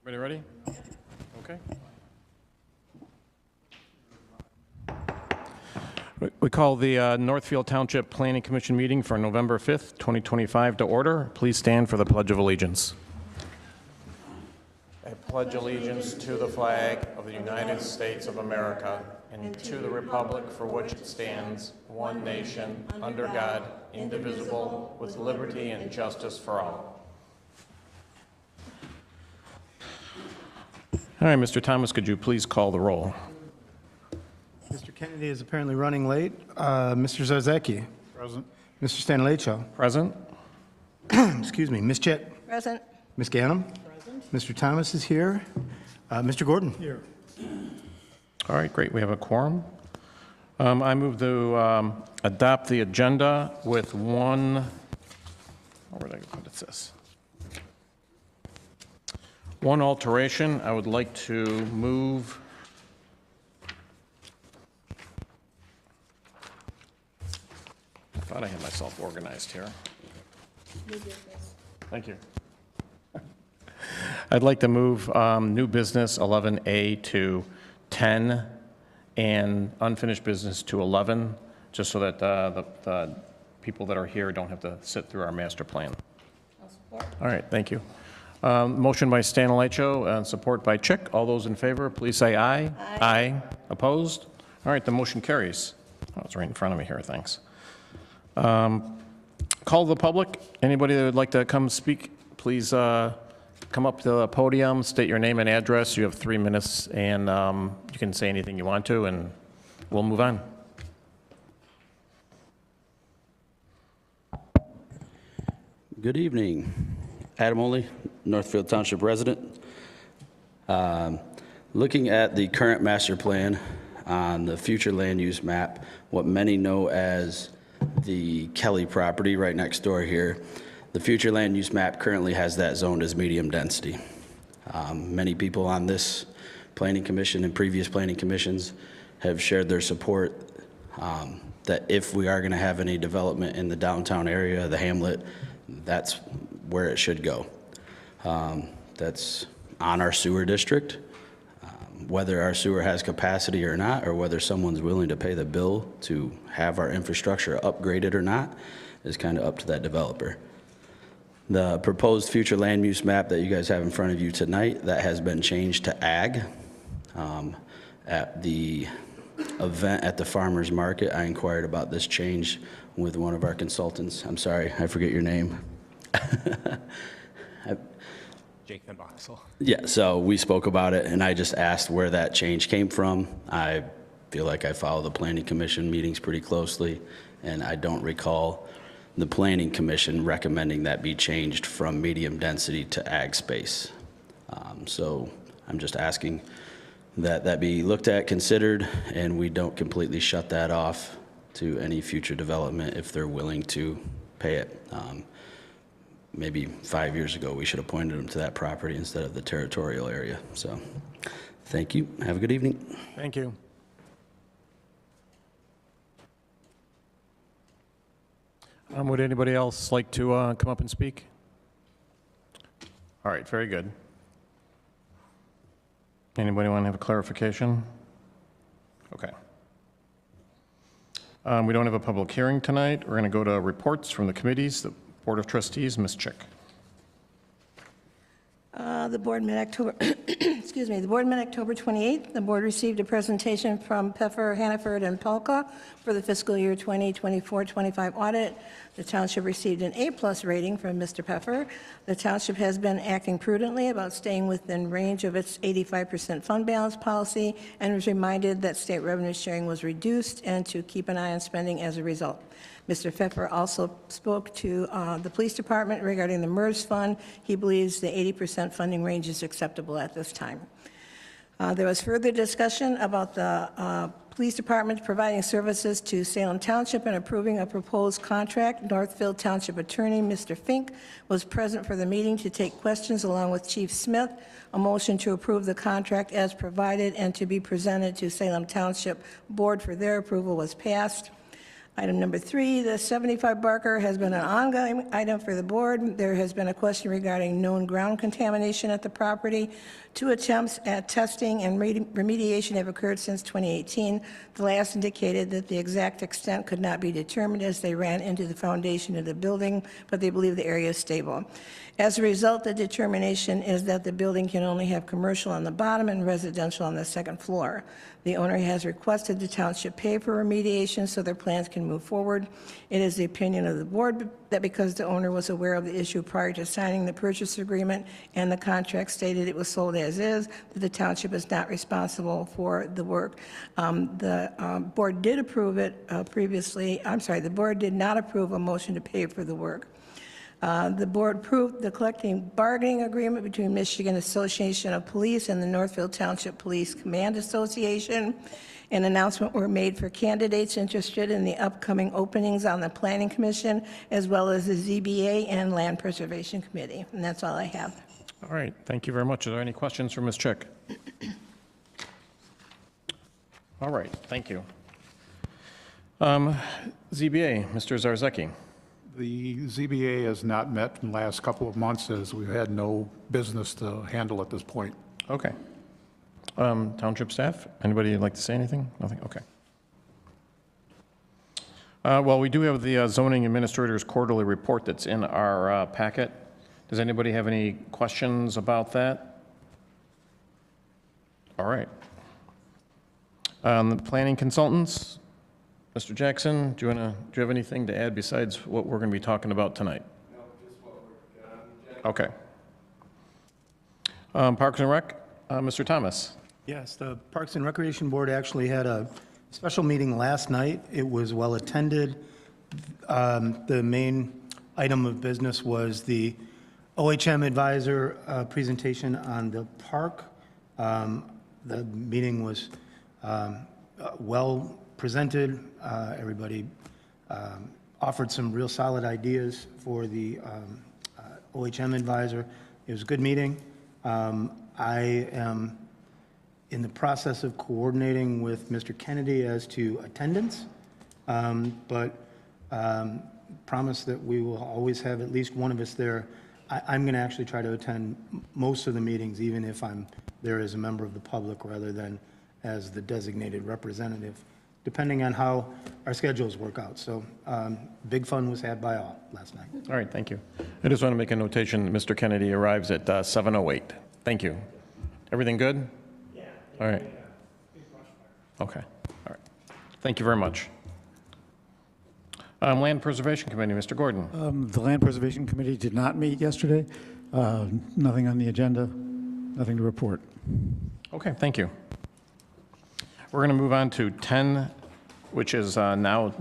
Everybody ready? Okay. We call the Northfield Township Planning Commission meeting for November 5th, 2025 to order. Please stand for the Pledge of Allegiance. I pledge allegiance to the flag of the United States of America and to the republic for which it stands, one nation, under God, indivisible, with liberty and justice for all. All right, Mr. Thomas, could you please call the roll? Mr. Kennedy is apparently running late. Mr. Zarzecki. Present. Mr. Stanalecho. Present. Excuse me. Ms. Chick. Present. Ms. Ganem. Present. Mr. Thomas is here. Mr. Gordon. Here. All right, great. We have a quorum. I move to adopt the agenda with one, where did I put it? This. One alteration. I would like to move I thought I had myself organized here. Thank you. I'd like to move new business 11A to 10 and unfinished business to 11, just so that the people that are here don't have to sit through our master plan. I'll support. All right, thank you. Motion by Stanalecho and support by Chick. All those in favor, please say aye. Aye. Aye. Opposed? All right, the motion carries. Oh, it's right in front of me here, thanks. Call the public. Anybody that would like to come speak, please come up to the podium, state your name and address. You have 3 minutes, and you can say anything you want to, and we'll move on. Good evening. Adam Oley, Northfield Township resident. Looking at the current master plan on the future land use map, what many know as the Kelly property right next door here, the future land use map currently has that zoned as medium density. Many people on this planning commission and previous planning commissions have shared their support that if we are going to have any development in the downtown area, the hamlet, that's where it should go. That's on our sewer district. Whether our sewer has capacity or not, or whether someone's willing to pay the bill to have our infrastructure upgraded or not, is kind of up to that developer. The proposed future land use map that you guys have in front of you tonight, that has been changed to ag. At the event at the farmer's market, I inquired about this change with one of our consultants. I'm sorry, I forget your name. Jake Van Boxel. Yeah, so we spoke about it, and I just asked where that change came from. I feel like I follow the Planning Commission meetings pretty closely, and I don't recall the Planning Commission recommending that be changed from medium density to ag space. So I'm just asking that that be looked at, considered, and we don't completely shut that off to any future development if they're willing to pay it. Maybe 5 years ago, we should have pointed them to that property instead of the territorial area. So thank you. Have a good evening. Thank you. Would anybody else like to come up and speak? All right, very good. Anybody want to have a clarification? Okay. We don't have a public hearing tonight. We're going to go to reports from the committees. The Board of Trustees, Ms. Chick. The board met October, excuse me, the board met October 28th. The board received a presentation from Pfeffer, Hannaford, and Polka for the fiscal year 2024-25 audit. The township received an A+ rating from Mr. Pfeffer. The township has been acting prudently about staying within range of its 85% fund balance policy and was reminded that state revenue sharing was reduced and to keep an eye on spending as a result. Mr. Pfeffer also spoke to the police department regarding the MERS fund. He believes the 80% funding range is acceptable at this time. There was further discussion about the police department providing services to Salem Township and approving a proposed contract. Northfield Township Attorney, Mr. Fink, was present for the meeting to take questions along with Chief Smith. A motion to approve the contract as provided and to be presented to Salem Township Board for their approval was passed. Item number 3, the 75 Barker has been an ongoing item for the board. There has been a question regarding known ground contamination at the property. 2 attempts at testing and remediation have occurred since 2018. The last indicated that the exact extent could not be determined as they ran into the foundation of the building, but they believe the area is stable. As a result, the determination is that the building can only have commercial on the bottom and residential on the second floor. The owner has requested the township pay for remediation so their plans can move forward. It is the opinion of the board that because the owner was aware of the issue prior to signing the purchase agreement and the contract stated it was sold as is, that the township is not responsible for the work. The board did approve it previously. I'm sorry, the board did not approve a motion to pay for the work. The board approved the collective bargaining agreement between Michigan Association of Police and the Northfield Township Police Command Association. An announcement were made for candidates interested in the upcoming openings on the Planning Commission, as well as the ZBA and Land Preservation Committee. And that's all I have. All right, thank you very much. Are there any questions for Ms. Chick? All right, thank you. ZBA, Mr. Zarzeki. The ZBA has not met in the last couple of months as we've had no business to handle at this point. Okay. Township staff, anybody like to say anything? Nothing, okay. Well, we do have the zoning administrator's quarterly report that's in our packet. Does anybody have any questions about that? All right. The planning consultants, Mr. Jackson, do you have anything to add besides what we're going to be talking about tonight? No, just what we're okay. Parks and Rec, Mr. Thomas. Yes, the Parks and Recreation Board actually had a special meeting last night. It was well attended. The main item of business was the OHM advisor presentation on the park. The meeting was well presented. Everybody offered some real solid ideas for the OHM advisor. It was a good meeting. I am in the process of coordinating with Mr. Kennedy as to attendance, but promise that we will always have at least one of us there. I'm going to actually try to attend most of the meetings, even if I'm there as a member of the public rather than as the designated representative, depending on how our schedules work out. So big fun was had by all last night. All right, thank you. I just want to make a notation that Mr. Kennedy arrives at 7:08. Thank you. Everything good? Yeah. All right. Okay. All right. Thank you very much. Land Preservation Committee, Mr. Gordon. The Land Preservation Committee did not meet yesterday. Nothing on the agenda, nothing to report. Okay, thank you. We're going to move on to 10, which is now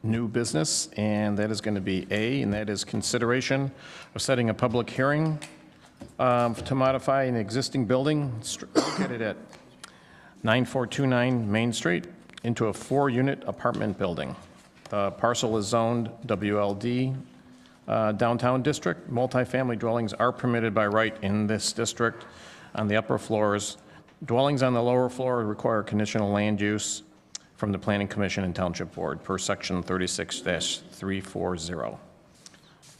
new business, and that is going to be A, and that is consideration of setting a public hearing to modify an existing building located at 9429 Main Street into a 4-unit apartment building. The parcel is zoned WLD Downtown District. Multifamily dwellings are permitted by right in this district on the upper floors. Dwellings on the lower floor require conditional land use from the Planning Commission and Township Board per section 36-340.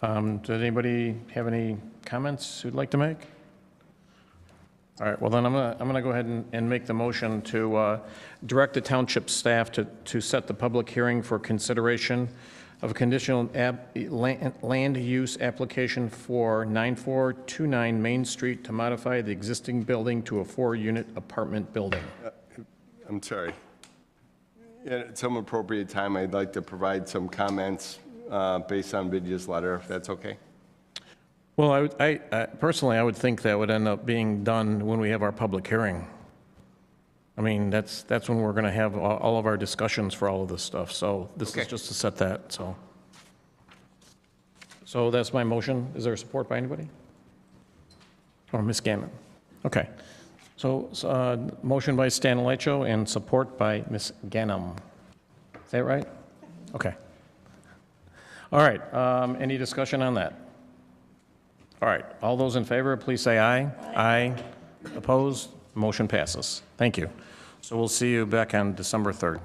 Does anybody have any comments who'd like to make? All right, well then I'm gonna go ahead and make the motion to direct the township staff to set the public hearing for consideration of a conditional land use application for 9429 Main Street to modify the existing building to a 4-unit apartment building. I'm sorry. At some appropriate time, I'd like to provide some comments based on Vidya's letter, if that's okay. Well, I personally, I would think that would end up being done when we have our public hearing. I mean, that's when we're going to have all of our discussions for all of this stuff. So this is just to set that, so that's my motion. Is there support by anybody? Or Ms. Gannon? Okay. So motion by Stanilecho and support by Ms. Ganem. Is that right? Okay. All right. Any discussion on that? All right. All those in favor, please say aye. Aye. Opposed? Motion passes. Thank you. So we'll see you back on December 3rd.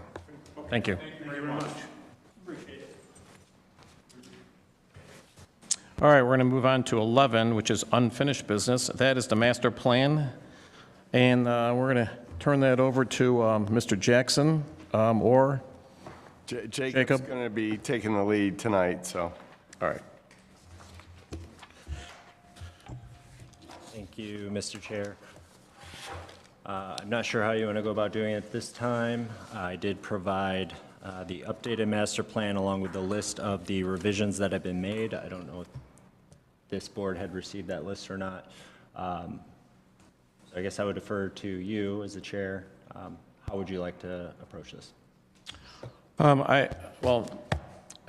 Thank you. Thank you very much. All right, we're going to move on to 11, which is unfinished business. That is the master plan. And we're going to turn that over to Mr. Jackson or Jacob's Jacob. going to be taking the lead tonight, so. All right. Thank you, Mr. Chair. I'm not sure how you want to go about doing it this time. I did provide the updated master plan along with the list of the revisions that have been made. I don't know if this board had received that list or not. So I guess I would defer to you as the chair. How would you like to approach this? I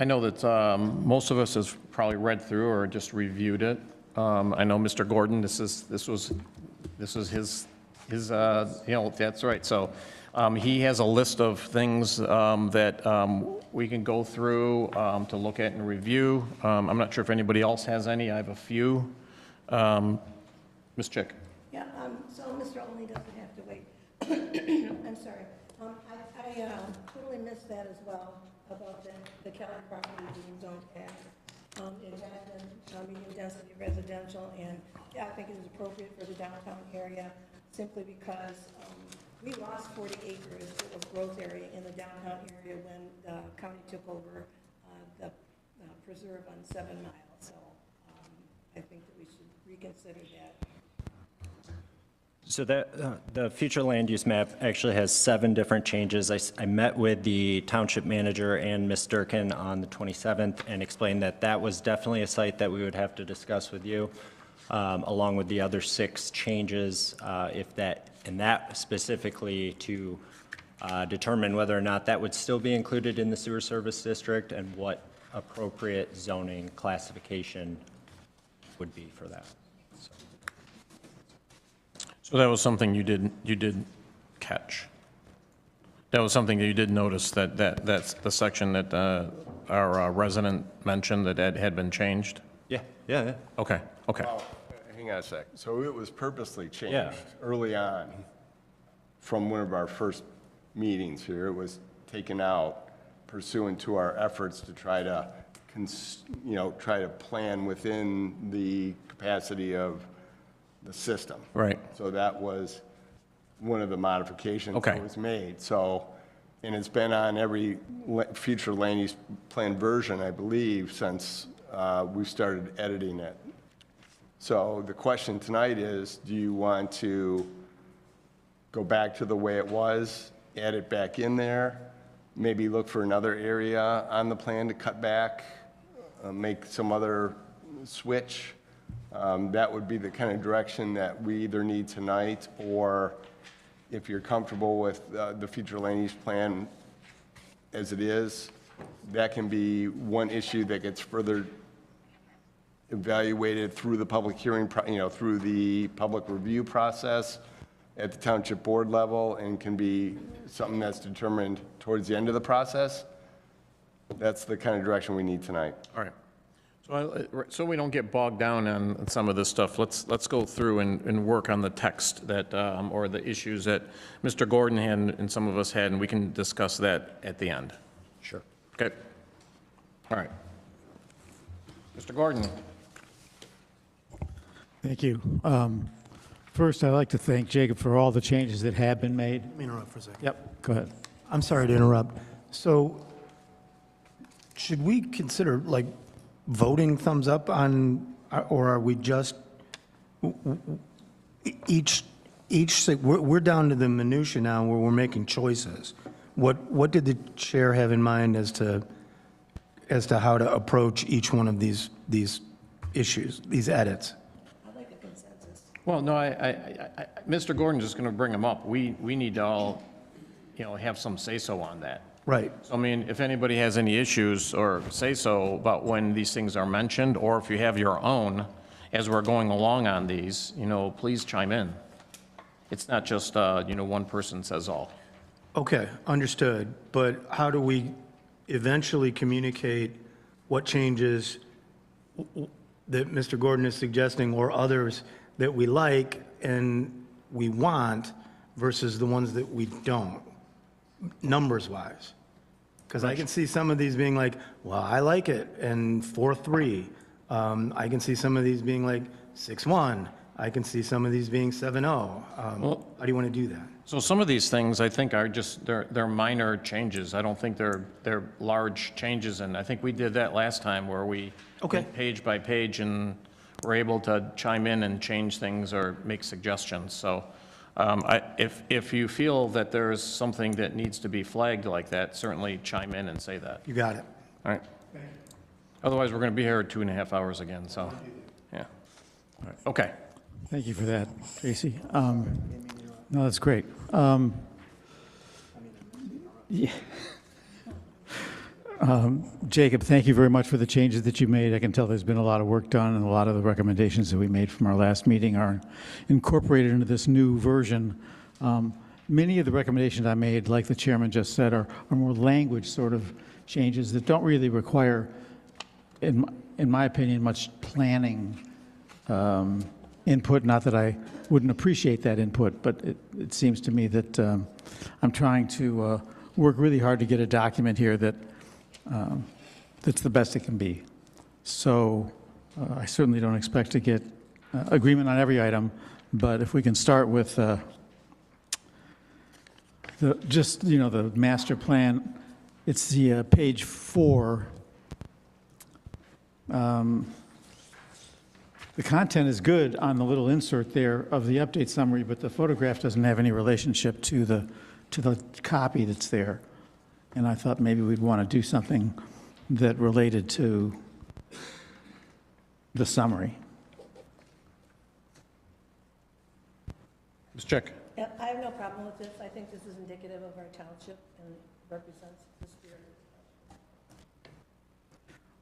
know that most of us has probably read through or just reviewed it. I know Mr. Gordon, this was his that's right. So he has a list of things that we can go through to look at and review. I'm not sure if anybody else has any. I have a few. Ms. Chick. Yeah, so Mr. Olney doesn't have to wait. I'm sorry. I totally missed that as well, about the Kelly property being zoned ag. It has been medium-density residential, and yeah, I think it is appropriate for the downtown area, simply because we lost 40 acres of growth area in the downtown area when the county took over the preserve on 7 Mile. So I think that we should reconsider that. So the future land use map actually has 7 different changes. I met with the township manager and Ms. Durkin on the 27th and explained that that was definitely a site that we would have to discuss with you, along with the other 6 changes, and that specifically to determine whether or not that would still be included in the sewer service district and what appropriate zoning classification would be for that. So that was something you did catch. That was something that you did notice, that's the section that our resident mentioned that had been changed? Yeah. Okay. Well, hang on a sec. So it was purposely changed Yeah. early on from one of our first meetings here. It was taken out pursuant to our efforts to try to, try to plan within the capacity of the system. Right. So that was one of the modifications Okay. that was made. So, and it's been on every future land use plan version, I believe, since we started editing it. So the question tonight is, do you want to go back to the way it was, add it back in there, maybe look for another area on the plan to cut back, make some other switch? That would be the kind of direction that we either need tonight, or if you're comfortable with the future land use plan as it is, that can be one issue that gets further evaluated through the public hearing, through the public review process at the township board level, and can be something that's determined towards the end of the process. That's the kind of direction we need tonight. All right. So we don't get bogged down on some of this stuff, let's go through and work on the text that, or the issues that Mr. Gordon had and some of us had, and we can discuss that at the end. Sure. Okay. All right. Mr. Gordon. Thank you. First, I'd like to thank Jacob for all the changes that have been made. Let me interrupt for a second. Yep, go ahead. I'm sorry to interrupt. So should we consider, like, voting thumbs up on, or are we just, we're down to the minutia now where we're making choices. What did the chair have in mind as to how to approach each one of these issues, these edits? I'd like a consensus. Well, no, Mr. Gordon's just going to bring them up. We need to all, have some say-so on that. Right. So, I mean, if anybody has any issues or say-so about when these things are mentioned, or if you have your own, as we're going along on these, please chime in. It's not just, one person says all. Okay, understood. But how do we eventually communicate what changes that Mr. Gordon is suggesting, or others that we like and we want, versus the ones that we don't, numbers-wise? Because I can see some of these being like, well, I like it, and 4-3. I can see some of these being like 6-1. I can see some of these being 7-0. How do you want to do that? So some of these things, I think, are just, they're minor changes. I don't think they're large changes, and I think we did that last time where we Okay. went page by page and were able to chime in and change things or make suggestions. So if you feel that there is something that needs to be flagged like that, certainly chime in and say that. You got it. All right? Otherwise, we're going to be here 2.5 hours again, so, yeah. All right. Okay. Thank you for that, Tracy. No, that's great. Yeah. Jacob, thank you very much for the changes that you made. I can tell there's been a lot of work done, and a lot of the recommendations that we made from our last meeting are incorporated into this new version. Many of the recommendations I made, like the chairman just said, are more language sort of changes that don't really require, in my opinion, much planning input. Not that I wouldn't appreciate that input, but it seems to me that I'm trying to work really hard to get a document here that's the best it can be. So I certainly don't expect to get agreement on every item, but if we can start with the master plan. It's the page 4. The content is good on the little insert there of the update summary, but the photograph doesn't have any relationship to the copy that's there. And I thought maybe we'd want to do something that related to the summary. Ms. Chick? Yeah, I have no problem with this. I think this is indicative of our township and represents the spirit.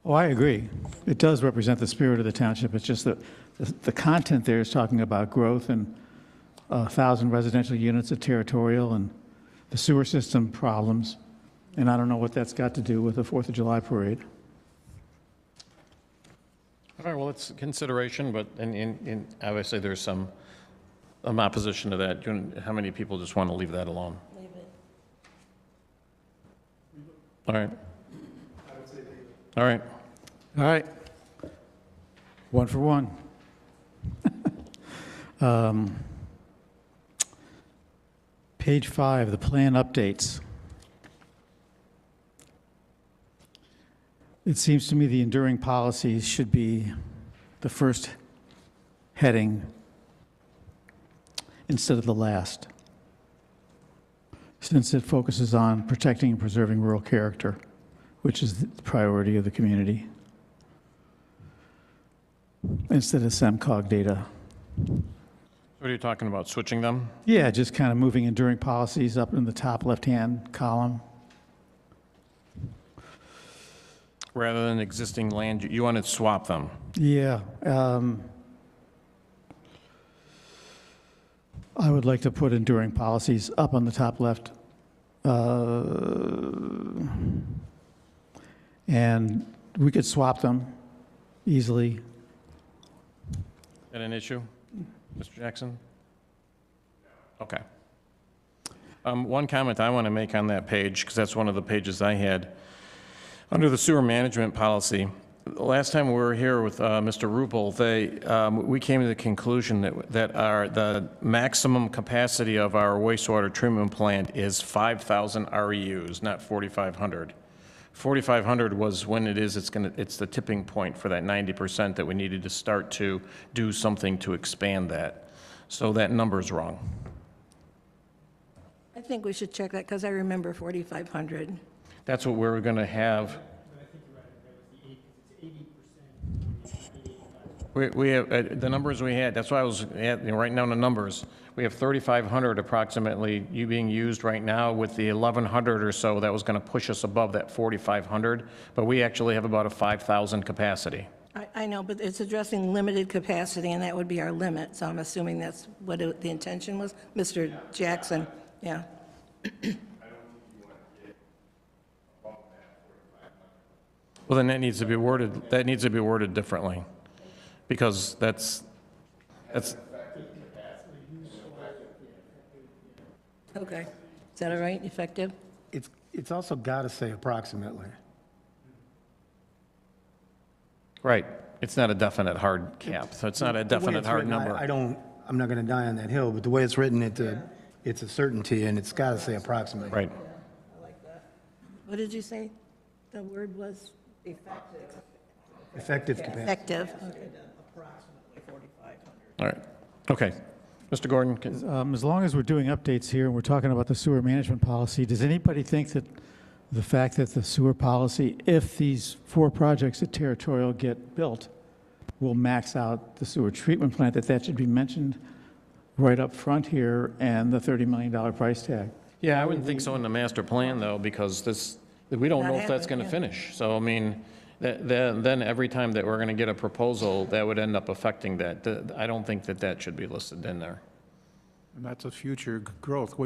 Oh, I agree. It does represent the spirit of the township. It's just that the content there is talking about growth and 1,000 residential units of territorial and the sewer system problems. And I don't know what that's got to do with the 4th of July parade. All right, well, it's a consideration, but obviously there's some opposition to that. How many people just want to leave that alone? Leave it. All right. All right. All right. 1 for 1. Page 5, the plan updates. It seems to me the enduring policies should be the first heading instead of the last, since it focuses on protecting and preserving rural character, which is the priority of the community, instead of SEMCOG data. What are you talking about, switching them? Yeah, just kind of moving enduring policies up in the top left-hand column. Rather than existing land, you want to swap them? Yeah. I would like to put enduring policies up on the top left. And we could swap them easily. Is that an issue, Mr. Jackson? Okay. One comment I want to make on that page, because that's one of the pages I had. Under the sewer management policy, last time we were here with Mr. Rupel, we came to the conclusion that the maximum capacity of our wastewater treatment plant is 5,000 REUs, not 4,500. 4,500 was when it's the tipping point for that 90% that we needed to start to do something to expand that. So that number's wrong. I think we should check that because I remember 4,500. That's what we're going to have. We have, the numbers we had, that's why I was writing down the numbers. We have 3,500 approximately being used right now with the 1,100 or so that was going to push us above that 4,500, but we actually have about a 5,000 capacity. I know, but it's addressing limited capacity, and that would be our limit, so I'm assuming that's what the intention was. Mr. Jackson, yeah. Well, then that needs to be worded differently, because that's. Okay. Is that all right, effective? It's also got to say approximately. Right, It's not a definite hard cap, so it's not a The way definite it's hard written, number. I'm not going to die on that hill, but the way it's written, it's a certainty, and it's got to say approximately. Right. What did you say? The word was effective. Effective capacity. Effective. All right. Okay. Mr. Gordon, can, As long as we're doing updates here and we're talking about the sewer management policy, does anybody think that the fact that the sewer policy, if these 4 projects at Territorial get built, will max out the sewer treatment plant, that should be mentioned right up front here, and the $30 million price tag? yeah, I wouldn't think so in the master plan, though, because we don't know if that's going to yeah. finish. So, I mean, then every time that we're going to get a proposal, that would end up affecting that. I don't think that should be listed in there. And that's a future growth.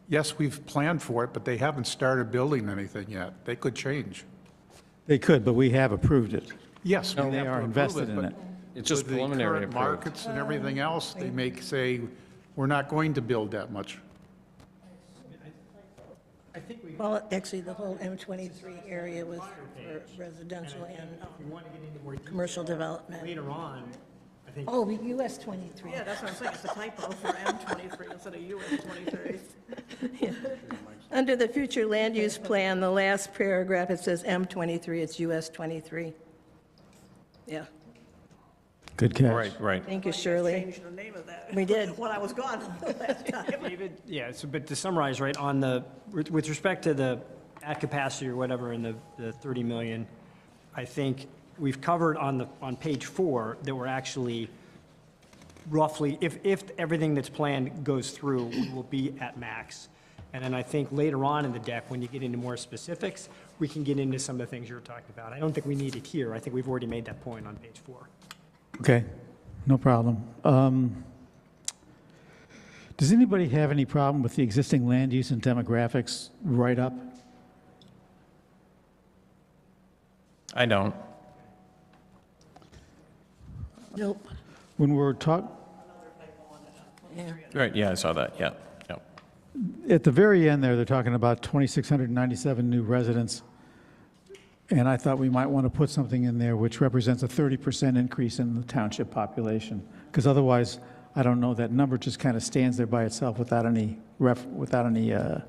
Yes, we've planned for it, but they haven't started building anything yet. They could change. They could, but we have approved it. Yes, we They have to are approve invested in but it. It's just with the preliminary current approved. markets and everything else, they may say, we're not going to build that much. Well, actually, the whole M23 area was for residential and commercial development. Later on, I think, Oh, US 23. Yeah, that's what I'm saying, it's a typo for M23 instead of US 23. Under the future land use plan, the last paragraph, it says M23, it's US 23. Yeah, Good catch. Right. thank you, Shirley. Changed the name of that. We did. When I was gone last time. David, yeah, so, but to summarize, right, on with respect to the at capacity or whatever in the 30 million, I think we've covered on page 4 that we're actually roughly, if everything that's planned goes through, we will be at max. And then I think later on in the deck, when you get into more specifics, we can get into some of the things you were talking about. I don't think we need it here. I think we've already made that point on page 4. Okay, no problem. Does anybody have any problem with the existing land use and demographics write-up? I don't. Nope. When we're Yeah. Right, yeah, I saw that, yeah. at the very end there, they're talking about 2,697 new residents, and I thought we might want to put something in there which represents a 30% increase in the township population, because otherwise, I don't know, that number just kind of stands there by itself without any It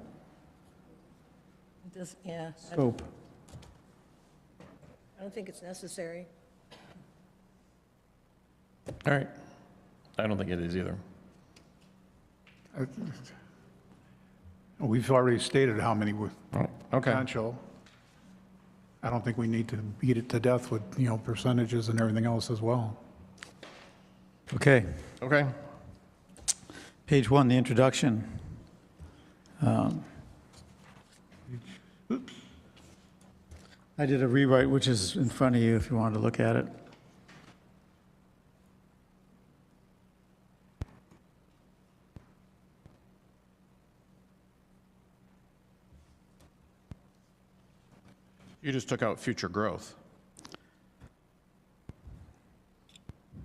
does, yeah. scope. I don't think it's necessary. All right. I don't think it is either. We've already stated how many were Oh, okay. potential. I don't think we need to beat it to death with, percentages and everything else as well. Okay, Okay. page 1, the introduction. I did a rewrite, which is in front of you if you wanted to look at it. You just took out future growth.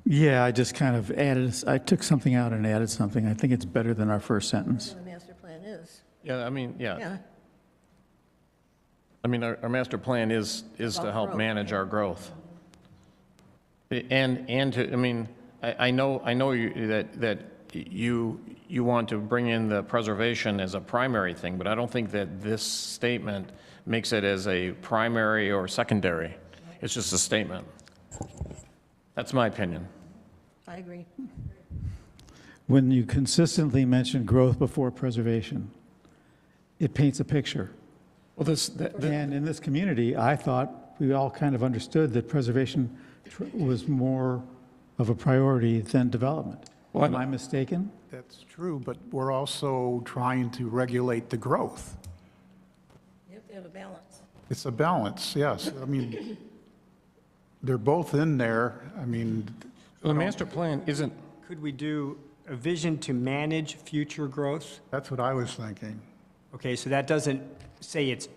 Yeah, I just kind of I took something out and added something. I think it's better than our first sentence. The master plan is. Yeah, I mean, yeah. Yeah. I mean, our master plan is to About help growth. manage our growth. And to, I mean, I know that you want to bring in the preservation as a primary thing, but I don't think that this statement makes it as a primary or secondary. It's just a statement. That's my opinion. I agree. When you consistently mention growth before preservation, it paints a picture. Well, And in this community, I thought we all kind of understood that preservation was more of a priority than development. Well, Am I mistaken? That's true, but we're also trying to regulate the growth. You have to have a balance. It's a balance, yes. I mean, they're both in there. I mean, the master plan isn't, Could we do a vision to manage future growth? that's what I was thinking. Okay, so that doesn't say it's,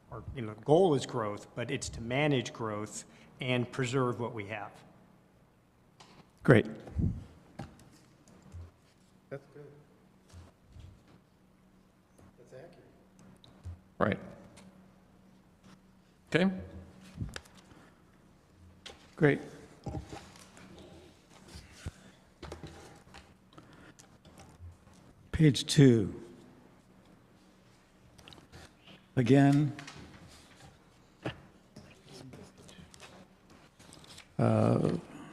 or, goal is growth, but it's to manage growth and preserve what we have. Great. That's good. right. Okay? Great. Page 2. Again,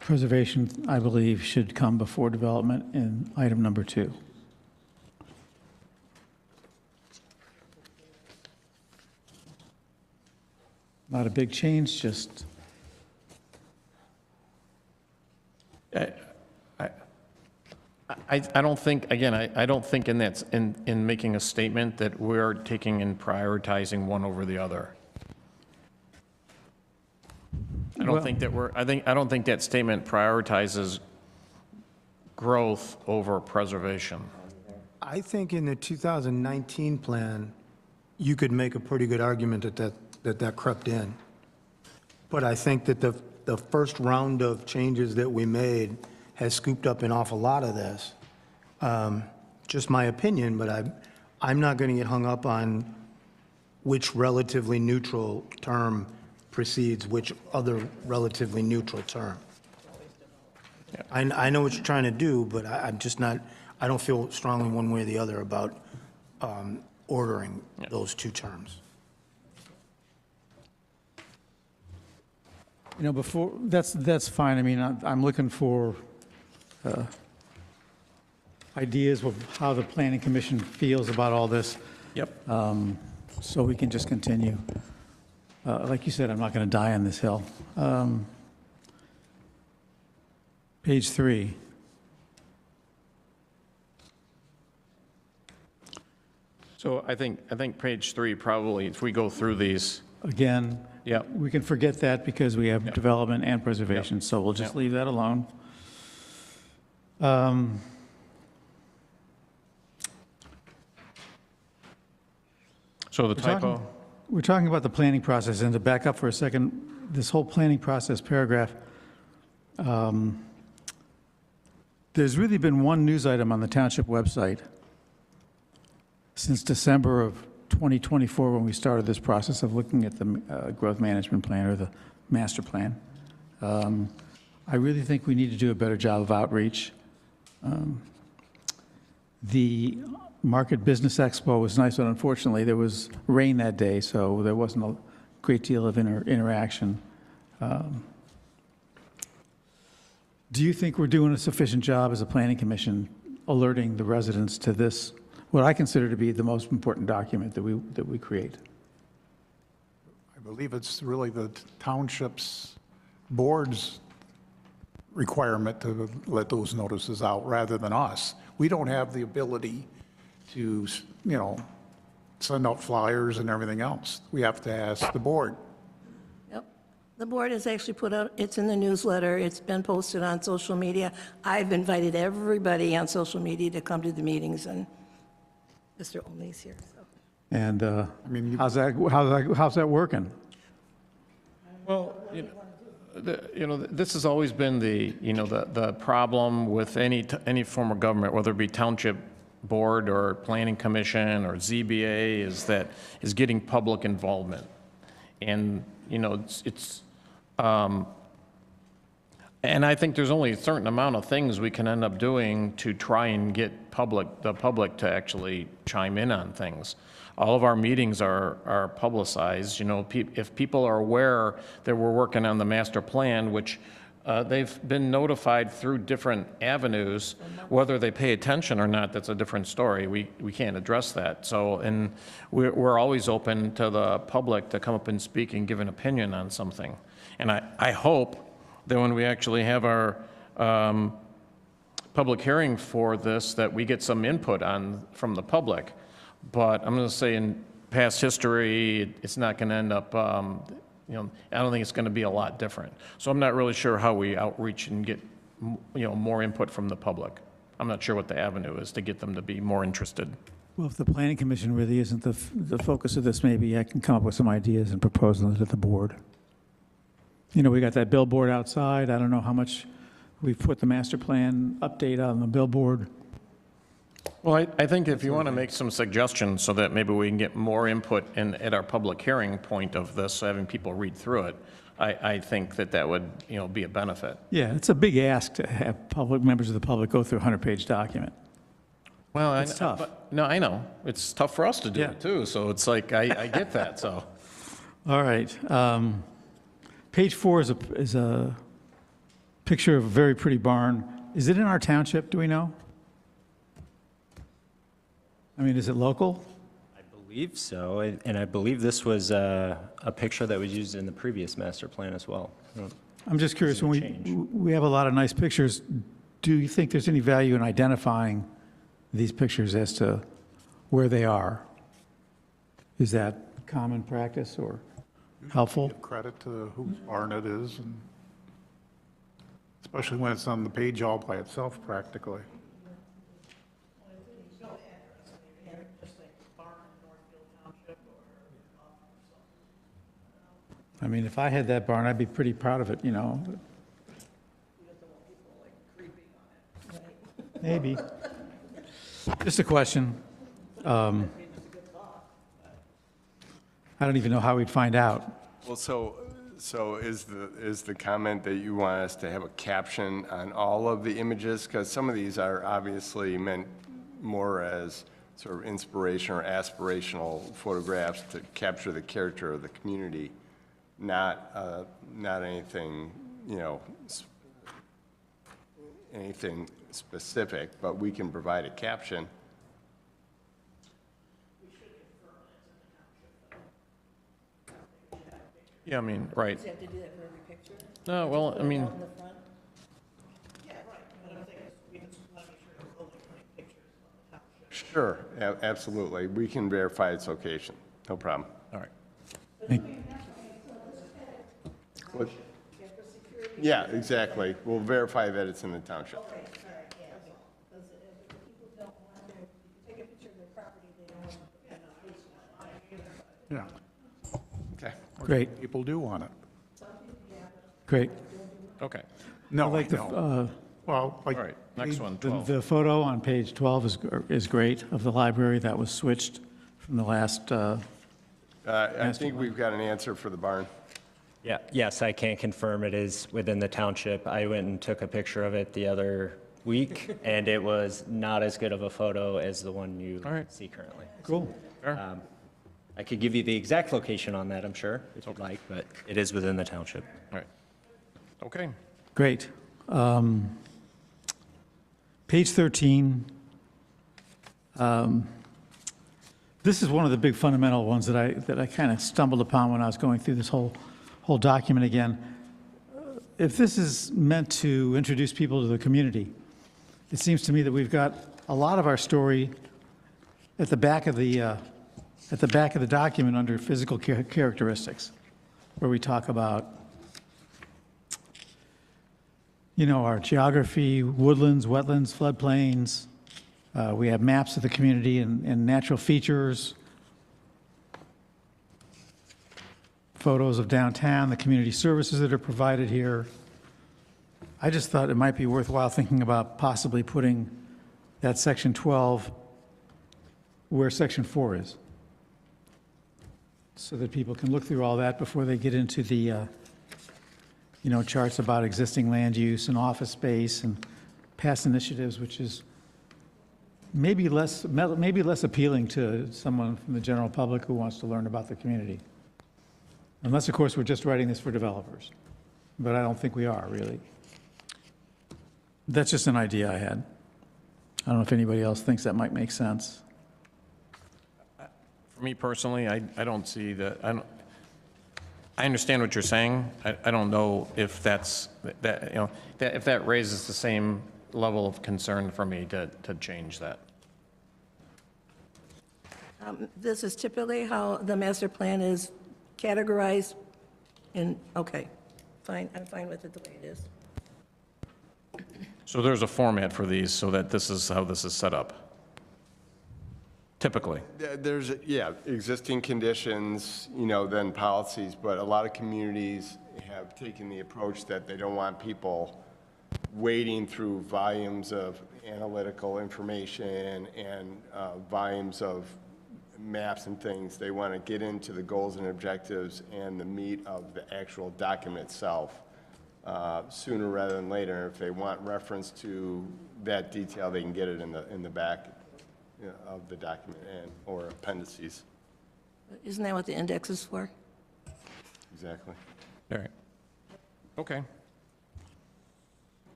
preservation, I believe, should come before development in item number 2. Not a big change, just, I don't think, again, I don't think in making a statement that we're taking and prioritizing one over the other. I don't Well- think that I don't think that statement prioritizes growth over preservation. I think in the 2019 plan, you could make a pretty good argument that crept in. But I think that the first round of changes that we made has scooped up an awful lot of this. Just my opinion, but I'm not going to get hung up on which relatively neutral term precedes which other relatively neutral term. I know what you're trying to do, but I'm just not, I don't feel strongly one way or the other about ordering those two terms. you know, before, that's fine. I mean, I'm looking for ideas of how the planning commission feels about all this. Yep. So we can just continue. Like you said, I'm not going to die on this hill. Page 3. So I think page 3 probably, if we go through these, Again, Yep. we can forget that because we have development and preservation, so we'll just Yep. leave that alone. so the typo, We're talking about the planning process, and to back up for a second, this whole planning process paragraph, there's really been one news item on the township website since December of 2024, when we started this process of looking at the growth management plan or the master plan. I really think we need to do a better job of outreach. The Market Business Expo was nice, but unfortunately, there was rain that day, so there wasn't a great deal of interaction. Do you think we're doing a sufficient job as a planning commission alerting the residents to this, what I consider to be the most important document that we create? I believe it's really the township's board's requirement to let those notices out rather than us. We don't have the ability to, send out flyers and everything else. We have to ask the board. Yep. The board has actually put out, it's in the newsletter, it's been posted on social media. I've invited everybody on social media to come to the meetings, and Mr. Olney's here, so. And mean, how's that working? well, this has always been the problem with any form of government, whether it be township board or planning commission or ZBA, is getting public involvement. And, and I think there's only a certain amount of things we can end up doing to try and get the public to actually chime in on things. All of our meetings are publicized. If people are aware that we're working on the master plan, which they've been notified through different avenues, whether they pay attention or not, that's a different story. We can't address that. So, and we're always open to the public to come up and speak and give an opinion on something. And I hope that when we actually have our public hearing for this, that we get some input from the public. But I'm going to say in past history, it's not going to end up, I don't think it's going to be a lot different. So I'm not really sure how we outreach and get, more input from the public. I'm not sure what the avenue is to get them to be more interested. Well, if the planning commission really isn't the focus of this, maybe I can come up with some ideas and propose them to the board. We got that billboard outside. I don't know how much we've put the master plan update on the billboard. Well, I think if you want to make some suggestions so that maybe we can get more input at our public hearing point of this, having people read through it, I think that would, be a benefit. Yeah, it's a big ask to have members of the public go through a 100-page document. Well, It's tough. No, I know. It's tough for us to do Yeah. it too, so it's like, I get that, so. All right. Page 4 is a picture of a very pretty barn. Is it in our township, do we know? I mean, is it local? I believe so, and I believe this was a picture that was used in the previous master plan as well. I'm just curious, when Change. we have a lot of nice pictures, do you think there's any value in identifying these pictures as to where they are? Is that common practice or helpful? Give credit to whose barn it is, and especially when it's on the page all by itself practically. I mean, if I had that barn, I'd be pretty proud of it, Maybe. Just a question. I don't even know how we'd find out. Well, so is the comment that you want us to have a caption on all of the images? Because some of these are obviously meant more as sort of inspiration or aspirational photographs to capture the character of the community, not anything, anything specific, but we can provide a caption. Yeah, I mean, right. Do you have to do that for every picture? No, well, I mean, On the front? Sure, absolutely. We can verify its location, no problem. all right. What? Yeah, exactly. We'll verify that it's in the township. Yeah, Okay. Great, people do want it. great. Okay, No, I Like the, know. Well, like, all right, next one, The 12. the photo on page 12 is great, of the library that was switched from the last, I think we've got an answer for the barn. Yeah, yes, I can confirm it is within the township. I went and took a picture of it the other week, and it was not as good of a photo as the one you All right. see currently. cool. I could give you the exact location on that, I'm sure, if you'd like, but it is within the township. All right. Okay, Great. Page 13. This is one of the big fundamental ones that I kind of stumbled upon when I was going through this whole document again. If this is meant to introduce people to the community, it seems to me that we've got a lot of our story at the back of the document under physical characteristics, where we talk about our geography, woodlands, wetlands, floodplains. We have maps of the community and natural features, photos of downtown, the community services that are provided here. I just thought it might be worthwhile thinking about possibly putting that section 12 where section 4 is, so that people can look through all that before they get into the charts about existing land use and office space and past initiatives, which is maybe less appealing to someone from the general public who wants to learn about the community. Unless, of course, we're just writing this for developers. But I don't think we are, really. That's just an idea I had. I don't know if anybody else thinks that might make sense. for me personally, I don't see that, I understand what you're saying. I don't know if that's, if that raises the same level of concern for me to change that. This is typically how the master plan is categorized in, okay, fine, I'm fine with it the way it is. So there's a format for these so that this is how this is set up, typically. There's, yeah, existing conditions, then policies, but a lot of communities have taken the approach that they don't want people wading through volumes of analytical information and volumes of maps and things, they want to get into the goals and objectives and the meat of the actual document itself sooner rather than later. If they want reference to that detail, they can get it in the back of the document or appendices. Isn't that what the index is for? Exactly. All right. Okay.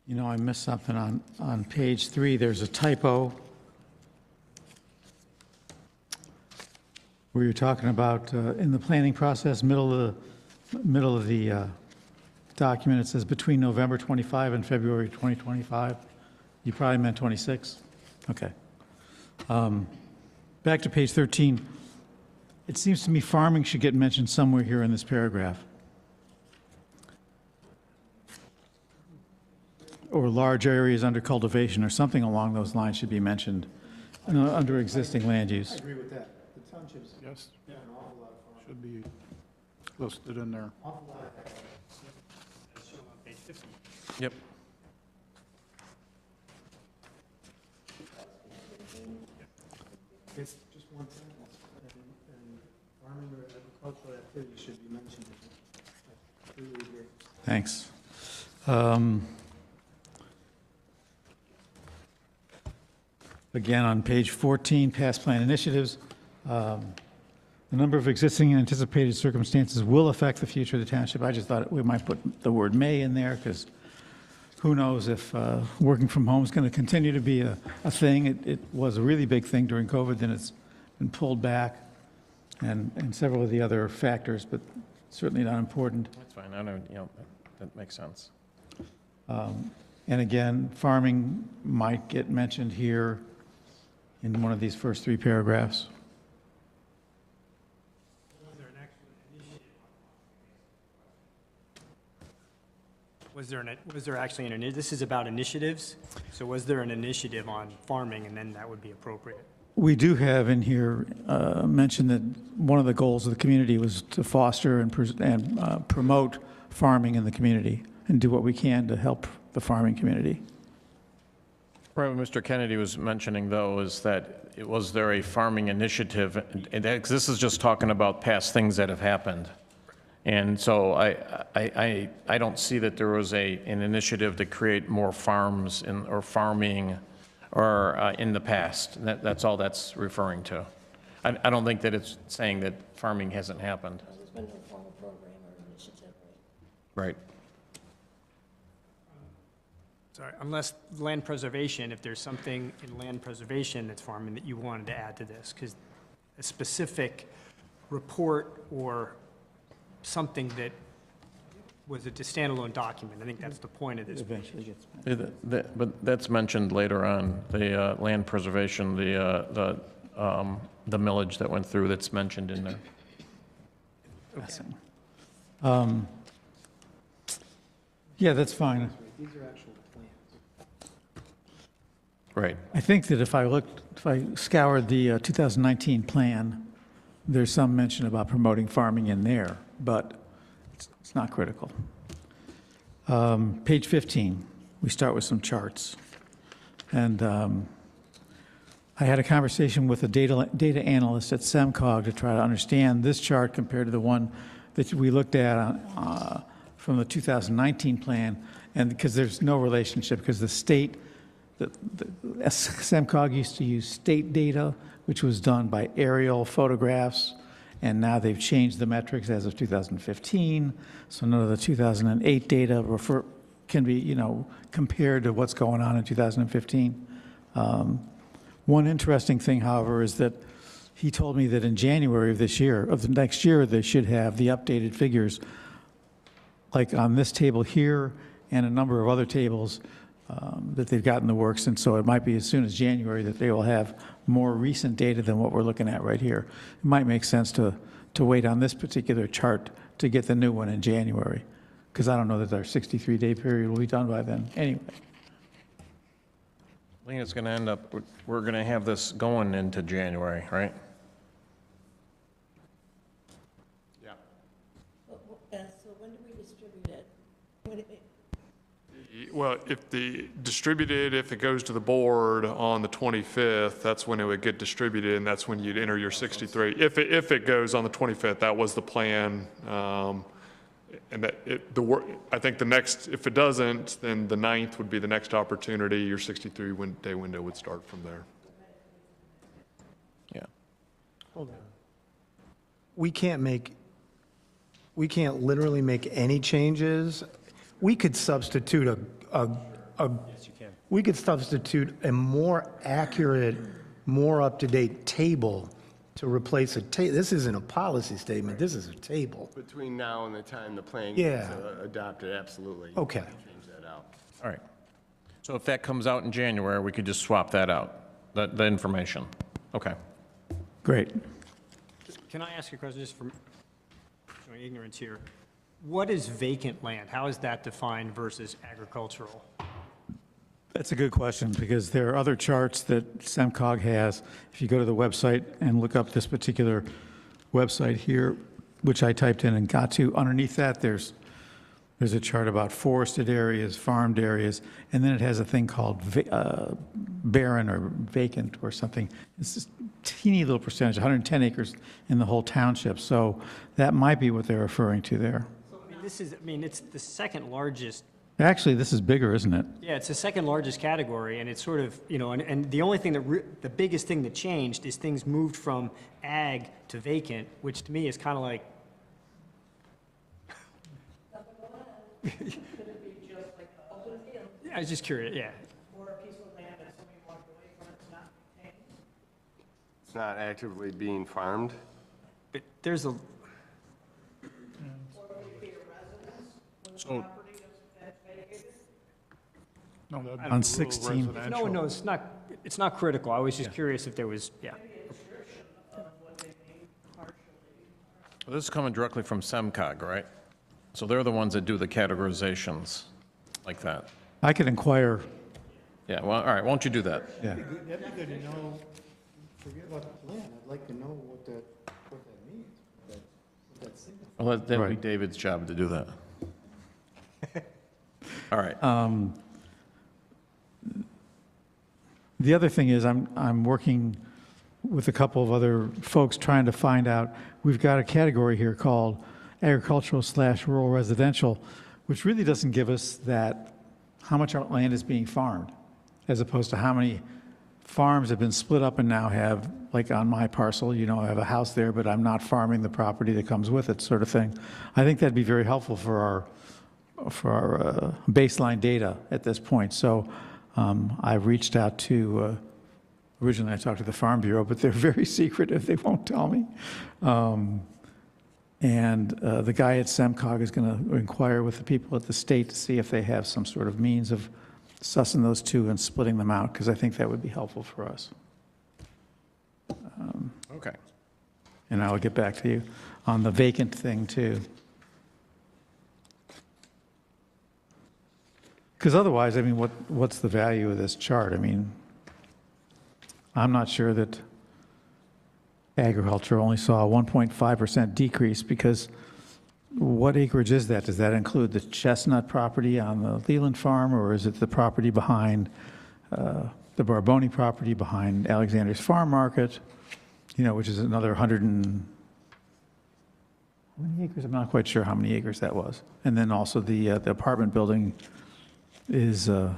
You know, I missed something on page 3. There's a typo where you're talking about in the planning process, middle of the document, it says between November 25 and February 2025. You probably meant 26? Okay. Back to page 13. It seems to me farming should get mentioned somewhere here in this paragraph. Or large areas under cultivation, or something along those lines should be mentioned under existing land use. I agree with that. The townships. Yes, should be listed in there. Yep. It's just one sentence, and farming or agricultural activity should be mentioned. I completely agree. Thanks. Again, on page 14, past plan initiatives, the number of existing and anticipated circumstances will affect the future of the township. I just thought we might put the word may in there, because who knows if working from home is going to continue to be a thing. It was a really big thing during COVID, then it's been pulled back, and several of the other factors, but certainly not important. That's fine. I don't, that makes sense. And again, farming might get mentioned here in one of these first 3 paragraphs. Was there actually this is about initiatives, so was there an initiative on farming, and then that would be appropriate? We do have in here mentioned that one of the goals of the community was to foster and promote farming in the community and do what we can to help the farming community. Right, what Mr. Kennedy was mentioning, though, is that was there a farming initiative? And this is just talking about past things that have happened. And so I don't see that there was an initiative to create more farms or farming or in the past. That's all that's referring to. I don't think that it's saying that farming hasn't happened. There's been no formal program or initiative, Right. Sorry, unless land preservation, if there's something in land preservation that's farming that you wanted to add to this, because a specific report or something that was a standalone document, I think that's the point of this. Eventually gets But that's mentioned later on, the land preservation, the millage that went through, that's mentioned in there. Okay. Yeah, that's fine. These are actual plans. Right. I think that if I scoured the 2019 plan, there's some mention about promoting farming in there, but it's not critical. Page 15, we start with some charts. And I had a conversation with a data analyst at SEMCOG to try to understand this chart compared to the one that we looked at from the 2019 plan, and because there's no relationship, because the state, SEMCOG used to use state data, which was done by aerial photographs, and now they've changed the metrics as of 2015, so none of the 2008 data can be, compared to what's going on in 2015. One interesting thing, however, is that he told me that in January of the next year, they should have the updated figures, like on this table here and a number of other tables that they've got in the works. And so it might be as soon as January that they will have more recent data than what we're looking at right here. It might make sense to wait on this particular chart to get the new one in January, because I don't know that our 63-day period will be done by then anyway. I think it's going to end up, we're going to have this going into January, right? Yeah. So when do we distribute it? Well, if if it goes to the board on the 25th, that's when it would get distributed, and that's when you'd enter your 63. If it goes on the 25th, that was the plan. And I think if it doesn't, then the 9th would be the next opportunity. Your 63-day window would start from there. Yeah. We can't literally make any changes. We could substitute we could substitute a more accurate, more up-to-date table to replace a table. This isn't a policy statement, this is a table. Between now and the time the plan Yeah. gets adopted, absolutely. Okay. Change that out. All right. So if that comes out in January, we could just swap that out, the information. Okay. Great. Can I ask a question just from showing ignorance here? What is vacant land? How is that defined versus agricultural? That's a good question, because there are other charts that SEMCOG has. If you go to the website and look up this particular website here, which I typed in and got to, underneath that, there's a chart about forested areas, farmed areas, and then it has a thing called barren or vacant or something. It's this teeny little percentage, 110 acres in the whole township. So that might be what they're referring to there. It's the second largest. Actually, this is bigger, isn't it? Yeah, it's the second largest category, and it's sort of, and the only thing the biggest thing that changed is things moved from ag to vacant, which to me is kind of like. I was just curious, yeah. Or a piece of land that somebody walked away from, it's not maintained. It's not actively being farmed? But there's a, So No, that'd be On rural 16. residential. no, it's not critical. I was just curious if there was, yeah. Well, this is coming directly from SEMCOG, right? So they're the ones that do the categorizations like that. I could inquire. Yeah, well, all right, why don't you do that? Yeah. That'd be good to know, forget about the plan, I'd like to know what that means, what that signifies. Well, that'd be Right. David's job to do that. All right. The other thing is I'm working with a couple of other folks trying to find out, we've got a category here called agricultural/rural residential, which really doesn't give us that, how much our land is being farmed, as opposed to how many farms have been split up and now have, like on my parcel, I have a house there, but I'm not farming the property that comes with it, sort of thing. I think that'd be very helpful for our baseline data at this point. So I've reached out to, originally I talked to the Farm Bureau, but they're very secretive, they won't tell me. And the guy at SEMCOG is going to inquire with the people at the state to see if they have some sort of means of sussing those two and splitting them out, because I think that would be helpful for us. Okay. And I will get back to you on the vacant thing, too. Because otherwise, what's the value of this chart? I'm not sure that agriculture only saw a 1.5% decrease, because what acreage is that? Does that include the Chestnut property on the Leland farm, or is it the property behind, the Barboni property behind Alexander's Farm Market, which is another 100 and, how many acres? I'm not quite sure how many acres that was. And then also the apartment building is, I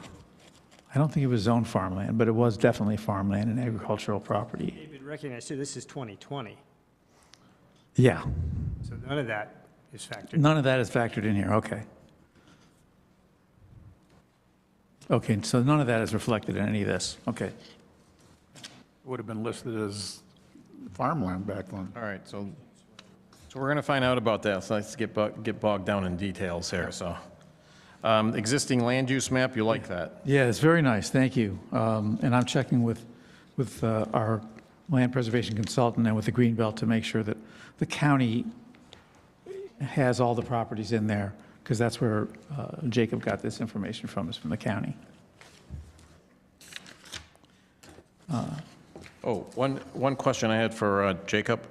don't think it was zoned farmland, but it was definitely farmland and agricultural property. David, recognize too, this is 2020, Yeah, so none of that is factored. none of that is factored in here, okay. Okay, so none of that is reflected in any of this, okay. Would have been listed as farmland back then. All right, so we're going to find out about that. So let's get bogged down in details here, so. Existing land use map, you like that? Yeah, it's very nice, thank you. And I'm checking with our land preservation consultant and with the Greenbelt to make sure that the county has all the properties in there, because that's where Jacob got this information from, is from the county. One question I had for Jacob.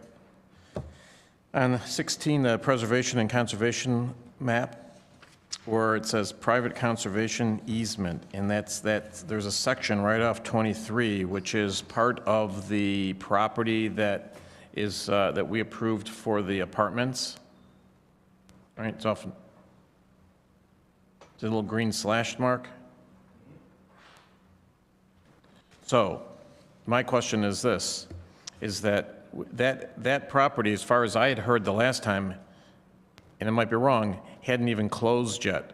On 16, the preservation and conservation map, where it says private conservation easement, and there's a section right off 23, which is part of the property that is, that we approved for the apartments. All right, it's off, it's a little green slashed mark. So, my question is this, is that property, as far as I had heard the last time, and it might be wrong, hadn't even closed yet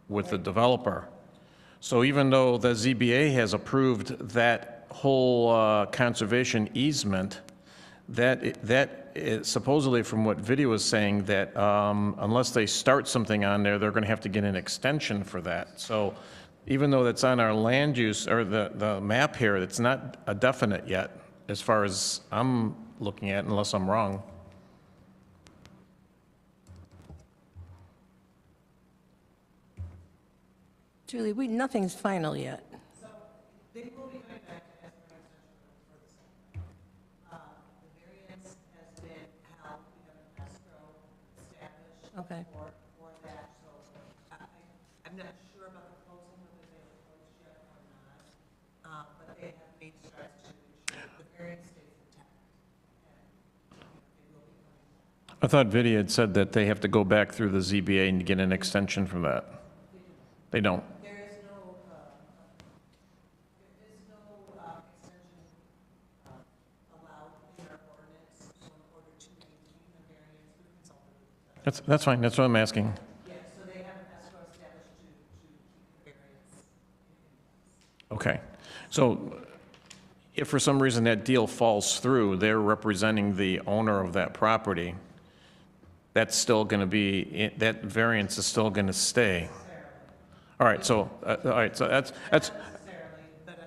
with the developer. So even though the ZBA has approved that whole conservation easement, supposedly from what Vidya was saying, that unless they start something on there, they're going to have to get an extension for that. So even though that's on our land use, or the map here, it's not a definite yet, as far as I'm looking at, unless I'm wrong. Julie, nothing's final yet. So they will be coming back to ask for an extension for the site. The variance has been held, we have an escrow established Okay. for that, so I'm not sure about the closing, whether they have closed yet or not, but they have made strides to ensure that the variance stays intact. And they will be coming back. I thought Vidya had said that they have to go back through the ZBA and get an extension from that. They don't. There is no extension allowed in our ordinance, so in order to maintain the variance, we consulted with the That's fine, that's what I'm asking. Yeah, so they have an escrow established to keep the variance in place. Okay. So if for some reason that deal falls through, they're representing the owner of that property, that's still going to be, that variance is still going to stay. All right, so that's, Necessarily, but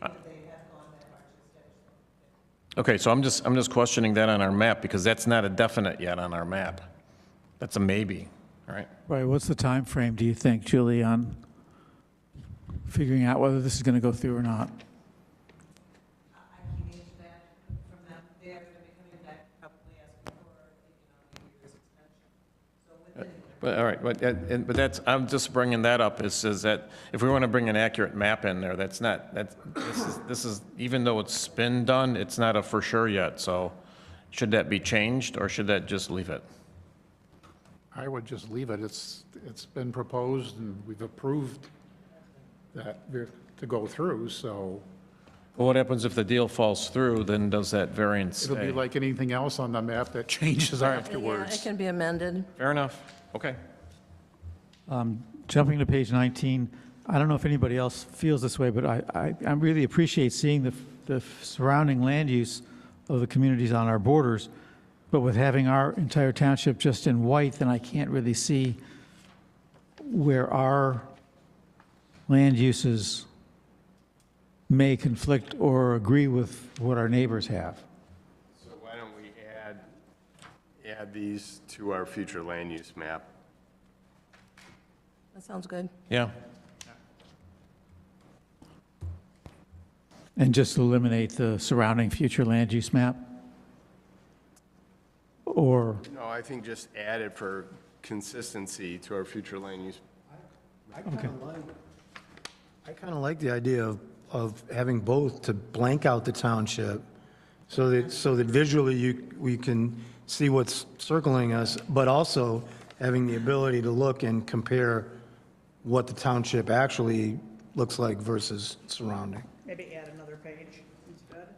I think they have gone that far to establish. okay, so I'm just questioning that on our map, because that's not a definite yet on our map. That's a maybe, all right? Right, what's the time frame, do you think, Julie, on figuring out whether this is going to go through or not? I can't answer that from them. They are going to be coming back probably asking for, a year's extension. So within But, all right, but that's, I'm just bringing that up, is that if we want to bring an accurate map in there, that's not, this is, even though it's been done, it's not a for sure yet, so should that be changed, or should that just leave it? I would just leave it. It's been proposed and we've approved that to go through, so Well, what happens if the deal falls through, then does that variance stay? it'll be like anything else on the map that changes Yeah, it afterwards. can be amended. Fair enough, okay. Jumping to page 19, I don't know if anybody else feels this way, but I really appreciate seeing the surrounding land use of the communities on our borders, but with having our entire township just in white, then I can't really see where our land uses may conflict or agree with what our neighbors have. So why don't we add these to our future land use map? That sounds good. Yeah, And just eliminate the surrounding future land use map? Or, No, I think just add it for consistency to our future land use. I kind of like the idea of having both, to blank out the township so that visually we can see what's circling us, but also having the ability to look and compare what the township actually looks like versus surrounding. Maybe add another page instead.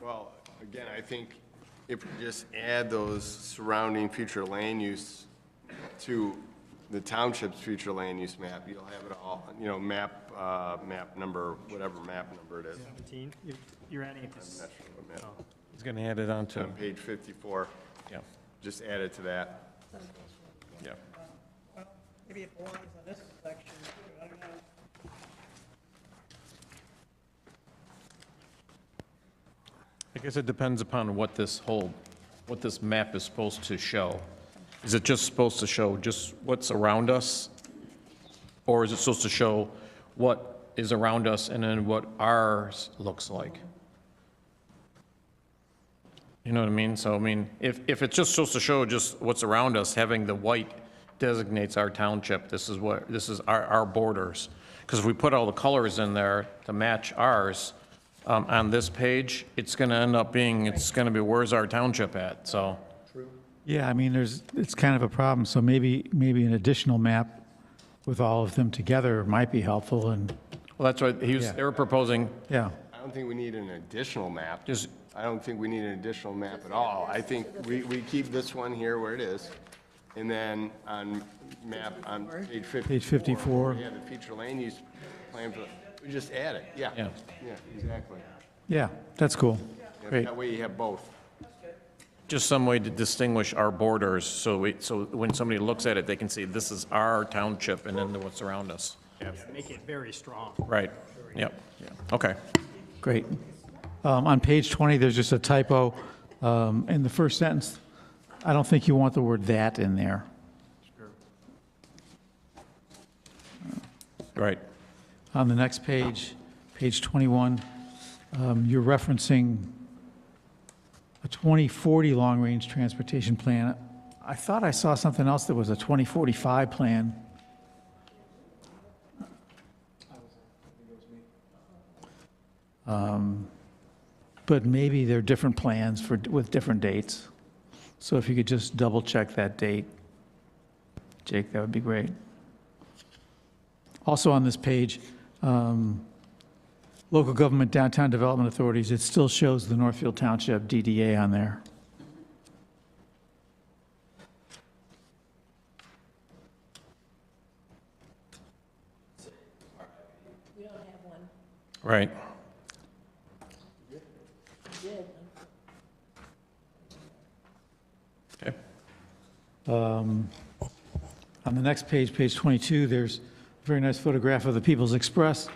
Well, again, I think if we just add those surrounding future land use to the township's future land use map, you'll have it all, map number, whatever map number it is. 17, you're adding it to, I'm not sure what map. he's going to add it on to, On page 54, yeah, just add it to that. yeah. Well, maybe it belongs on this section too, I don't know. I guess it depends upon what this map is supposed to show. Is it just supposed to show just what's around us? Or is it supposed to show what is around us and then what ours looks like? You know what I mean? So, I mean, if it's just supposed to show just what's around us, having the white designates our township. This is our borders. Because if we put all the colors in there to match ours, on this page, it's going to end up being, it's going to be, where's our township at? So, Yeah, I mean, it's kind of a problem, so maybe an additional map with all of them together might be helpful, and, well, that's what Yeah. they were proposing. yeah. I don't think we need an additional map. Just- I don't think we need an additional map at all. I think we keep this one here where it is, and then on map, on page 54. Page 54. We have the future land use plan, we just add it, yeah. Yeah. Yeah, exactly. Yeah, that's cool. Yeah, Great. that way you have both. Just some way to distinguish our borders, so when somebody looks at it, they can see this is our township and then what's around us. Make it very strong. Right, yep, okay. Great. On page 20, there's just a typo in the first sentence. I don't think you want the word "that" in there. Right. On the next page, page 21, you're referencing a 2040 long-range transportation plan. I thought I saw something else that was a 2045 plan. But maybe they're different plans with different dates. So if you could just double-check that date, Jake, that would be great. Also on this page, local government downtown development authorities, it still shows the Northfield Township DDA on there. Right. Okay. On the next page, page 22, there's a very nice photograph of the People's Express.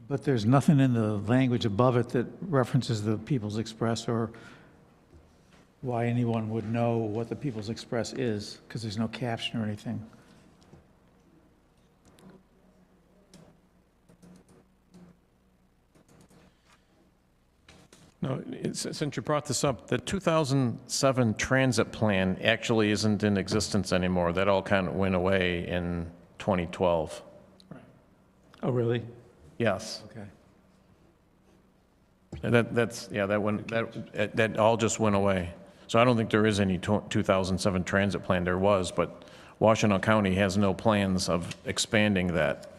But there's nothing in the language above it that references the People's Express or why anyone would know what the People's Express is, because there's no caption or anything. No, since you brought this up, the 2007 transit plan actually isn't in existence anymore. That all kind of went away in 2012. Oh, really? Yes. Okay. That all just went away. So I don't think there is any 2007 transit plan. There was, but Washtenaw County has no plans of expanding that.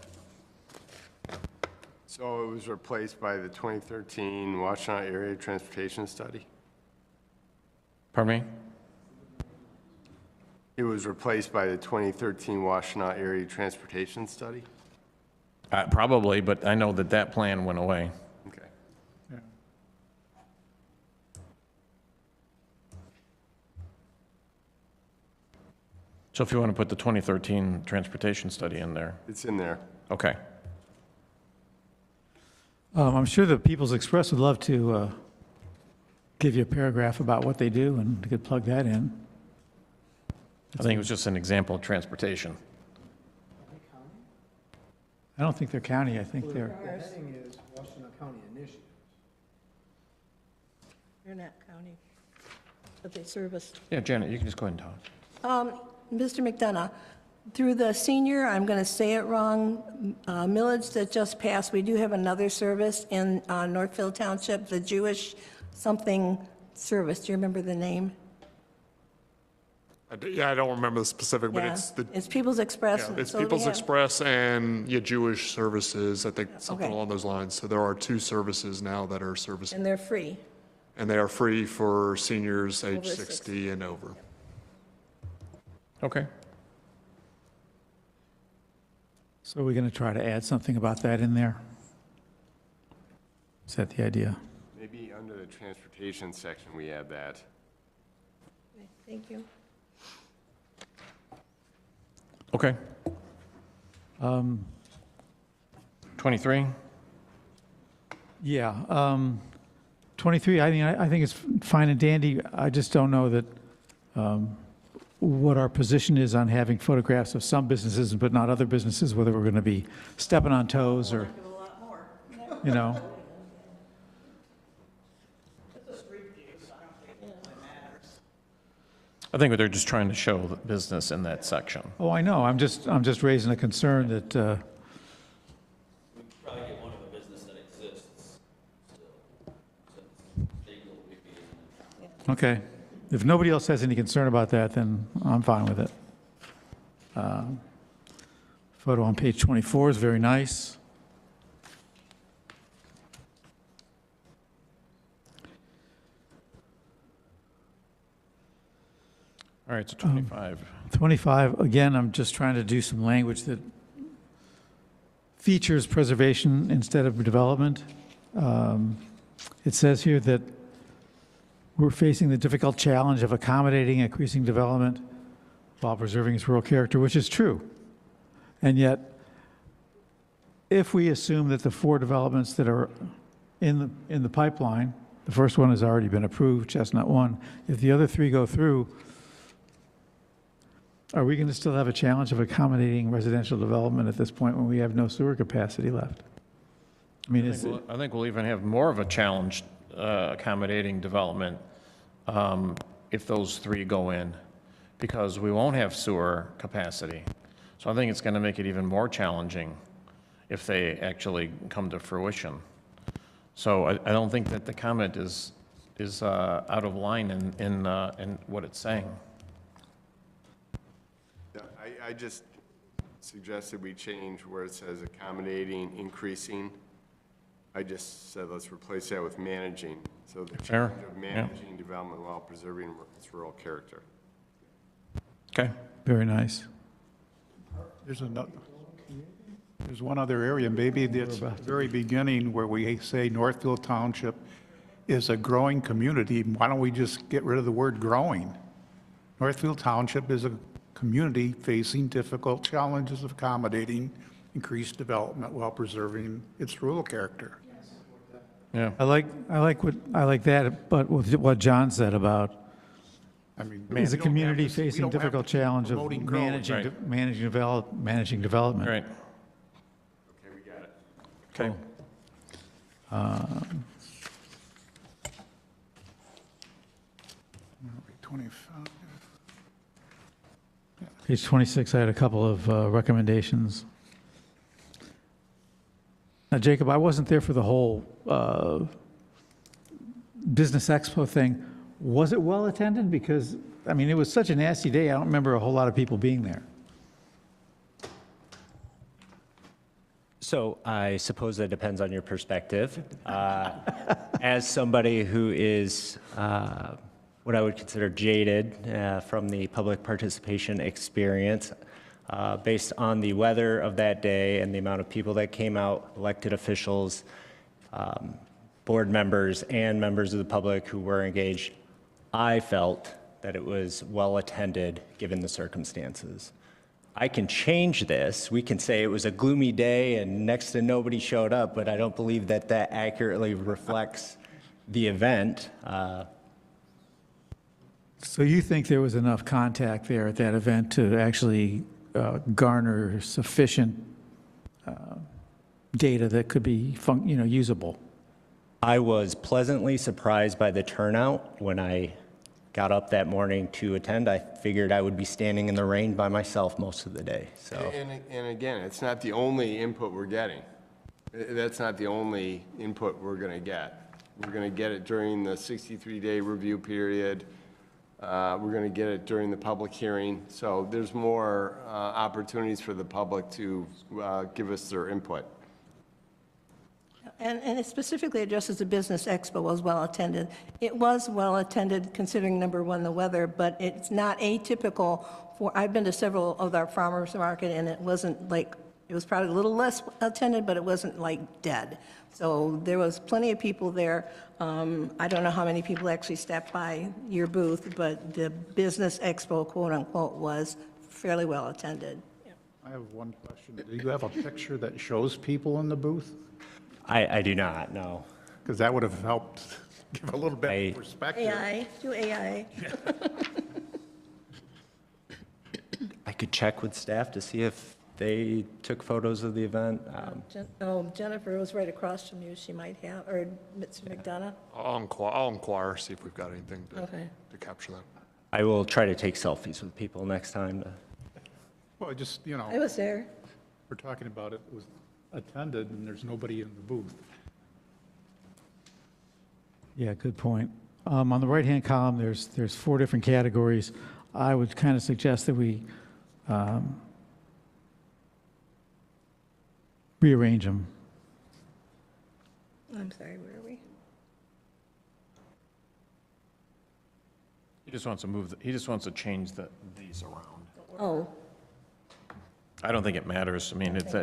So it was replaced by the 2013 Washtenaw Area Transportation Study? Pardon me? It was replaced by the 2013 Washtenaw Area Transportation Study? Probably, but I know that plan went away. Okay. So if you want to put the 2013 transportation study in there, It's in there. okay. I'm sure the People's Express would love to give you a paragraph about what they do, and you could plug that in. I think it was just an example of transportation. I don't think they're county, I think they're, The heading is Washtenaw County Initiative. They're not county, but they service. Yeah, Janet, you can just go ahead and talk. Mr. McDonough, through the senior, I'm going to say it wrong, millage that just passed, we do have another service in Northfield Township, the Jewish something service. Do you remember the name? Yeah, I don't remember the specific, but Yeah. it's People's Express. yeah, it's So we People's have- Express and Jewish Services, I think, something Okay. along those lines. So there are two services now that are servicing, And they're free. and they are free for seniors age Over 60 and over. Okay. so we're going to try to add something about that in there? Is that the idea? Maybe under the transportation section, we add that. Thank you. Okay. 23? Yeah, 23, I mean, I think it's fine and dandy. I just don't know that, what our position is on having photographs of some businesses but not other businesses, whether we're going to be stepping on toes or, you know. I think they're just trying to show the business in that section. Oh, I know, I'm just raising a concern that, We could probably get one of the business that exists still. Since legal would be- okay. If nobody else has any concern about that, then I'm fine with it. Photo on page 24 is very nice. All right, so 25. 25, again, I'm just trying to do some language that features preservation instead of development. It says here that we're facing the difficult challenge of accommodating increasing development while preserving its rural character, which is true. And yet, if we assume that the 4 developments that are in the pipeline, the first one has already been approved, Chestnut 1, if the other 3 go through, are we going to still have a challenge of accommodating residential development at this point when we have no sewer capacity left? I mean, I think we'll even have more of a challenge accommodating development if those 3 go in, because we won't have sewer capacity. So I think it's going to make it even more challenging if they actually come to fruition. So I don't think that the comment is out of line in what it's saying. Yeah, I just suggested we change where it says accommodating, increasing. I just said let's replace that with managing. So the Fair, challenge of managing development while preserving its rural character. Okay. very nice. There's one other area, maybe that's the very beginning where we say Northfield Township is a growing community. Why don't we just get rid of the word growing? Northfield Township is a community facing difficult challenges of accommodating increased development while preserving its rural character. Yeah. I like that, but with what John said about I mean, is a we don't have community this- we facing don't have difficult to keep challenge of promoting growing. managing development. Right. Okay, we got it. Okay. Page 26, I had a couple of recommendations. Now, Jacob, I wasn't there for the whole Business Expo thing. Was it well attended? Because, I mean, it was such a nasty day, I don't remember a whole lot of people being there. So I suppose that depends on your perspective. As somebody who is what I would consider jaded from the public participation experience, based on the weather of that day and the amount of people that came out, elected officials, board members, and members of the public who were engaged, I felt that it was well attended given the circumstances. I can change this. We can say it was a gloomy day and next to nobody showed up, but I don't believe that that accurately reflects the event. So you think there was enough contact there at that event to actually garner sufficient data that could be usable? I was pleasantly surprised by the turnout when I got up that morning to attend. I figured I would be standing in the rain by myself most of the day, so. And again, it's not the only input we're getting. That's not the only input we're going to get. We're going to get it during the 63-day review period. We're going to get it during the public hearing. So there's more opportunities for the public to give us their input. And it specifically addresses the Business Expo was well-attended. It was well-attended considering, number one, the weather, but it's not atypical for, I've been to several of our farmers market, and it wasn't like, it was probably a little less attended, but it wasn't like dead. So there was plenty of people there. I don't know how many people actually stepped by your booth, but the Business Expo, quote-unquote, was fairly well-attended. I have one question. Do you have a picture that shows people in the booth? I do not, no. Because that would have helped give a little bit of perspective. AI, do AI. I could check with staff to see if they took photos of the event. Jennifer was right across from you. She might have, or Mr. McDonough. I'll inquire, see if we've got anything Okay. to capture that. I will try to take selfies with people next time. Well, just, I was there. we're talking about it was attended and there's nobody in the booth. Yeah, good point. On the right-hand column, there's 4 different categories. I would kind of suggest that we rearrange them. I'm sorry, where are we? He just wants to he just wants to change these around. Oh, I don't think it matters. I mean, it's,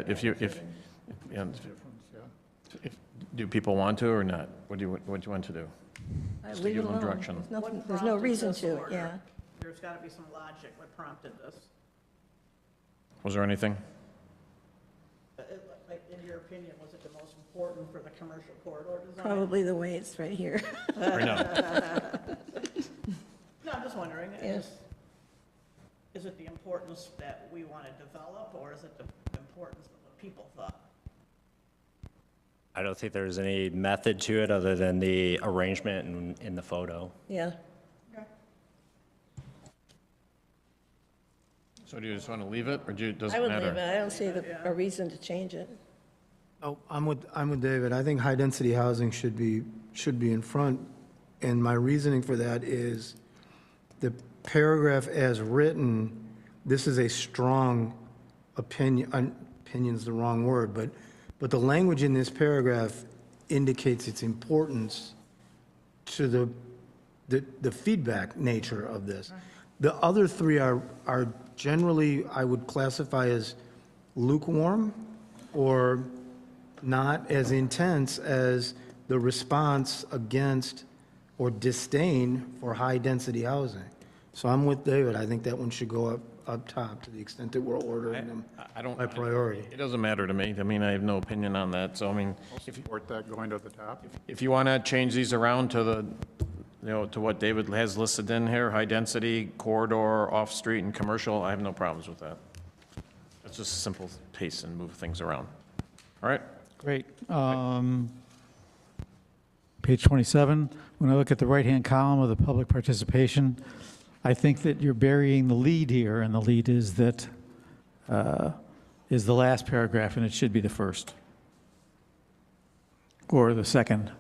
do people want to or not? What do you want to do? Just to leave it give them alone. direction. There's no reason to, yeah. There's got to be some logic what prompted this. Was there anything? Like, in your opinion, was it the most important for the commercial corridor design? Probably the way it's right here. Or no? No, I'm just wondering, Yes. is it the importance that we want to develop, or is it the importance of what people thought? I don't think there's any method to it other than the arrangement in the photo. Yeah. So do you just want to leave it, or does I it would leave matter? it. I don't see a reason to change it. Oh, I'm with David. I think high-density housing should be in front, and my reasoning for that is the paragraph as written, this is a strong opinion, opinion's the wrong word, but the language in this paragraph indicates its importance to the feedback nature of this. The other 3 are generally, I would classify as lukewarm or not as intense as the response against or disdain for high-density housing. So I'm with David. I think that one should go up top to the extent that we're ordering them I don't. by priority. It doesn't matter to me. I mean, I have no opinion on that. So, I mean, Support that going to the top. if you want to change these around to to what David has listed in here, high-density, corridor, off-street, and commercial, I have no problems with that. It's just a simple pace and move things around. All right? Great. Page 27, when I look at the right-hand column of the public participation, I think that you're burying the lead here, and the lead is that, is the last paragraph, and it should be the first. Or the second.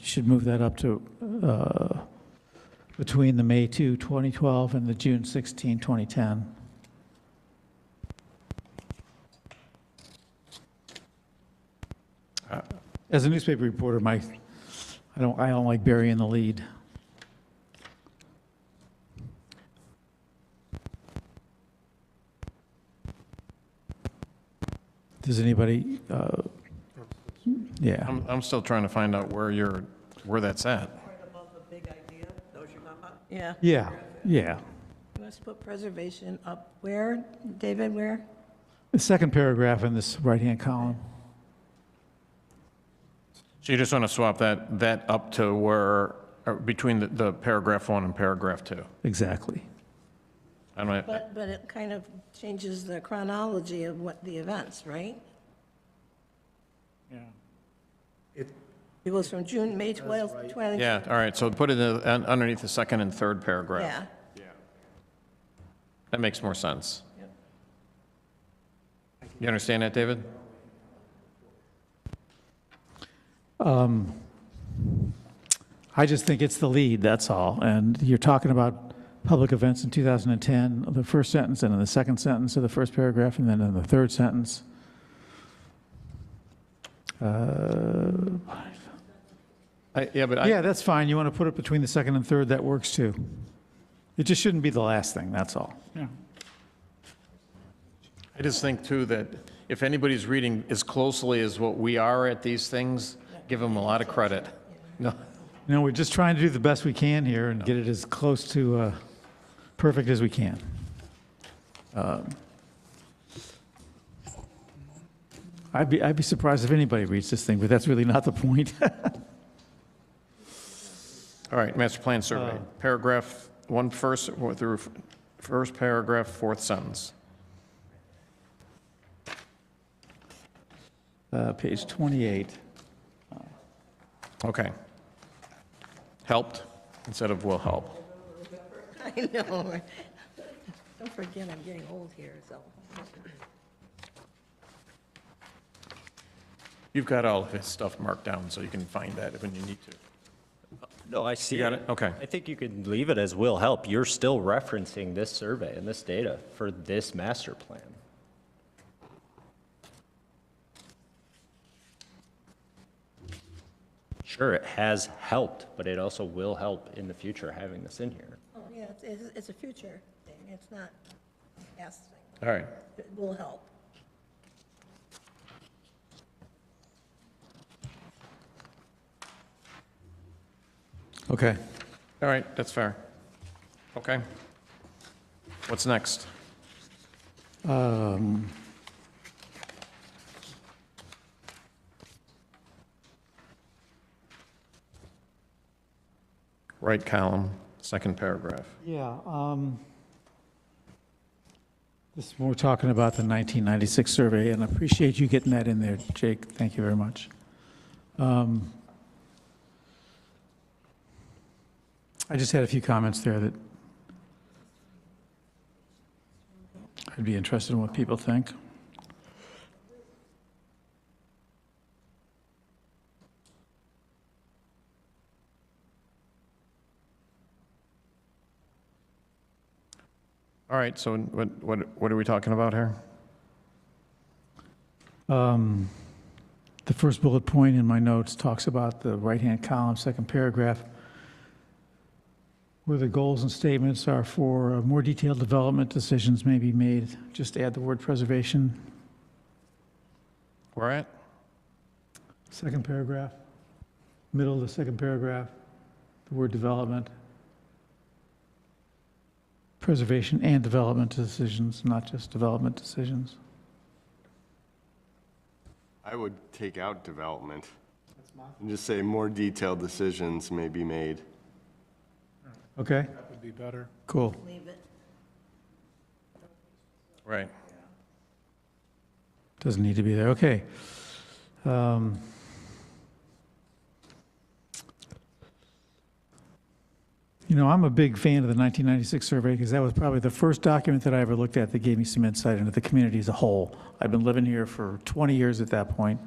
Should move that up to, between the May 2, 2012 and the June 16, 2010. As a newspaper reporter, I don't like burying the lead. Does anybody, yeah. I'm still trying to find out where that's at. Right above the big idea, those you're talking about? Yeah. Yeah. Let's put preservation up where, David, where? The second paragraph in this right-hand column. So you just want to swap that up to where, between the paragraph 1 and paragraph 2? Exactly. I don't, But it kind of changes the chronology of what the events, right? Yeah. It goes from May 12th, 20. yeah, all right, so put it underneath the second and third paragraph. Yeah. That makes more sense. You understand that, David? I just think it's the lead, that's all. And you're talking about public events in 2010, the first sentence, and in the second sentence of the first paragraph, and then in the third sentence. Yeah, that's fine. You want to put it between the second and third, that works too. It just shouldn't be the last thing, that's all. Yeah. I just think, too, that if anybody's reading as closely as what we are at these things, give them a lot of credit. No, No, we're just trying to do the best we can here and get it as close to perfect as we can. I'd be surprised if anybody reads this thing, but that's really not the point. All right, master plan survey. Paragraph 1 first, through first paragraph, fourth sentence. Page 28. Okay. Helped instead of will help. I know. Don't forget, I'm getting old here, so. You've got all of his stuff marked down, so you can find that when you need to. No, I see. You got it? Okay. I think you could leave it as will help. You're still referencing this survey and this data for this master plan. Sure, it has helped, but it also will help in the future having this in here. Oh, yeah, it's a future thing. It's not a past thing. All right. It will help. Okay. All right, that's fair. Okay. What's next? Right column, second paragraph. Yeah, we're talking about the 1996 survey, and I appreciate you getting that in there, Jake. Thank you very much. I just had a few comments there that I'd be interested in what people think. All right, so what are we talking about here? The first bullet point in my notes talks about the right-hand column, second paragraph, where the goals and statements are for more detailed development decisions may be made. Just add the word preservation. Where at? Second paragraph, middle of the second paragraph, the word development. Preservation and development decisions, not just development decisions. I would take out development and just say more detailed decisions may be made. Okay, That would be better. cool. Leave it. Right. Doesn't need to be there, okay. You know, I'm a big fan of the 1996 survey because that was probably the first document that I ever looked at that gave me some insight into the community as a whole. I've been living here for 20 years at that point,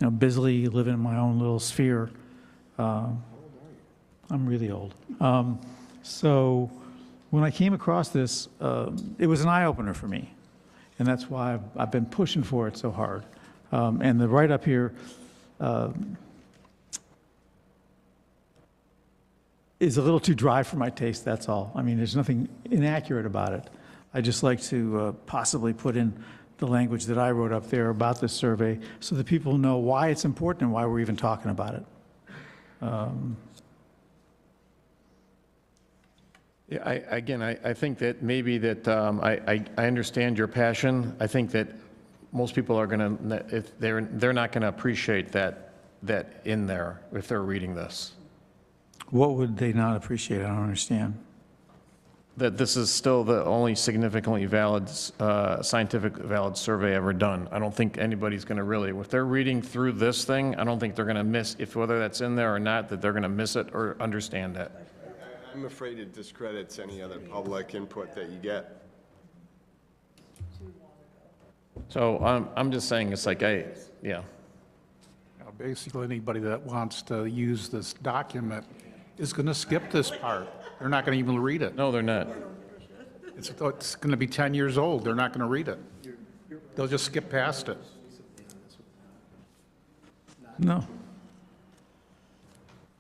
you know, busily living in my own little sphere. I'm really old. So when I came across this, it was an eye-opener for me, and that's why I've been pushing for it so hard. And the write-up here is a little too dry for my taste, that's all. I mean, there's nothing inaccurate about it. I just like to possibly put in the language that I wrote up there about this survey so that people know why it's important and why we're even talking about it. Yeah, I think that maybe that, I understand your passion. I think that most people are gonna, if they're not gonna appreciate that in there if they're reading this. What would they not appreciate? I don't understand. That this is still the only significantly valid, scientific valid survey ever done. I don't think anybody's gonna really, if they're reading through this thing, I don't think they're gonna miss, if whether that's in there or not, that they're gonna miss it or understand it. I'm afraid it discredits any other public input that you get. So I'm just saying, it's like, yeah. Now, basically, anybody that wants to use this document is going to skip this part. They're not going to even read it. No, they're not. It's going to be 10 years old. They're not going to read it. They'll just skip past it. No.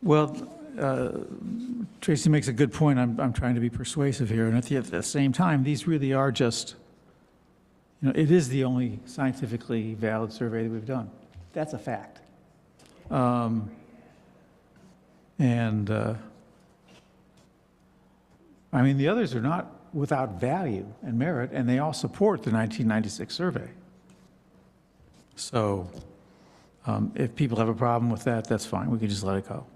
Well, Tracy makes a good point. I'm trying to be persuasive here, and at the same time, these really are just, you know, it is the only scientifically valid survey that we've done. That's a fact. I mean, the others are not without value and merit, and they all support the 1996 survey. So if people have a problem with that, that's fine. We can just let it go.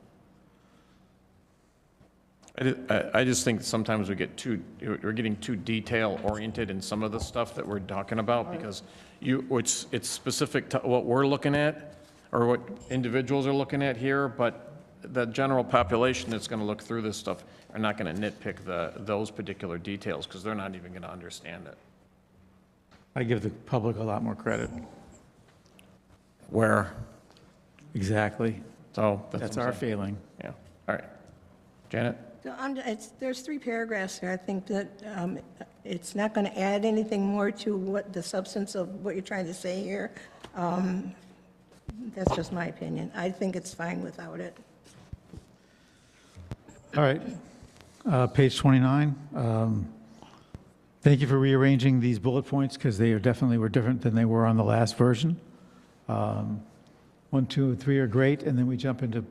I just think sometimes we're getting too detail-oriented in some of the stuff that we're talking about, because it's specific to what we're looking at, or what individuals are looking at here, but the general population that's going to look through this stuff are not going to nitpick those particular details, because they're not even going to understand it. I give the public a lot more credit. Where, Exactly. so. That's what I'm our saying. failing. Yeah, all right. Janet? So there's 3 paragraphs here. I think that it's not going to add anything more to what the substance of what you're trying to say here. That's just my opinion. I think it's fine without it. All right. Page 29. Thank you for rearranging these bullet points because they definitely were different than they were on the last version. 1, 2, and 3 are great, and then we jump into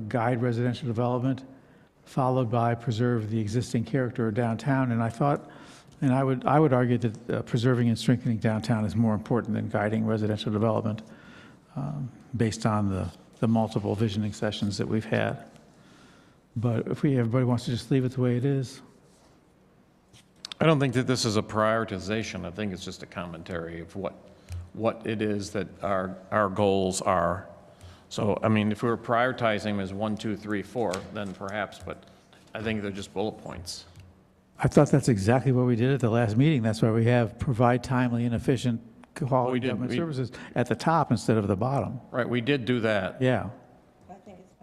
guide residential development, followed by preserve the existing character of downtown. And I thought, and I would argue that preserving and strengthening downtown is more important than guiding residential development, based on the multiple visioning sessions that we've had. But if everybody wants to just leave it the way it is. I don't think that this is a prioritization. I think it's just a commentary of what it is that our goals are. So, I mean, if we were prioritizing them as 1, 2, 3, 4, then perhaps, but I think they're just bullet points. I thought that's exactly what we did at the last meeting. That's why we have provide timely and efficient quality government services at the top instead of the bottom. Right, we did do that. Yeah. I think it's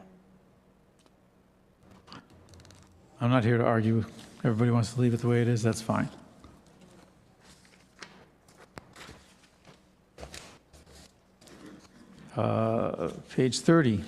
fine. I'm not here to argue. Everybody wants to leave it the way it is, that's fine. Page 30.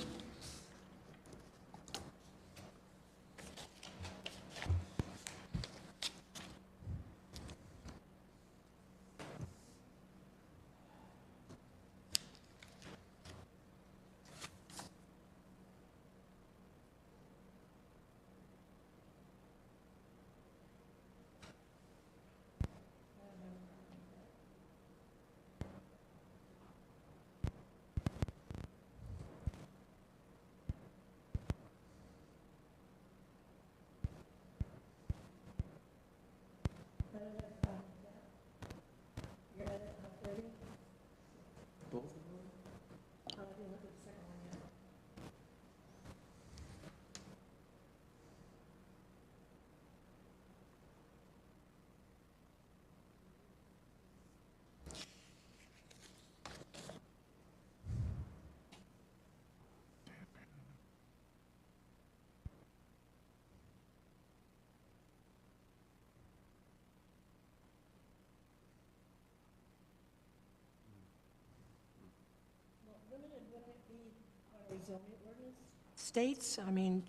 States, I mean,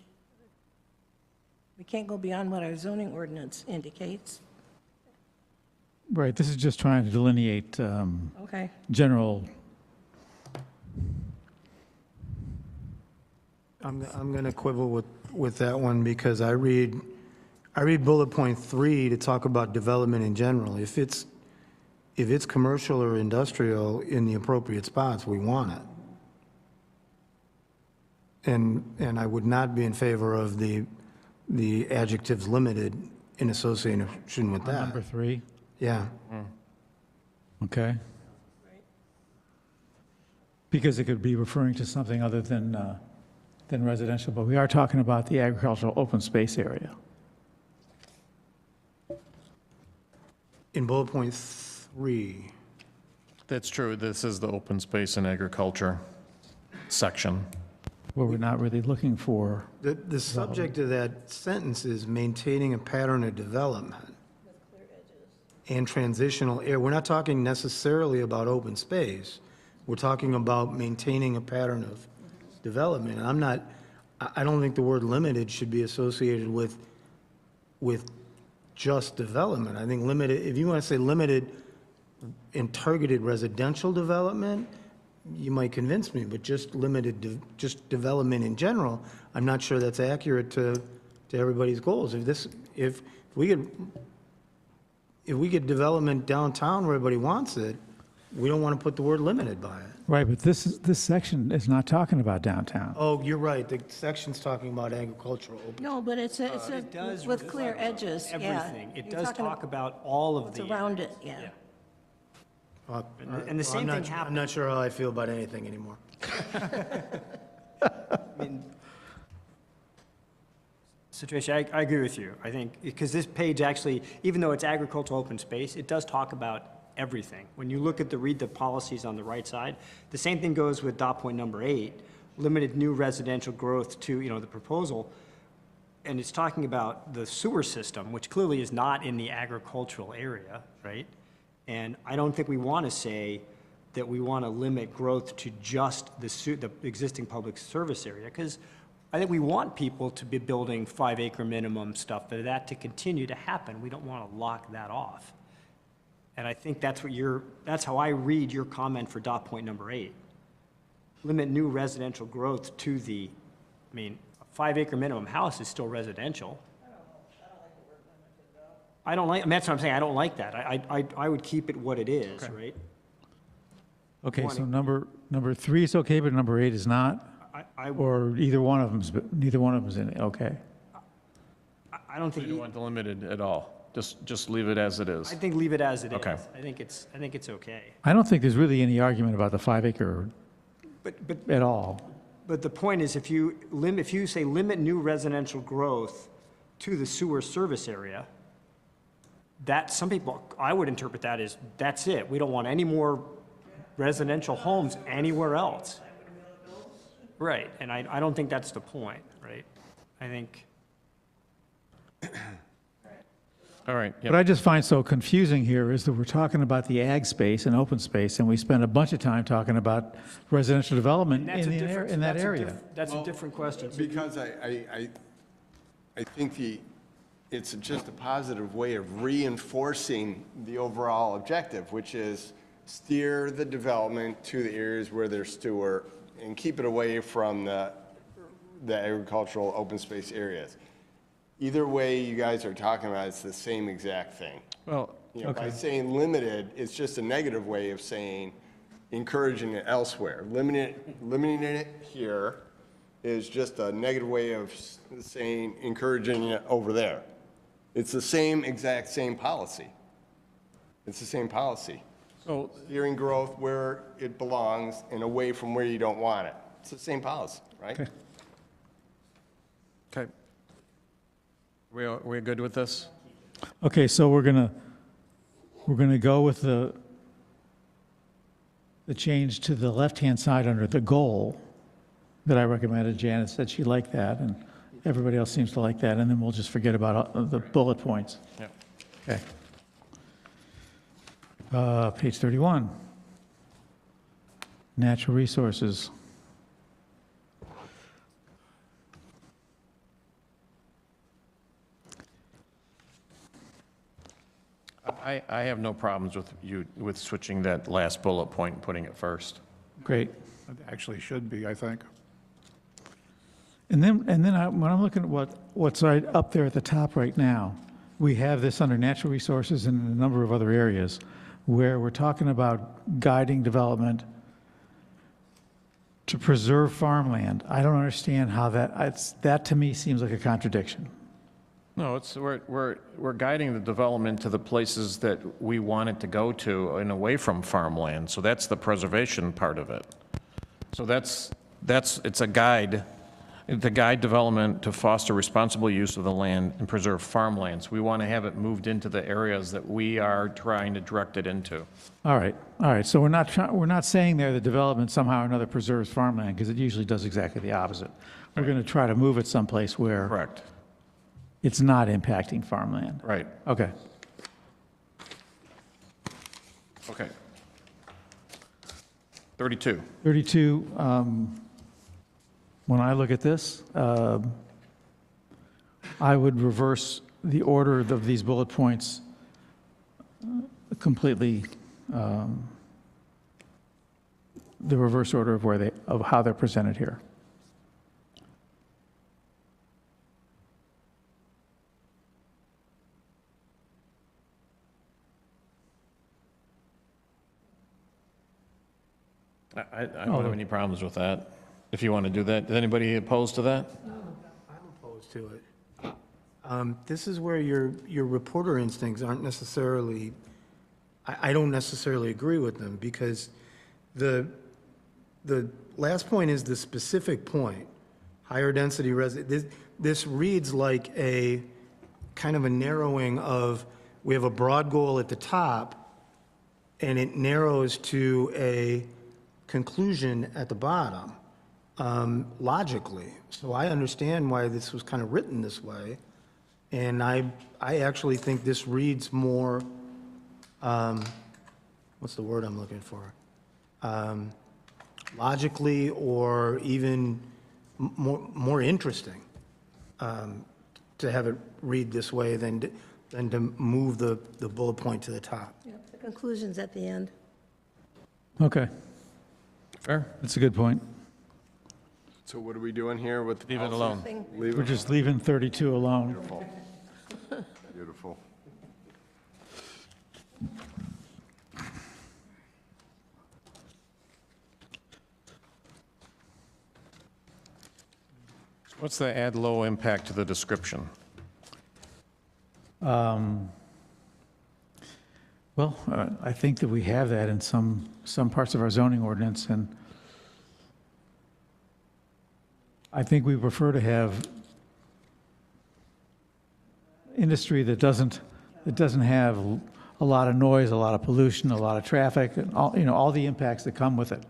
we can't go beyond what our zoning ordinance indicates. Right, this is just trying to delineate Okay. general. I'm going to quibble with that one because I read bullet point 3 to talk about development in general. If it's commercial or industrial in the appropriate spots, we want it. And I would not be in favor of the adjectives limited in association with that. Number 3, Yeah. okay. Because it could be referring to something other than residential, but we are talking about the agricultural open space area. In bullet point 3, That's true. This is the open space and agriculture section. Where we're not really looking for, the subject of that sentence is maintaining a pattern of development and transitional area. We're not talking necessarily about open space. We're talking about maintaining a pattern of development. And I don't think the word limited should be associated with just development. I think limited, if you want to say limited in targeted residential development, you might convince me, but just limited, just development in general, I'm not sure that's accurate to everybody's goals. If we get development downtown where everybody wants it, we don't want to put the word limited by it. right, but this section is not talking about downtown. Oh, you're right, the section's talking about agricultural open. No, but it's It does with clear edges, yeah. everything. It You're does talking talk about all of what's the. around it, yeah. And the same thing I'm happened. not sure how I feel about anything anymore. I mean, situation. I agree with you. I think, because this page actually, even though it's agricultural open space, it does talk about everything. When you look at read the policies on the right side, the same thing goes with dot point number 8, limited new residential growth to, the proposal. And it's talking about the sewer system, which clearly is not in the agricultural area, right? And I don't think we want to say that we want to limit growth to just the existing public service area, because I think we want people to be building 5-acre minimum stuff, for that to continue to happen. We don't want to lock that off. And I think that's how I read your comment for dot point number 8. Limit new residential growth to a 5-acre minimum house is still residential. I don't like, that's what I'm saying, I don't like that. I would keep it what it is, right? Okay, so number 3 is okay, but number 8 is not? Or either one of them's in it, okay. I don't think. You don't want the limited at all? Just leave it as it is? I think leave it as it is. Okay. I think it's okay. I don't think there's really any argument about the 5-acre But at all. But the point is, if you say limit new residential growth to the sewer service area, that, some people, I would interpret that as, that's it. We don't want any more residential homes anywhere else. Right, and I don't think that's the point, right? I think. All right. Yep. What I just find so confusing here is that we're talking about the ag space and open space, and we spend a bunch of time talking about residential development in that area. That's a different question. Because I think it's just a positive way of reinforcing the overall objective, which is steer the development to the areas where there's sewer and keep it away from the agricultural open space areas. Either way you guys are talking about, it's the same exact thing. Well, By saying limited, it's just a negative way of saying encouraging it elsewhere. Limiting it here is just a negative way of saying encouraging it over there. It's the exact same policy. It's the same policy. so Steering growth where it belongs and away from where you don't want it. It's the same policy, right? Okay. okay. We're good with this? Okay, so we're gonna go with the change to the left-hand side under the goal that I recommended. Janet said she liked that, and everybody else seems to like that, and then we'll just forget about the bullet points. Yeah. Okay. Page 31. Natural resources. I have no problems with switching that last bullet point and putting it first. Great. It actually should be, I think. And then when I'm looking at what's right up there at the top right now, we have this under natural resources and a number of other areas where we're talking about guiding development to preserve farmland. I don't understand how that to me seems like a contradiction. No, we're guiding the development to the places that we want it to go to and away from farmland. So that's the preservation part of it. So it's a guide. The guide development to foster responsible use of the land and preserve farmlands. We want to have it moved into the areas that we are trying to direct it into. All right. So we're not saying there the development somehow or another preserves farmland, because it usually does exactly the opposite. We're going to try to move it someplace where Correct. it's not impacting farmland. Right. Okay. Okay. 32. 32, when I look at this, I would reverse the order of these bullet points completely, the reverse order of how they're presented here. I don't have any problems with that, if you want to do that. Is anybody opposed to that? I'm opposed to it. This is where your reporter instincts aren't necessarily, I don't necessarily agree with them, because the last point is the specific point, higher density this reads like a kind of a narrowing of, we have a broad goal at the top, and it narrows to a conclusion at the bottom, logically. So I understand why this was kind of written this way, and I actually think this reads more, what's the word I'm looking for? Logically, or even more interesting, to have it read this way than to move the bullet point to the top. Yeah, the conclusion's at the end. Okay, Fair. that's a good point. So what are we doing here with the Leave it policy? alone. Leave We're it just leaving 32 alone. Beautiful. Beautiful. What's the add low impact to the description? Well, I think that we have that in some parts of our zoning ordinance, and I think we prefer to have industry that doesn't have a lot of noise, a lot of pollution, a lot of traffic, and all the impacts that come with it.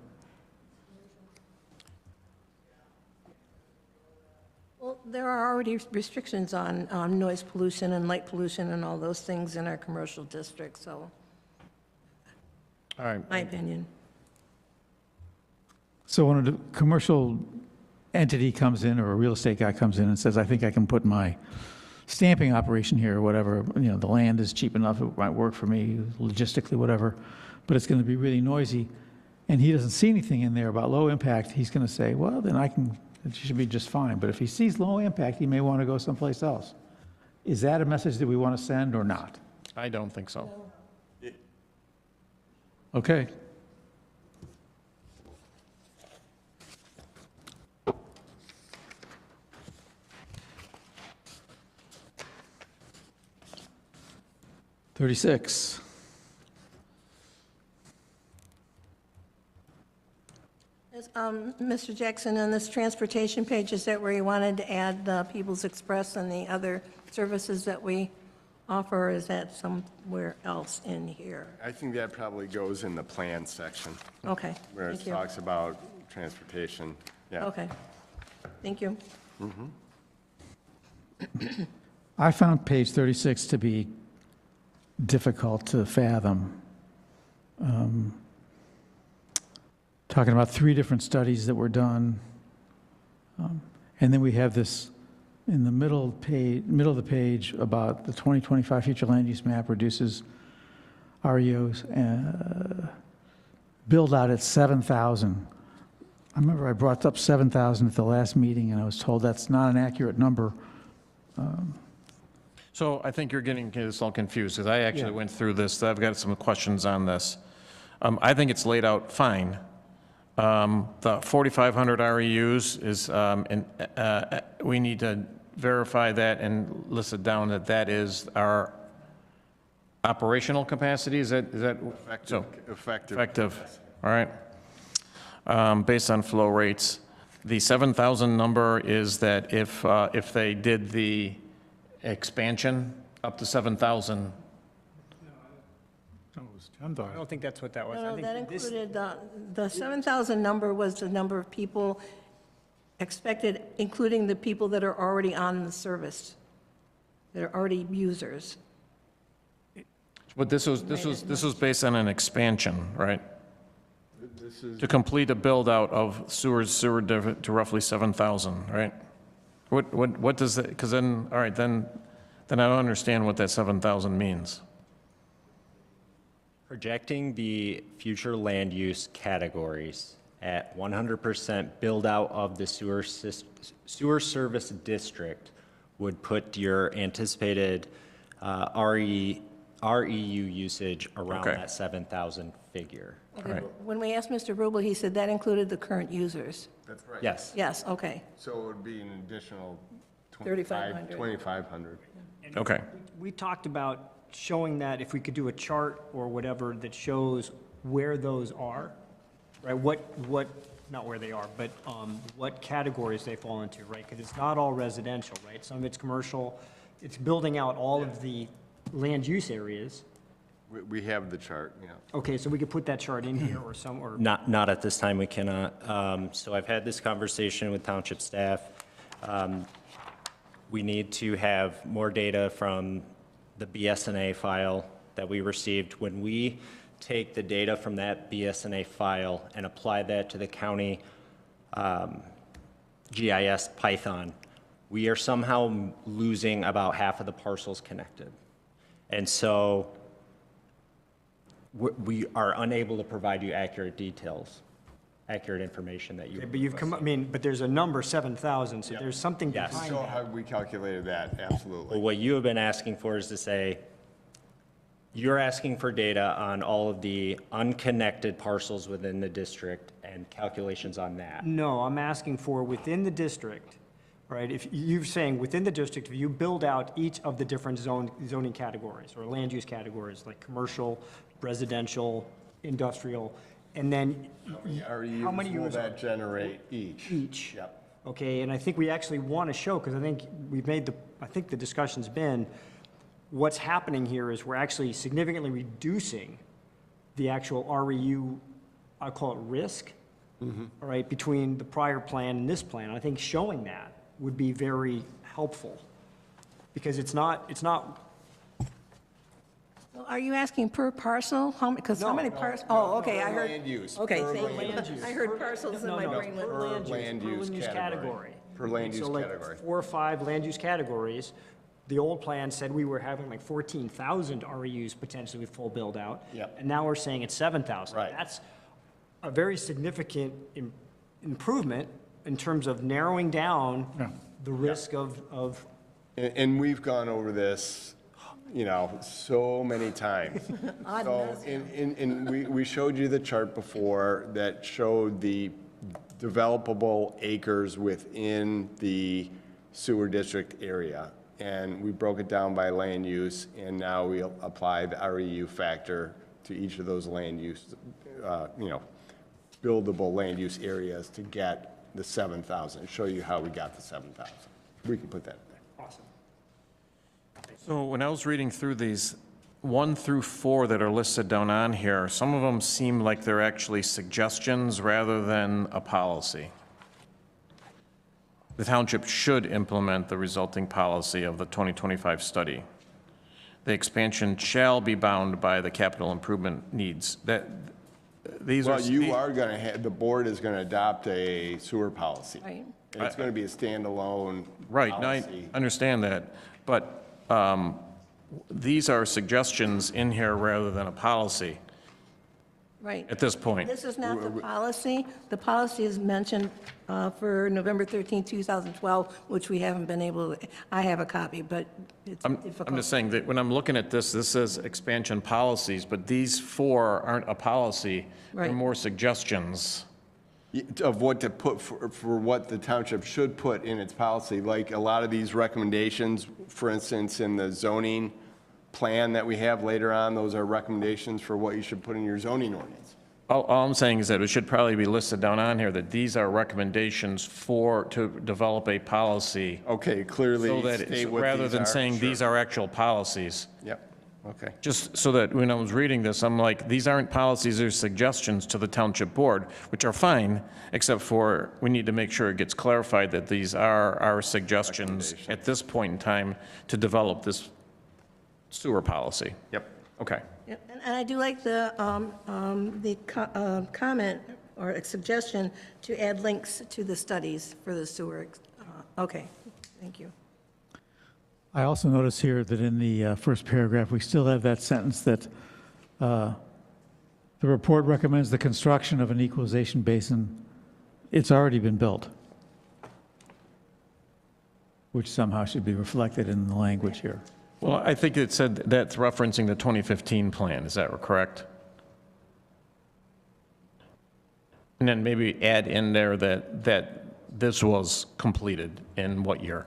Well, there are already restrictions on noise pollution and light pollution and all those things in our commercial district, so, All right. my opinion. So when a commercial entity comes in, or a real estate guy comes in and says, I think I can put my stamping operation here, or whatever, the land is cheap enough, it might work for me, logistically, whatever, but it's going to be really noisy, and he doesn't see anything in there about low impact, he's going to say, well, then it should be just fine. But if he sees low impact, he may want to go someplace else. Is that a message that we want to send or not? I don't think so. Okay. "36. Mr. Jackson, on this transportation page, is that where you wanted to add the People's Express and the other services that we offer, or is that somewhere else in here? I think that probably goes in the plan section, Okay, where it thank you. talks about transportation. Yeah. Okay, thank you. I found page 36 to be difficult to fathom. Talking about 3 different studies that were done. And then we have this in the middle of the page about the 2025 future land use map reduces REOs, build out at 7,000. I remember I brought up 7,000 at the last meeting, and I was told that's not an accurate number. So I think you're getting this all confused, because I actually went through this. I've got some questions on this. I think it's laid out fine. The 4,500 REUs is, we need to verify that and list it down that is our operational capacity. Is that so? Effective. All right. Based on flow rates, the 7,000 number is that if they did the expansion up to 7,000. It was 10,000. I don't think that's what that was. I No, think that this- included, the 7,000 number was the number of people expected, including the people that are already on the service, that are already users. But this was based on an expansion, right? To complete a build-out of sewer to roughly 7,000, right? What does that, because then, all right, then I don't understand what that 7,000 means. Projecting the future land use categories at 100% build-out of the sewer service district would put your anticipated REU usage around Okay. that 7,000 figure. Okay, Right. but when we asked Mr. Rubel, he said that included the current users. That's right. Yes. Yes, okay. So it would be an additional 3,500. 2,500. Okay. We talked about showing that if we could do a chart or whatever that shows where those are, right? What not where they are, but what categories they fall into, right? Because it's not all residential, right? Some of it's commercial. It's building out all of the land use areas. We have the chart, yeah. Okay, so we could put that chart in here or some, or, Not at this time, we cannot. So I've had this conversation with township staff. We need to have more data from the BSNA file that we received. When we take the data from that BSNA file and apply that to the county GIS Python, we are somehow losing about half of the parcels connected. And so we are unable to provide you accurate details, accurate information that you. but you've come, I mean, but there's a number, 7,000, so there's something Yes. behind So that. how we calculated that, But absolutely. what you have been asking for is to say, you're asking for data on all of the unconnected parcels within the district and calculations on that. No, I'm asking for within the district, right? If you're saying within the district, if you build out each of the different zoning categories or land use categories, like commercial, residential, industrial, and then how many REUs will years that generate each? each? Yep. Okay, and I think we actually want to show, because I think we've made I think the discussion's been, what's happening here is we're actually significantly reducing the actual REU, I call it risk, all right, between the prior plan and this plan. I think showing that would be very helpful, because it's not, Are you asking per parcel? Because how No, many no, parcels? Oh, okay, I per heard. land use, Okay, per thank land you. I heard parcels and my brain went. Per land use category. Per land use So like category. 4 or 5 land use categories. The old plan said we were having like 14,000 REUs potentially with full build out. Yep. And now we're saying it's 7,000. Right. That's a very significant improvement in terms of narrowing down the risk of And we've gone over this, so many times. So, and we showed you the chart before that showed the developable acres within the sewer district area. And we broke it down by land use, and now we apply the REU factor to each of those land use, buildable land use areas to get the 7,000, show you how we got the 7,000. We can put that in there. awesome. So when I was reading through these 1 through 4 that are listed down on here, some of them seem like they're actually suggestions rather than a policy. The township should implement the resulting policy of the 2025 study. The expansion shall be bound by the capital improvement needs. These are. Well, you are going to have, the board is going to adopt a sewer policy. Right. And it's going to be a standalone Right, no, I policy. understand that, but these are suggestions in here rather than a policy Right. at this point. This is not the policy. The policy is mentioned for November 13, 2012, which we haven't been able to, I have a copy, but it's difficult. I'm just saying that when I'm looking at this, this says expansion policies, but these 4 aren't a policy. They're Right. more suggestions. Of what to put for what the township should put in its policy, like a lot of these recommendations, for instance, in the zoning plan that we have later on, those are recommendations for what you should put in your zoning ordinance. All I'm saying is that it should probably be listed down on here that these are recommendations to develop a policy. Okay, clearly So that, state what rather these than are. saying these Sure. are actual policies. Yep, okay. Just so that when I was reading this, I'm like, these aren't policies, they're suggestions to the township board, which are fine, except for we need to make sure it gets clarified that these are our suggestions at this point in time to develop this sewer policy. Yep. Okay. Yep, and I do like the comment or a suggestion to add links to the studies for the sewer. Okay, thank you. I also notice here that in the first paragraph, we still have that sentence that the report recommends the construction of an equalization basin. It's already been built, which somehow should be reflected in the language here. Well, I think it said that's referencing the 2015 plan, is that correct? And then maybe add in there that this was completed in what year?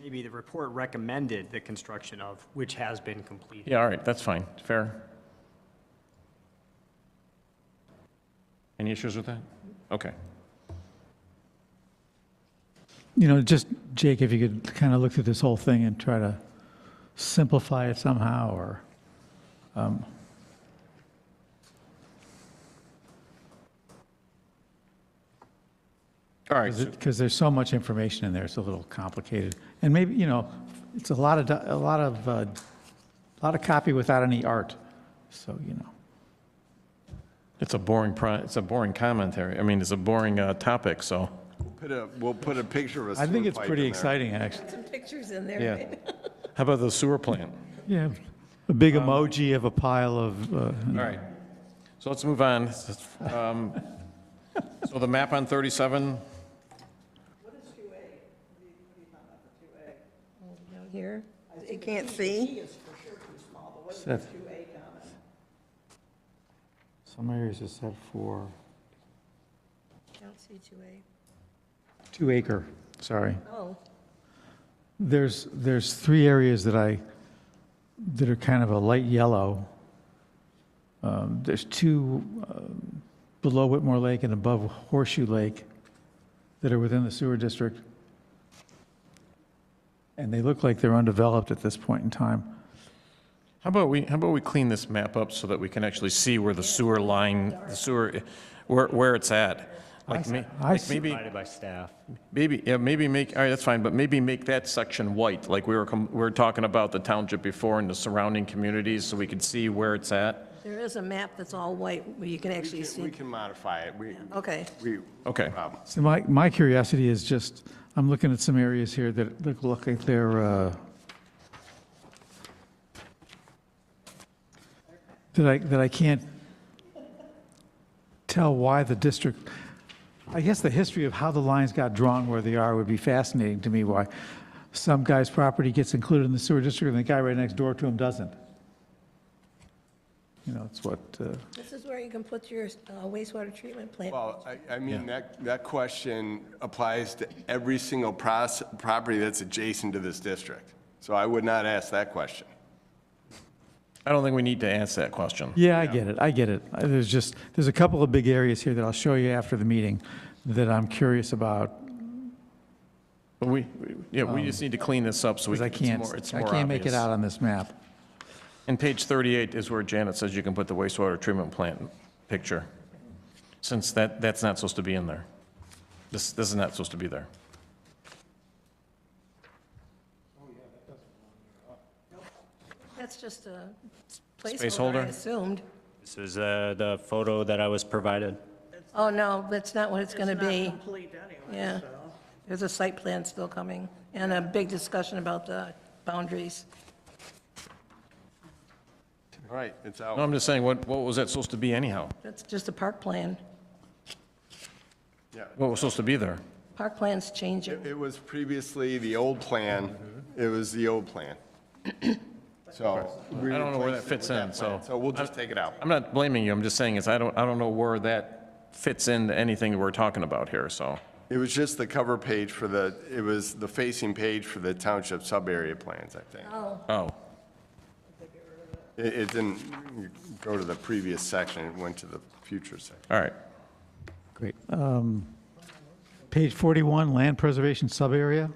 Maybe the report recommended the construction of, which has been completed. Yeah, all right, that's fine, fair. Any issues with that? Okay. Just, Jake, if you could kind of look through this whole thing and try to simplify it somehow, or, All right, because there's so much information in there, it's a little complicated. And maybe, it's a lot of copy without any art, so, It's a boring commentary. I mean, it's a boring topic, so, we'll put a picture of a I think sewer it's pipe pretty in there. exciting, actually. Some pictures in there. yeah. right? How about the sewer plant? Yeah, a big emoji of a pile of, All right, so let's move on. So the map on 37, Down here, you can't see. set, some areas are set for Don't see 2A. 2 acre, sorry. Oh, There's 3 areas that are kind of a light yellow. There's 2 below Whitmore Lake and above Horseshoe Lake that are within the sewer district. And they look like they're undeveloped at this point in time. how about we clean this map up so that we can actually see where the sewer line, where it's at? Like maybe, Provided by staff. maybe make, all right, that's fine, but maybe make that section white, like we were talking about the township before and the surrounding communities, so we could see where it's at. there is a map that's all white where you can actually We see. can modify it. Okay. Okay. Problem. So my curiosity is just, I'm looking at some areas here that look like they're, that I can't tell why the district, I guess the history of how the lines got drawn where they are would be fascinating to me, why some guy's property gets included in the sewer district and the guy right next door to him doesn't. It's what, This is where you can put your wastewater treatment plant. Well, I mean, that question applies to every single property that's adjacent to this district. So I would not ask that question. I don't think we need to answer that question. yeah, I get it. There's a couple of big areas here that I'll show you after the meeting that I'm curious about, But we just need to clean this up so we because can, I it's more can't make it obvious. out on this map. And page 38 is where Janet says you can put the wastewater treatment plant picture, since that's not supposed to be in there. This is not supposed to be there. That's just a placeholder, Spaceholder? I assumed. This is the photo that I was provided. Oh, no, that's not what it's going to be. Complete anyway, Yeah. so. There's a site plan still coming, and a big discussion about the boundaries. All right, it's No, out. I'm just saying, what was that supposed to be anyhow? That's just a park plan. What was supposed to be there? Park plan's changing. It was previously the old plan. It was the old plan. So. I don't know where that fits in, so. So we'll just take it out. I'm not blaming you, I'm just saying I don't know where that fits into anything we're talking about here, so. It was just the cover page it was the facing page for the township sub-area plans, I think. Oh, It didn't go to the previous section, it went to the future section. all right. Great. Page 41, land preservation sub-area,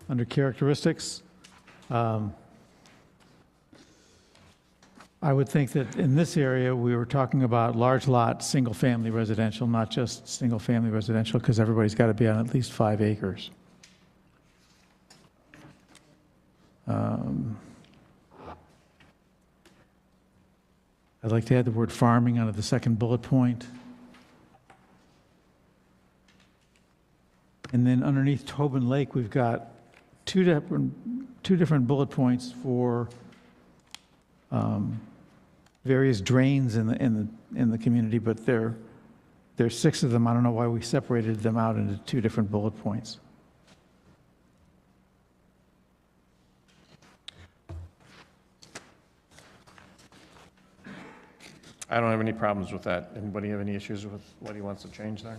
under characteristics. I would think that in this area, we were talking about large lot, single-family residential, not just single-family residential, because everybody's got to be on at least 5 acres. I'd like to add the word farming under the second bullet point. And then underneath Tobin Lake, we've got two different bullet points for various drains in the community, but there's 6 of them. I don't know why we separated them out into 2 different bullet points. I don't have any problems with that. Anybody have any issues with what he wants to change there?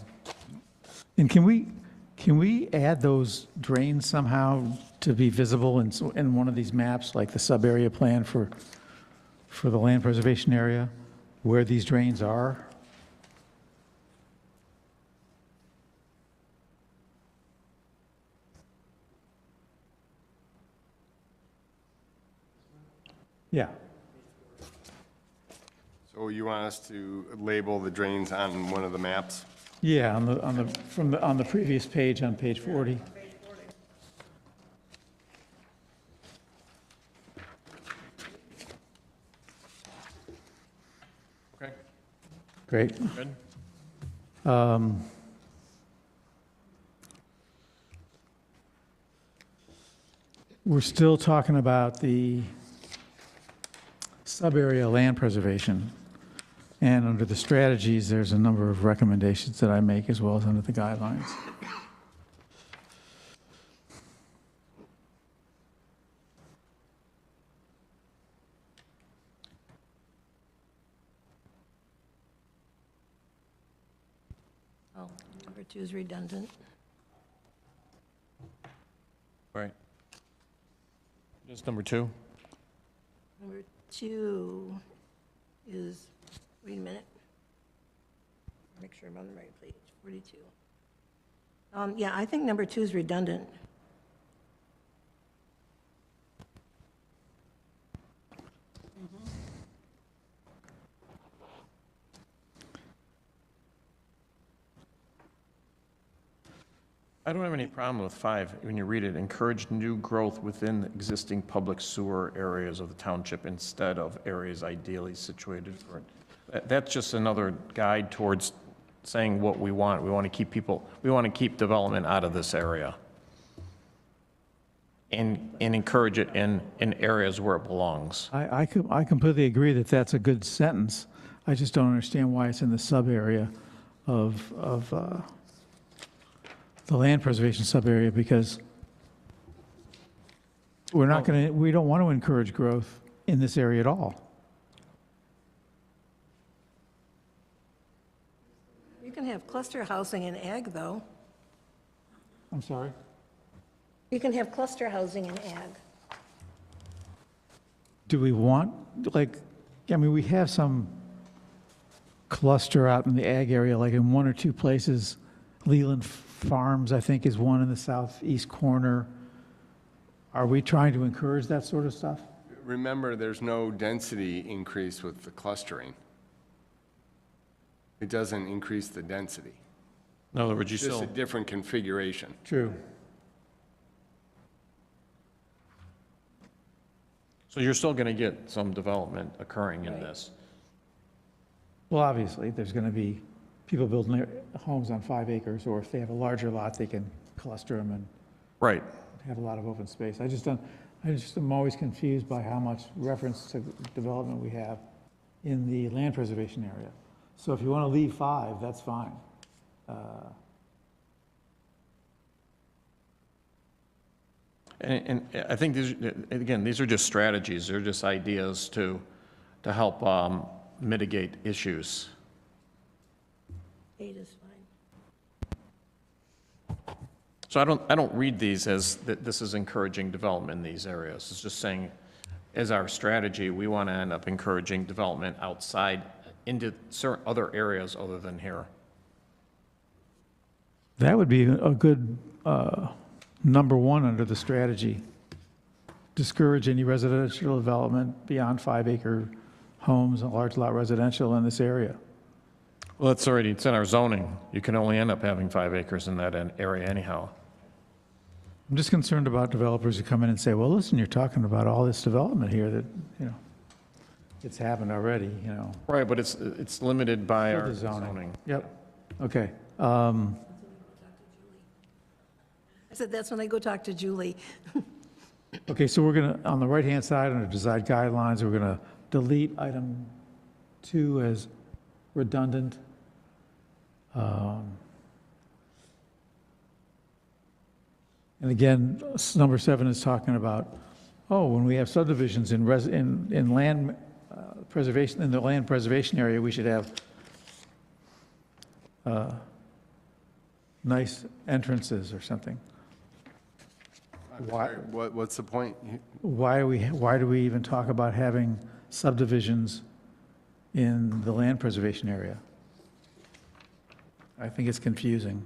And can we add those drains somehow to be visible in one of these maps, like the sub-area plan for the land preservation area, where these drains are? Yeah. So you want us to label the drains on one of the maps? Yeah, on the previous page, on page 40. Okay, Great. good. We're still talking about the sub-area land preservation. And under the strategies, there's a number of recommendations that I make as well as under the guidelines. Oh, number 2 is redundant. Right. Just number 2? Number 2 is, wait a minute. Make sure I'm on the right page, 42. Yeah, I think number 2 is redundant. I don't have any problem with 5. When you read it, encourage new growth within existing public sewer areas of the township instead of areas ideally situated for it. That's just another guide towards saying what we want. We want to keep development out of this area and encourage it in areas where it belongs. I completely agree that that's a good sentence. I just don't understand why it's in the sub-area of the land preservation sub-area, because we don't want to encourage growth in this area at all. You can have cluster housing in ag, though. I'm sorry? You can have cluster housing in ag. Do we want, we have some cluster out in the ag area, like in 1 or 2 places. Leland Farms, I think, is one in the southeast corner. Are we trying to encourage that sort of stuff? Remember, there's no density increase with the clustering. It doesn't increase the density. In other words, you It's just still, a different configuration. True. so you're still going to get some development occurring in Right. this. Well, obviously, there's going to be people building their homes on 5 acres, or if they have a larger lot, they can cluster them and Right. have a lot of open space. I just am always confused by how much reference to development we have in the land preservation area. So if you want to leave 5, that's fine. And I think these are just strategies. They're just ideas to help mitigate issues. 8 is fine. So I don't read these as that this is encouraging development in these areas. It's just saying, as our strategy, we want to end up encouraging development outside into certain other areas other than here. That would be a good number 1 under the strategy. Discourage any residential development beyond 5-acre homes and large lot residential in this area. Well, it's in our zoning. You can only end up having 5 acres in that area anyhow. I'm just concerned about developers who come in and say, well, listen, you're talking about all this development here that, it's happened already, Right, but it's limited by for our the zoning. zoning. Yep, okay. I said, that's when I go talk to Julie. Okay, so we're going to, on the right-hand side, under design guidelines, we're going to delete item 2 as redundant. And again, number 7 is talking about, when we have subdivisions in land preservation, in the land preservation area, we should have nice entrances or something. Why? What's the point? Why do we even talk about having subdivisions in the land preservation area? I think it's confusing.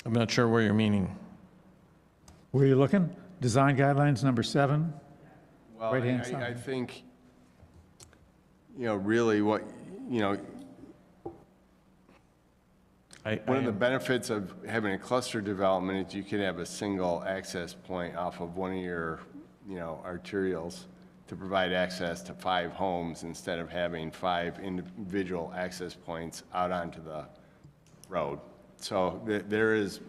I'm not sure where you're meaning. Where are you looking? design guidelines, number 7. Well, Right-hand I side. think, really what, one of the benefits of having a cluster development is you could have a single access point off of one of your, arterials to provide access to 5 homes instead of having 5 individual access points out onto the road. So there is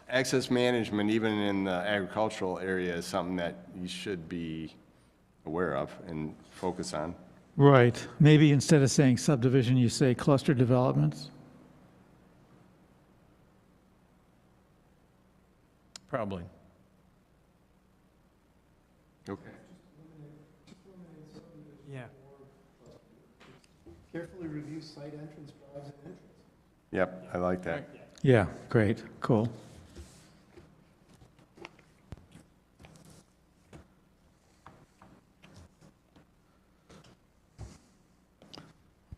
access management, even in the agricultural area, is something that you should be aware of and focus on. Right. Maybe instead of saying subdivision, you say cluster developments? Probably. Okay. Yeah. Carefully review site entrance drives and entrance. Yep, I like that. Yeah, great, cool.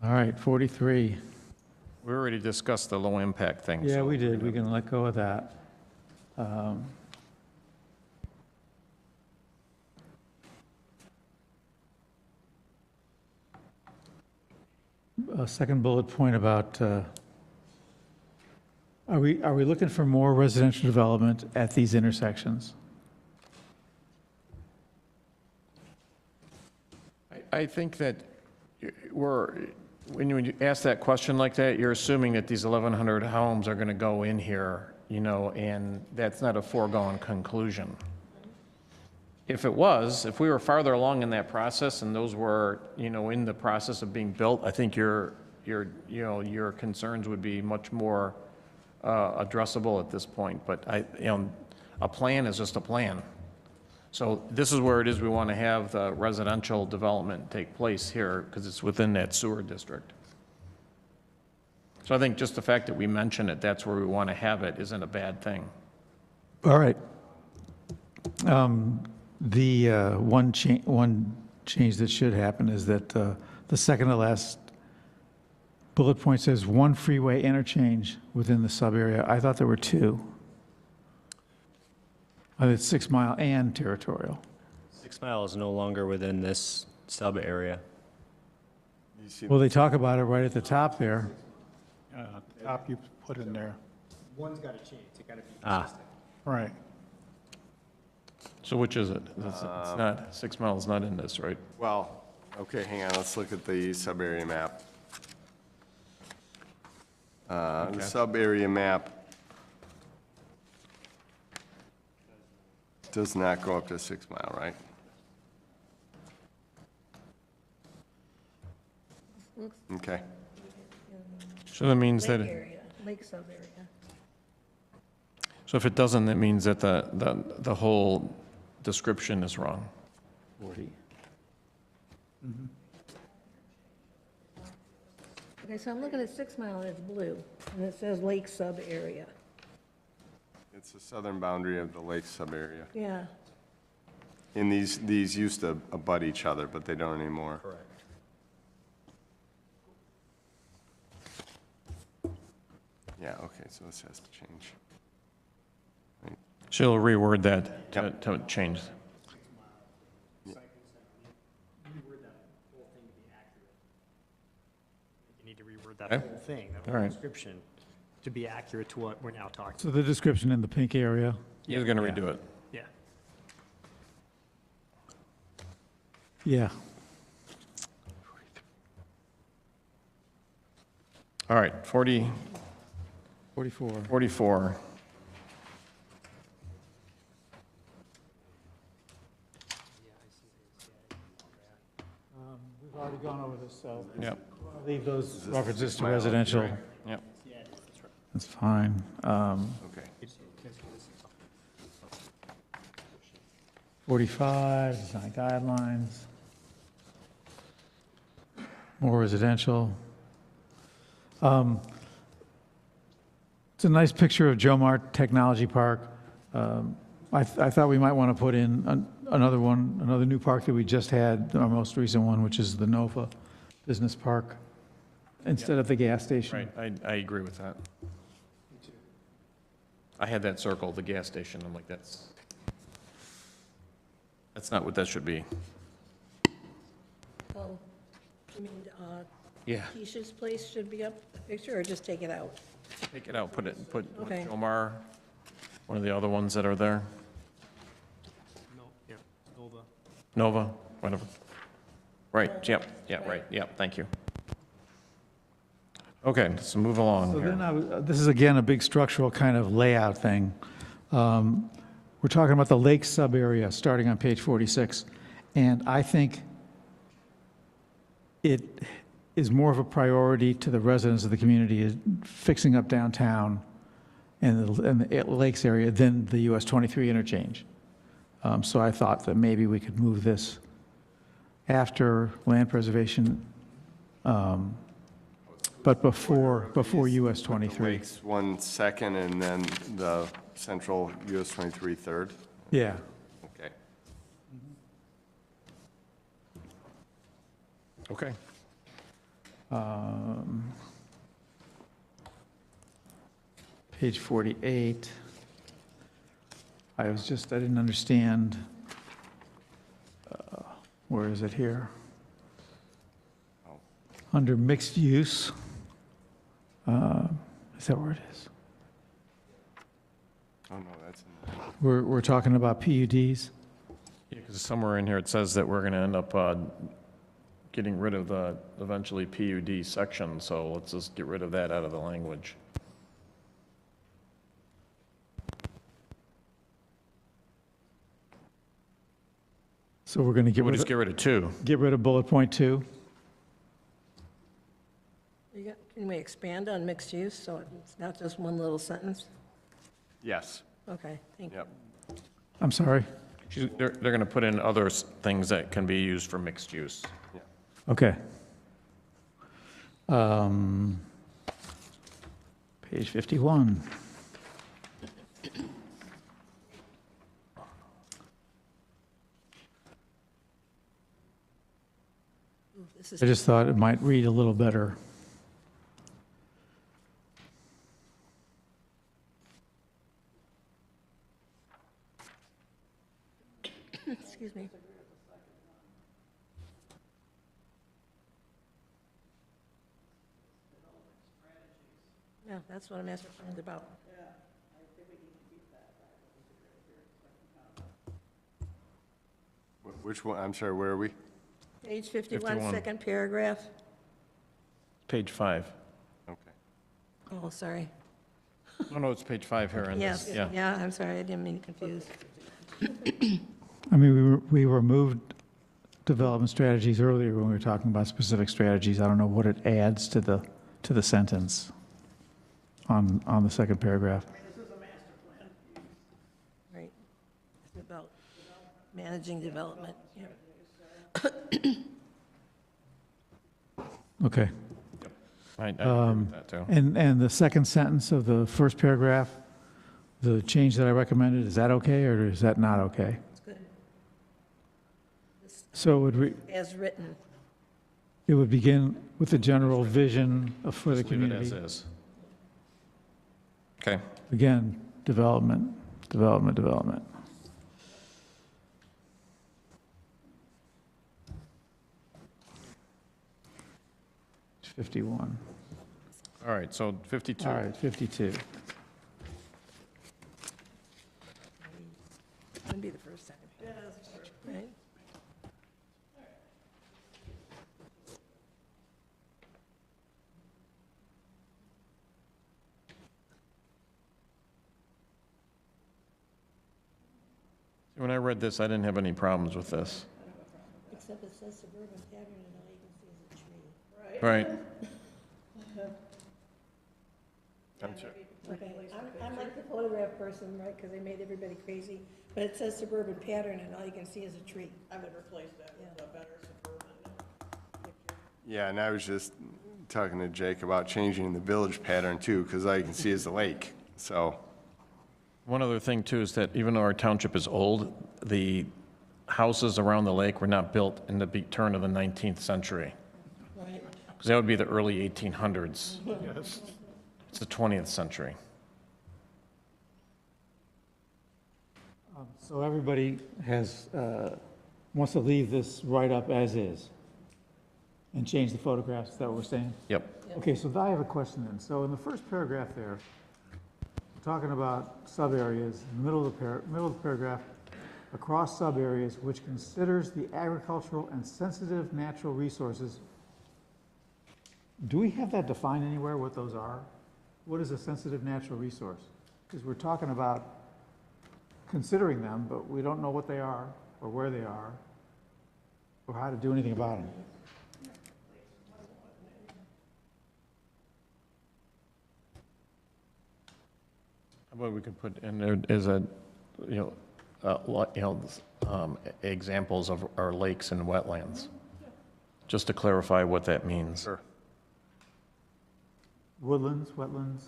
All right, 43. We already discussed the low impact thing. Yeah, so we did, we're we gonna- can let go of that. A second bullet point about, are we looking for more residential development at these intersections? I think that when you ask that question like that, you're assuming that these 1,100 homes are going to go in here, and that's not a foregone conclusion. If it was, if we were farther along in that process and those were, in the process of being built, I think your concerns would be much more addressable at this point. But a plan is just a plan. So this is where it is we want to have the residential development take place here because it's within that sewer district. So I think just the fact that we mention it, that's where we want to have it, isn't a bad thing. All right. The one change that should happen is that the second to last bullet point says 1 freeway interchange within the sub-area. I thought there were 2. It's 6 Mile and Territorial. 6 Mile is no longer within this sub-area. You see, Well, they talk about it right at the top there. Top you put in there. One's got to change, it's got to be Ah, Right. So which is it? It's not, 6 Miles not in this, right? well, okay, hang on, let's look at the sub-area map. The sub-area map does not go up to 6 Mile, right? Okay. So that means that, Lake area, lake sub-area. so if it doesn't, that means that the whole description is wrong. 40. Okay, so I'm looking at 6 Mile and it's blue, and it says lake sub-area. It's the southern boundary of the lake sub-area. Yeah. And these used to abut each other, but they don't anymore. correct. Yeah, okay, so this has to change. She'll reword that Yep. to change. You need to reword that Okay. whole thing, that All whole right. description, to be accurate to what we're now talking. So the description in the pink area. He's going to redo it. Yeah. Yeah. All right, 44. 44. We've already gone over this, so Yep, leave those references to residential. yep. That's fine. Okay. 45, design guidelines. More residential. It's a nice picture of Joe Mart Technology Park. I thought we might want to put in another one, another new park that we just had, our most recent one, which is the Nova Business Park, instead of the gas station. Right, I agree with that. I had that circle, the gas station, I'm like, that's, That's not what that should be. Oh, you mean, Yeah. Keisha's place should be up, the picture, or just take it out? Take it out, put Okay. Omar, one of the other ones that are there, No, yeah, Nova. Nova, whatever. Right, yep, right, yep, thank you. Okay, let's move along So then here. this is again a big structural kind of layout thing. We're talking about the lake sub-area starting on page 46. And I think it is more of a priority to the residents of the community is fixing up downtown and the lakes area than the US 23 interchange. So I thought that maybe we could move this after land preservation, but before US 23. Lakes 1 second, and then the central US 23 third? Yeah. Okay. Okay. Page 48. I didn't understand, where is it here? Under mixed use. Is that where it is? Oh, no, that's in We're talking about PUDs? Yeah, because somewhere in here it says that we're going to end up getting rid of the eventually PUD section, so let's just get rid of that out of the language. So we're going to We'll just get rid of 2. get rid of bullet point 2? Can we expand on mixed use, so it's not just one little sentence? Yes, Okay, thank you. yep. I'm sorry? They're going to put in other things that can be used for mixed use. Okay. Page 51. This is I just thought it might read a little better. Excuse me. Yeah, that's what I'm asking about. Which one, I'm sorry, where are we? Page 51, 51. second paragraph. Page 5. Okay. Oh, sorry. No, it's page 5 here in Yes, this, yeah. yeah, I'm sorry, I didn't mean to confuse. I mean, we removed development strategies earlier when we were talking about specific strategies. I don't know what it adds to the sentence on the second paragraph. Right. It's about managing development, yeah. Okay. I agree with that, too. And the second sentence of the first paragraph, the change that I recommended, is that okay or is that not okay? It's good. So As written. it would begin with the general vision for the Just leave it as community. is. Okay. Again, development, development, development. It's 51. All right, so 52. All right, 52. Wouldn't be the first time. Right? When I read this, I didn't have any problems with this. Except it says suburban pattern and all you can see is a tree. Right. I'm sorry. Okay, I'm like the photograph person, right, because they made everybody crazy, but it says suburban pattern and all you can see is a tree. I would replace that with a better suburban picture. Yeah, and I was just talking to Jake about changing the village pattern too, because all you can see is the lake, so. One other thing, too, is that even though our township is old, the houses around the lake were not built in the turn of the 19th century, Right. because that would be the early 1800s. Yes. It's the 20th century. So everybody has wants to leave this right up as is and change the photographs, is that what we're saying? Yep. Okay, so I have a question then. So in the first paragraph there, we're talking about sub-areas, in the middle of the paragraph, across sub-areas which considers the agricultural and sensitive natural resources. Do we have that defined anywhere, what those are? What is a sensitive natural resource? Because we're talking about considering them, but we don't know what they are, or where they are, or how to do anything about them. What we could put in there is examples of our lakes and wetlands, just to clarify what that means. Sure. Woodlands, wetlands?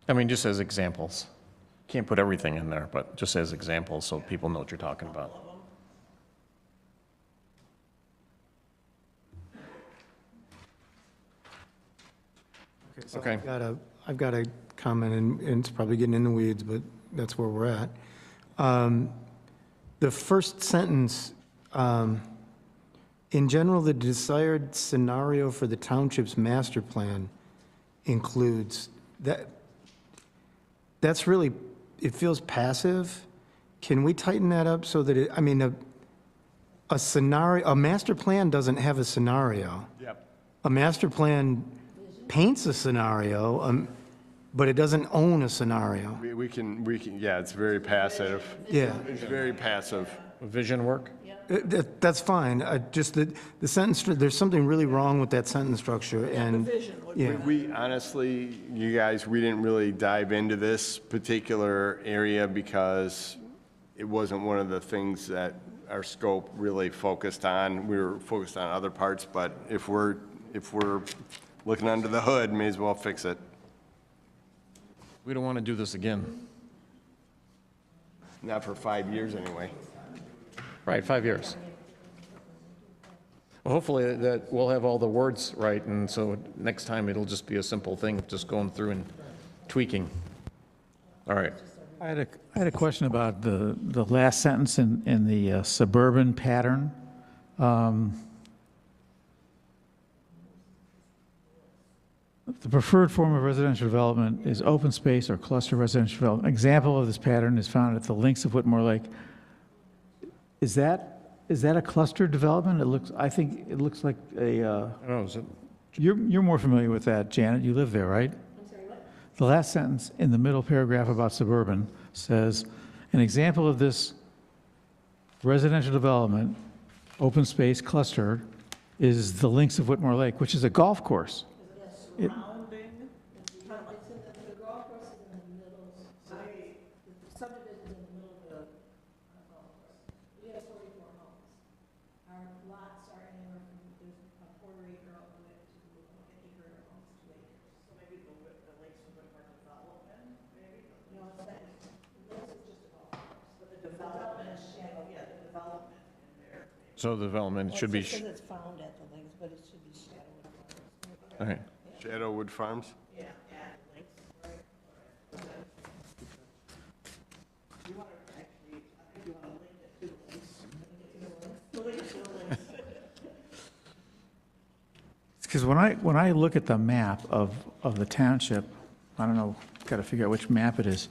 I mean, just as examples. Can't put everything in there, but just as examples so people know what you're talking about. So Okay. I've got a comment, and it's probably getting in the weeds, but that's where we're at. The first sentence, in general, the desired scenario for the township's master plan includes, that's really, it feels passive. Can we tighten that up so that a scenario, a master plan doesn't have a scenario. Yep. A master plan paints a scenario, but it doesn't own a scenario. We can, yeah, it's very passive. Yeah. It's very passive. Vision work? That's fine. Just the sentence, there's something really wrong with that sentence structure, and, yeah. We honestly, you guys, we didn't really dive into this particular area because it wasn't one of the things that our scope really focused on. We were focused on other parts, but if we're looking under the hood, may as well fix it. We don't want to do this again. Not for 5 years anyway. Right, 5 years. Well, hopefully that we'll have all the words right, and so next time it'll just be a simple thing, just going through and tweaking. All right. I had a question about the last sentence in the suburban pattern. The preferred form of residential development is open space or cluster residential development. Example of this pattern is found at the links of Whitmore Lake. Is that a cluster development? I think it looks like a, Oh, is it? you're more familiar with that, Janet. You live there, right? I'm sorry, what? The last sentence in the middle paragraph about suburban says, an example of this residential development, open space cluster, is the links of Whitmore Lake, which is a golf course. The golf course is in the middle, the subdivision is in the middle of the golf course. We have 44 homes. Our lots are anywhere from, there's a quarter acre all the way to an acre, almost 2 acres. So maybe the lakes would look like development, maybe? No, it's not, the lakes is just a golf course, but the development is shadow, yeah, the development in there. So the development should be, It says it's found at the lakes, but it should be shadowed. all right. Shadowwood Farms? Yeah, at lakes, right. You want to actually, I think you want to link it to the lakes. Because when I look at the map of the township, I don't know, got to figure out which map it is.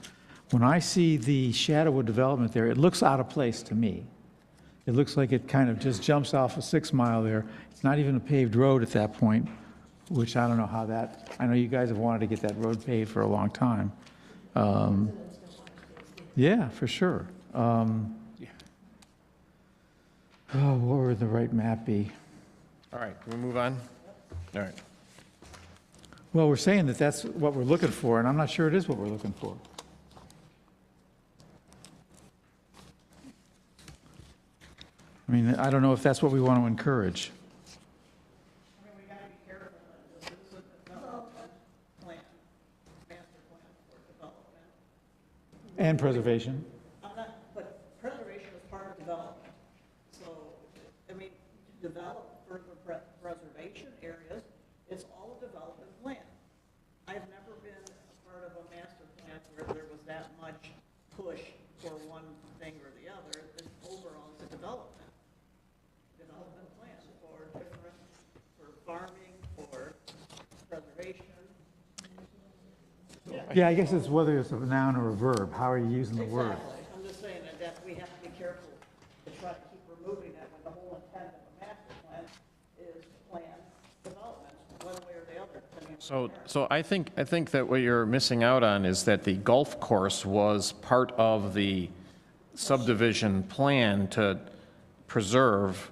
When I see the Shadowwood development there, it looks out of place to me. It looks like it kind of just jumps off a 6 Mile there. It's not even a paved road at that point, which I don't know how that, I know you guys have wanted to get that road paved for a long time. Yeah, for sure. Oh, what would the right map be? All right, can we move on? All right. Well, we're saying that that's what we're looking for, and I'm not sure it is what we're looking for. I mean, I don't know if that's what we want to encourage. I mean, we gotta be careful that this is a development plan, master plan for development. And preservation. But preservation is part of development. So, I mean, to develop further preservation areas, it's all a development plan. I've never been a part of a master plan where there was that much push for one thing or the other. Overall, it's a development. Yeah, I guess it's whether it's a noun or a verb. How are you using the word? Exactly. I'm just saying that we have to be careful to try to keep removing that when the whole intent of a master plan is to plan development one way or the other. depending on So I think that what you're missing out on is that the golf course was part of the subdivision plan to preserve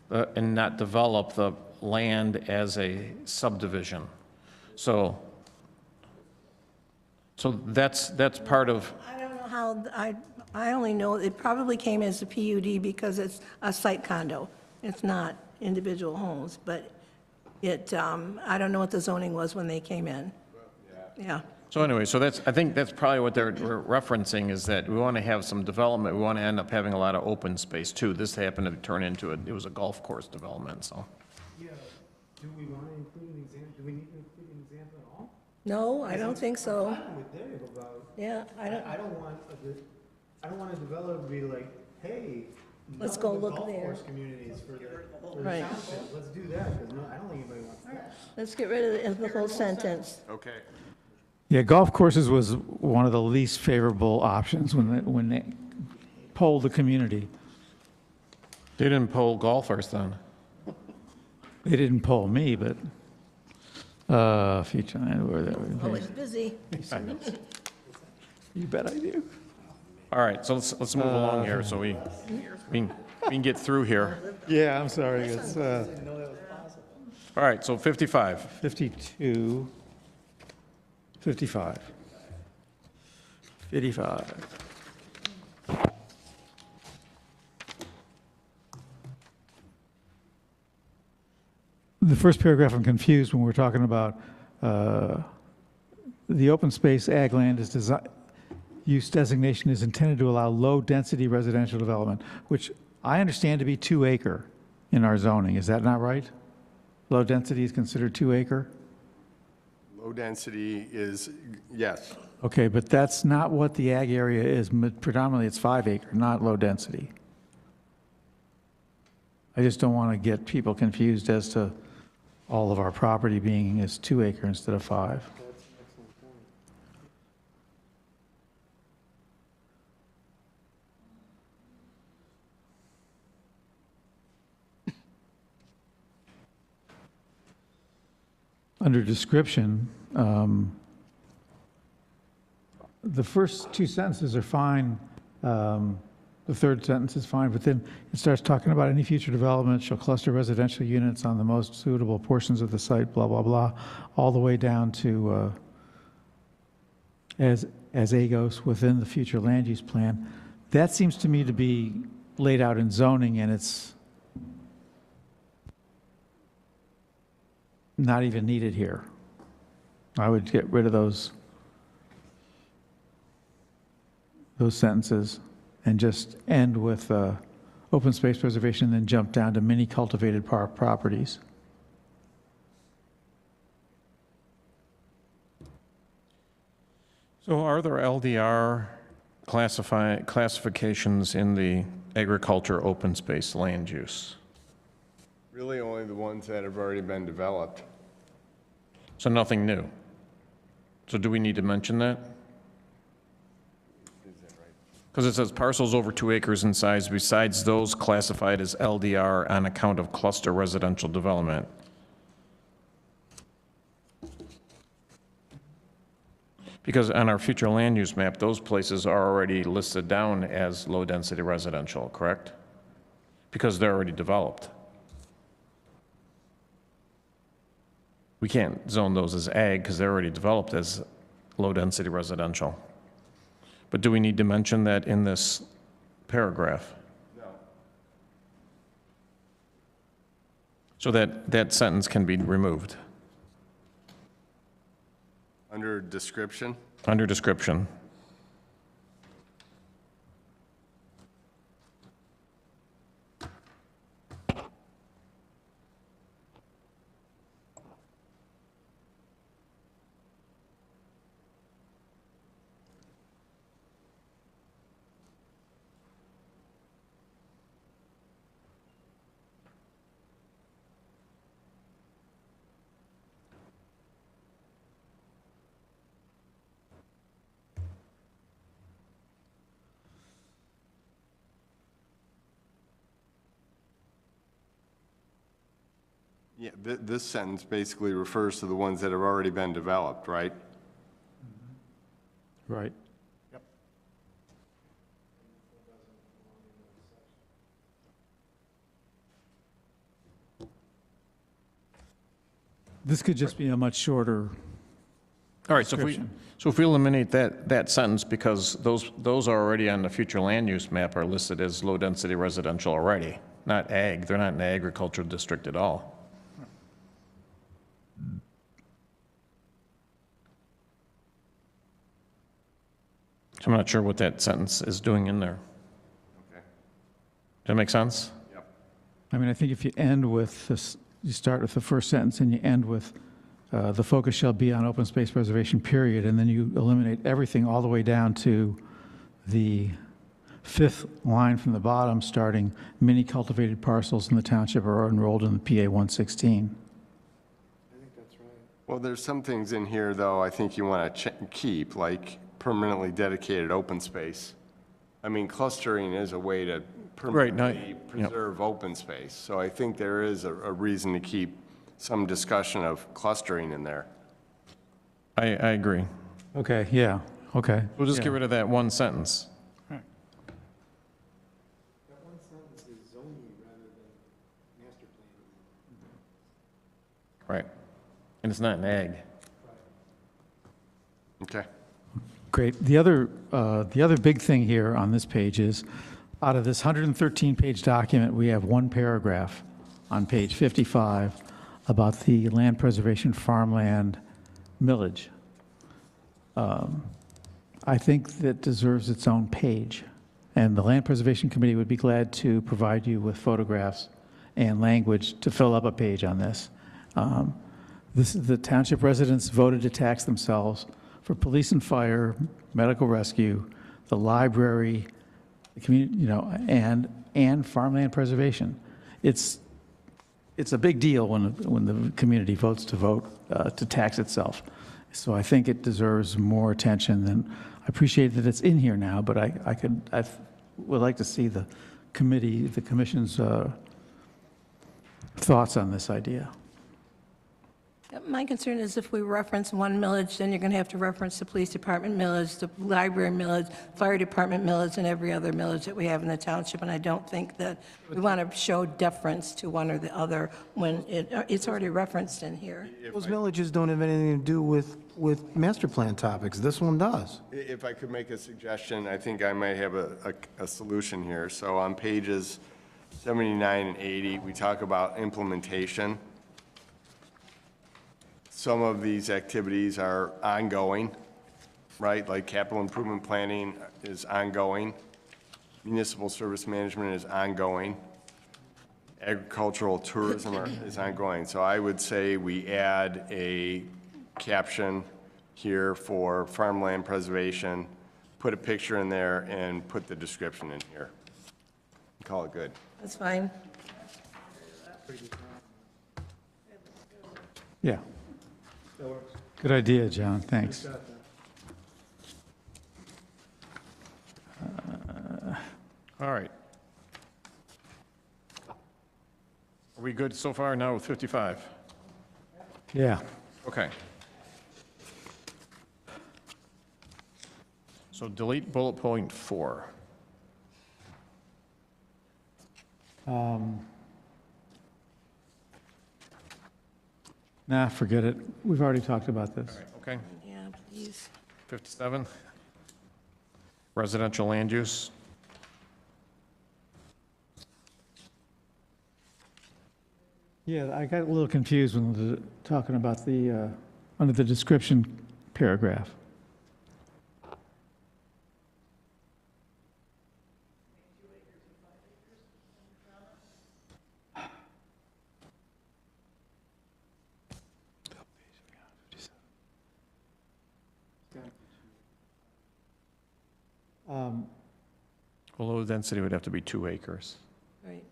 and not develop the land as a subdivision. So that's part of, I don't know how, I only know it probably came as a PUD because it's a site condo. It's not individual homes, but I don't know what the zoning was when they came in. Yeah. so anyway, I think that's probably what they're referencing, is that we want to have some development. We want to end up having a lot of open space too. This happened to turn into it was a golf course development, so. Yeah, do we want to include an example, do we need to include an example at all? No, I don't think so. I'm with Dave about, Yeah, I don't, I don't want a developer to be like, hey, Let's none of go the look golf there. course communities for the Right. township, let's do that, because I don't think anybody wants that. let's get rid of the whole sentence. Okay. Yeah, golf courses was one of the least favorable options when they polled the community. They didn't poll golfers then. They didn't poll me, but, future, where that would be. Always busy. You bet I do. All right, so let's move along here so we can get through here. Yeah, I'm sorry, it's, All right, so 55. 52, 55. 55. The first paragraph, I'm confused when we're talking about the open space ag land is use designation is intended to allow low-density residential development, which I understand to be 2 acre in our zoning. Is that not right? Low density is considered 2 acre? Low density is, yes. Okay, but that's not what the ag area is. Predominantly, it's 5 acre, not low density. I just don't want to get people confused as to all of our property being is 2 acre instead of 5. Under description, the first 2 sentences are fine. The third sentence is fine, but then it starts talking about any future development shall cluster residential units on the most suitable portions of the site, blah, blah, blah, all the way down to as AGOS within the future land use plan. That seems to me to be laid out in zoning, and it's not even needed here. I would get rid of those sentences and just end with open space preservation, then jump down to many cultivated properties. So are there LDR classifications in the agriculture open space land use? Really only the ones that have already been developed. So nothing new? So do we need to mention that? Because it says parcels over 2 acres in size besides those classified as LDR on account of cluster residential development. Because on our future land use map, those places are already listed down as low-density residential, correct? Because they're already developed. We can't zone those as ag because they're already developed as low-density residential. But do we need to mention that in this paragraph? No. So that sentence can be removed Under description? under description. Yeah, this sentence basically refers to the ones that have already been developed, right? Right. This could just be a much shorter, All right, so if we eliminate that sentence, because those are already on the future land use map are listed as low-density residential already, not ag, they're not an agricultural district at all. So I'm not sure what that sentence is doing in there. Okay. Does that make sense? Yep. I mean, I think if you end with this, you start with the first sentence and you end with, the focus shall be on open space preservation, period, and then you eliminate everything all the way down to the fifth line from the bottom, starting many cultivated parcels in the township are enrolled in the PA 116. Well, there's some things in here, though, I think you want to keep, like permanently dedicated open space. I mean, clustering is a way to permanently preserve open space. So I think there is a reason to keep some discussion of clustering in there. I agree. Okay, yeah, okay. We'll just yeah. get rid of that one sentence. That one sentence is zoning rather than master plan. Right. And it's not an ag. Okay. Great. The other big thing here on this page is, out of this 113-page document, we have one paragraph on page 55 about the land preservation farmland millage. I think that deserves its own page, and the Land Preservation Committee would be glad to provide you with photographs and language to fill up a page on this. The township residents voted to tax themselves for police and fire, medical rescue, the library, the community, and farmland preservation. It's a big deal when the community votes to tax itself. So I think it deserves more attention than, I appreciate that it's in here now, but I would like to see the commission's thoughts on this idea. My concern is if we reference one millage, then you're going to have to reference the police department millage, the library millage, fire department millage, and every other millage that we have in the township. And I don't think that we want to show deference to one or the other when it's already referenced in here. Those villages don't have anything to do with master plan topics. This one does. If I could make a suggestion, I think I might have a solution here. So on pages 79 and 80, we talk about implementation. Some of these activities are ongoing, right? Like capital improvement planning is ongoing. Municipal service management is ongoing. Agricultural tourism is ongoing. So I would say we add a caption here for farmland preservation, put a picture in there, and put the description in here. Call it good. That's fine. Yeah. Good idea, John, thanks. All right. Are we good so far now with 55? Yeah. Okay. So delete bullet point 4. Nah, forget it. We've already talked about this. All right, okay. Yeah, please. 57, residential land use. Yeah, I got a little confused when we were talking about the, under the description paragraph. Well, low density would have to be 2 acres. Right.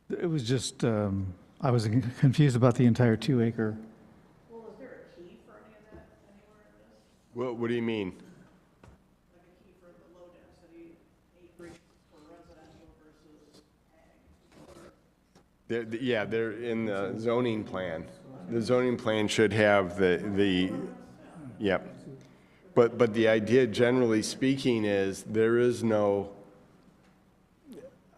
It was just, I was confused about the entire 2-acre. Well, is there a key for any of that anywhere in this? What do you mean? Like a key for the low density acreage for residential versus ag? Yeah, they're in the zoning plan. The zoning plan should have yep. But the idea, generally speaking, is there is no,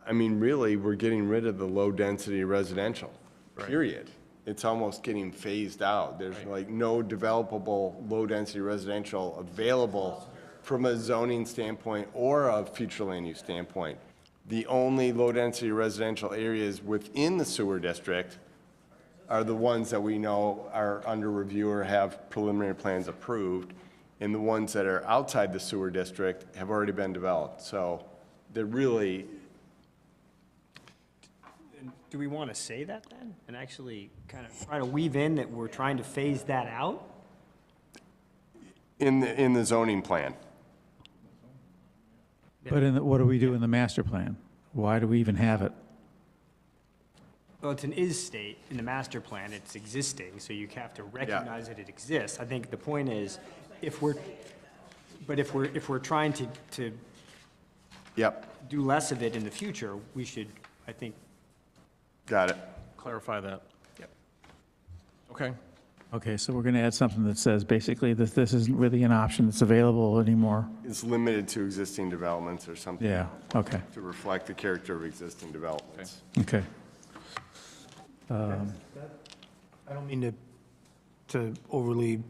I mean, really, we're getting rid of the low-density residential, period. It's almost getting phased out. There's like no developable low-density residential available from a zoning standpoint or a future land use standpoint. The only low-density residential areas within the sewer district are the ones that we know are under review or have preliminary plans approved, and the ones that are outside the sewer district have already been developed. So they're really, Do we want to say that then? And actually kind of try to weave in that we're trying to phase that out? in the zoning plan. But what do we do in the master plan? Why do we even have it? Well, it's an is state in the master plan, it's existing, so you have to recognize that it exists. I think the point is, if we're trying to Yep, do less of it in the future, we should, I think, got it. Clarify that. Yep. Okay. Okay, so we're going to add something that says basically that this isn't really an option that's available anymore. It's limited to existing developments or something. Yeah, okay, To reflect the character of existing developments. okay. I don't mean to overly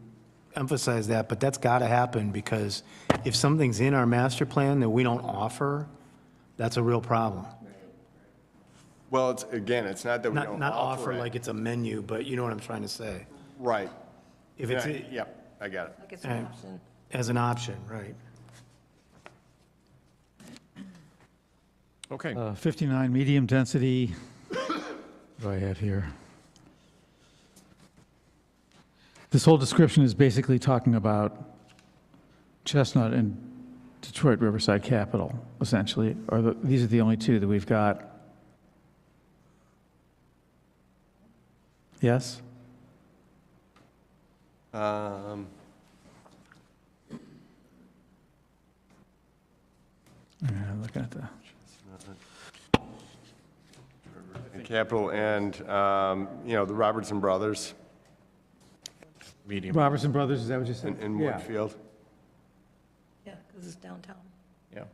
emphasize that, but that's got to happen, because if something's in our master plan that we don't offer, that's a real problem. Well, it's not that we don't Not offer offer it. like it's a menu, but you know what I'm trying to say. Right. If it's Yep, I got it. Like it's an option. as an option, right? Okay. 59, medium density, what do I have here? This whole description is basically talking about Chestnut and Detroit Riverside Capital, essentially, these are the only two that we've got. Yes? Yeah, looking at the, Capital and, the Robertson Brothers Medium. Robertson Brothers, is that what you said? in Yeah. Woodfield. Yeah, because it's downtown. Yeah.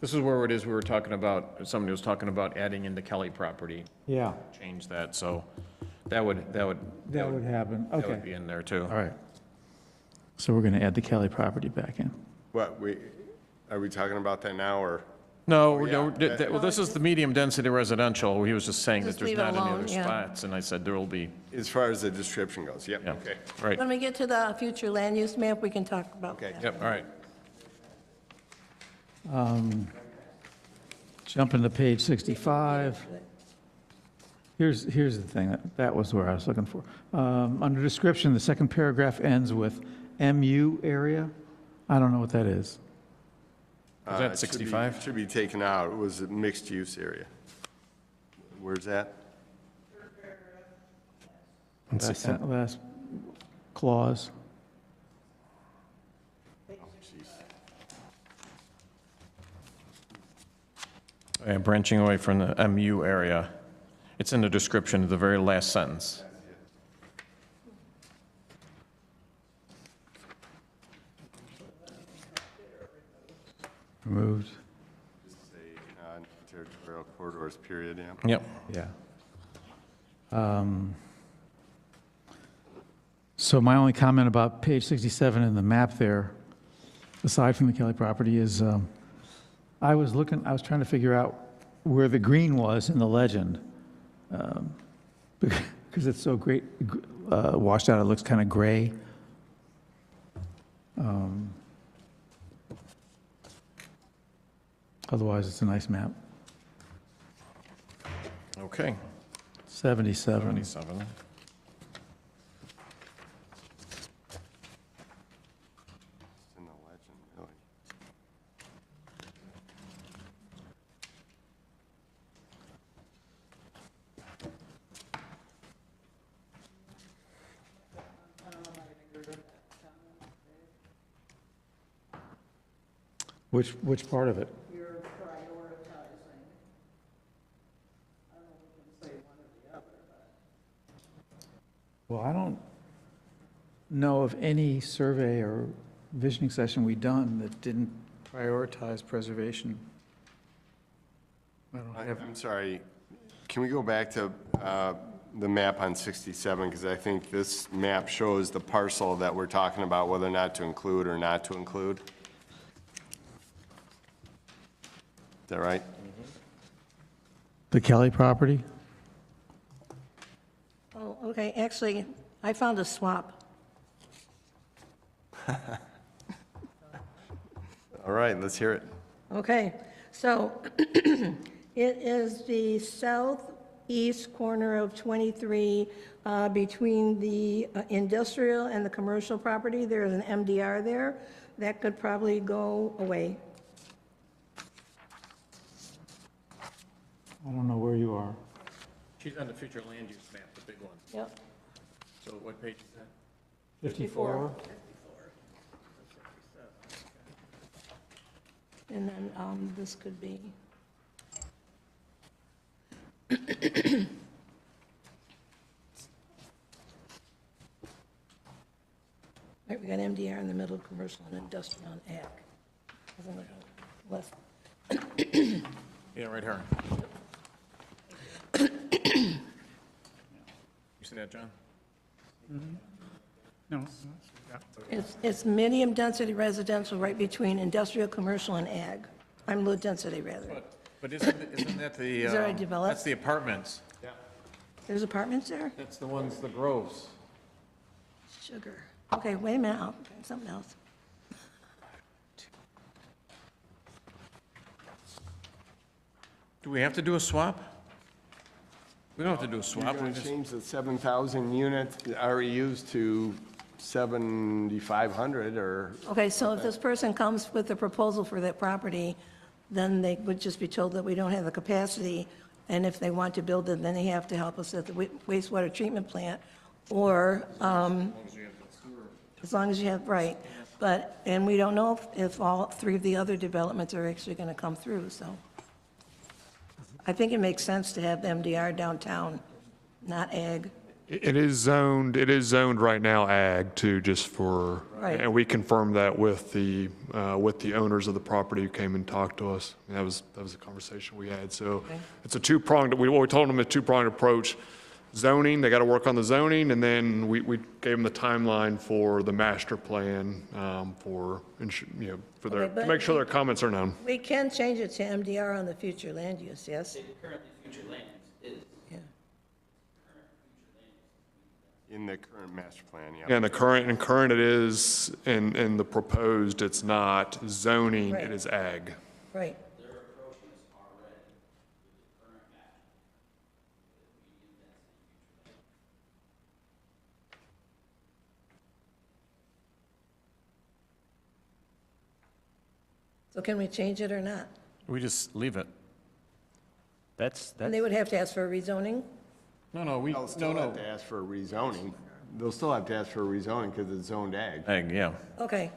This is where it is, we were talking about, somebody was talking about adding into Kelly property, Yeah, change that, so that would happen, that would be in there too. All right. So we're going to add the Kelly property back in. Are we talking about that now, or? No, yeah. no, well, this is the medium-density residential. He was just saying that Just there's leave it not any alone, other yeah. spots, and I said there will be, As far as the description goes, yep, yeah. okay. Right, When we get to the future land use map, we can talk about Okay. that. yep, all right. Jumping to page 65. Here's the thing, that was where I was looking for. Under description, the second paragraph ends with MU area. I don't know what that is. Is that It should be- 65? Should be taken out. It was a mixed-use area. Where's that? Last clause. Branching away from the MU area. It's in the description of the very last sentence. Removed. Just say, territorial corridors, period, yeah. Yep. Yeah. So my only comment about page 67 in the map there, aside from the Kelly property, is I was trying to figure out where the green was in the legend. Because it's so great, washed out, it looks kind of gray. Otherwise, it's a nice map. Okay. 77. 77. It's in the legend, really. Which part of it? You're prioritizing. I don't know know of any survey or visioning session we done that didn't prioritize preservation. I don't have, I'm sorry, can we go back to the map on 67? Because I think this map shows the parcel that we're talking about, whether or not to include or not to include. Is that right? the Kelly property? Oh, okay, actually, I found a swap. All right, let's hear it. Okay, so it is the southeast corner of 23, between the industrial and the commercial property. There is an MDR there. That could probably go away. I don't know where you are. She's on the future land use map, the big one. Yep. So what page is that? 54. And then this could be. Right, we got MDR in the middle, commercial and industrial and ag. Isn't it less? Yeah, right here. You see that, John? No. It's medium-density residential right between industrial, commercial, and ag. I'm low-density, rather. But isn't that the? Is there a develop- That's the apartments. There's apartments there? That's the ones, the groves. Sugar. Okay, wait a minute, I'll find something else. Do we have to do a swap? We don't have to do a You're swap. We going to just, change the 7,000 units REUs to 7,500 or? Okay, so if this person comes with a proposal for that property, then they would just be told that we don't have the capacity, and if they want to build it, then they have to help us at the wastewater treatment plant, or, as long as you have, right. But, and we don't know if all three of the other developments are actually going to come through, so. I think it makes sense to have MDR downtown, not ag. It is zoned right now ag too, just for, Right. and we confirmed that with the owners of the property who came and talked to us. That was a conversation we had. So Okay. it's a two-pronged, what we told them, a two-pronged approach. Zoning, they got to work on the zoning, and then we gave them the timeline for the master plan, for, for their, Okay, but- to make sure their comments are known. We can change it to MDR on the future land use, yes? Currently, future land use is. Yeah. In the current master plan, yeah. Yeah, and the current it is, and the proposed, it's not zoning, Right. it is ag. Right. They're approaching us already with the current map. So can we change it or not? we just leave it. And they would have to ask for a rezoning? No, They'll still have to ask for a rezoning. They'll still have to ask for a rezoning because it's zoned ag. Ag, yeah. Okay,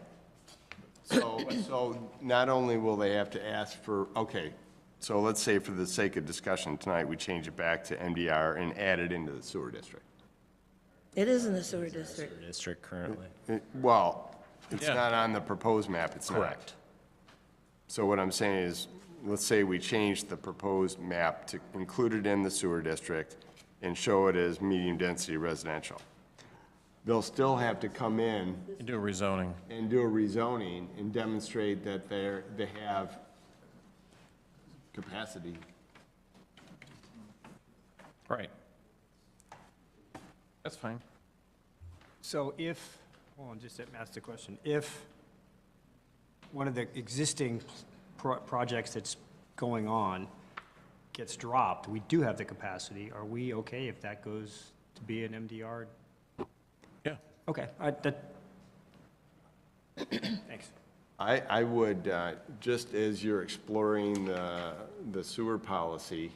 So not only will they have to ask for, okay, so let's say for the sake of discussion tonight, we change it back to MDR and add it into the sewer district. it is in the sewer district. District currently. Well, it's Yeah. not on the proposed map, it's not. Correct. So what I'm saying is, let's say we change the proposed map to include it in the sewer district and show it as medium-density residential. They'll still have to come in You do a rezoning. and do a rezoning and demonstrate that they have capacity. Right. That's fine. So if, hold on, just to ask the question, if one of the existing projects that's going on gets dropped, we do have the capacity, are we okay if that goes to be an MDR? Yeah. Okay, thanks. I would, just as you're exploring the sewer policy,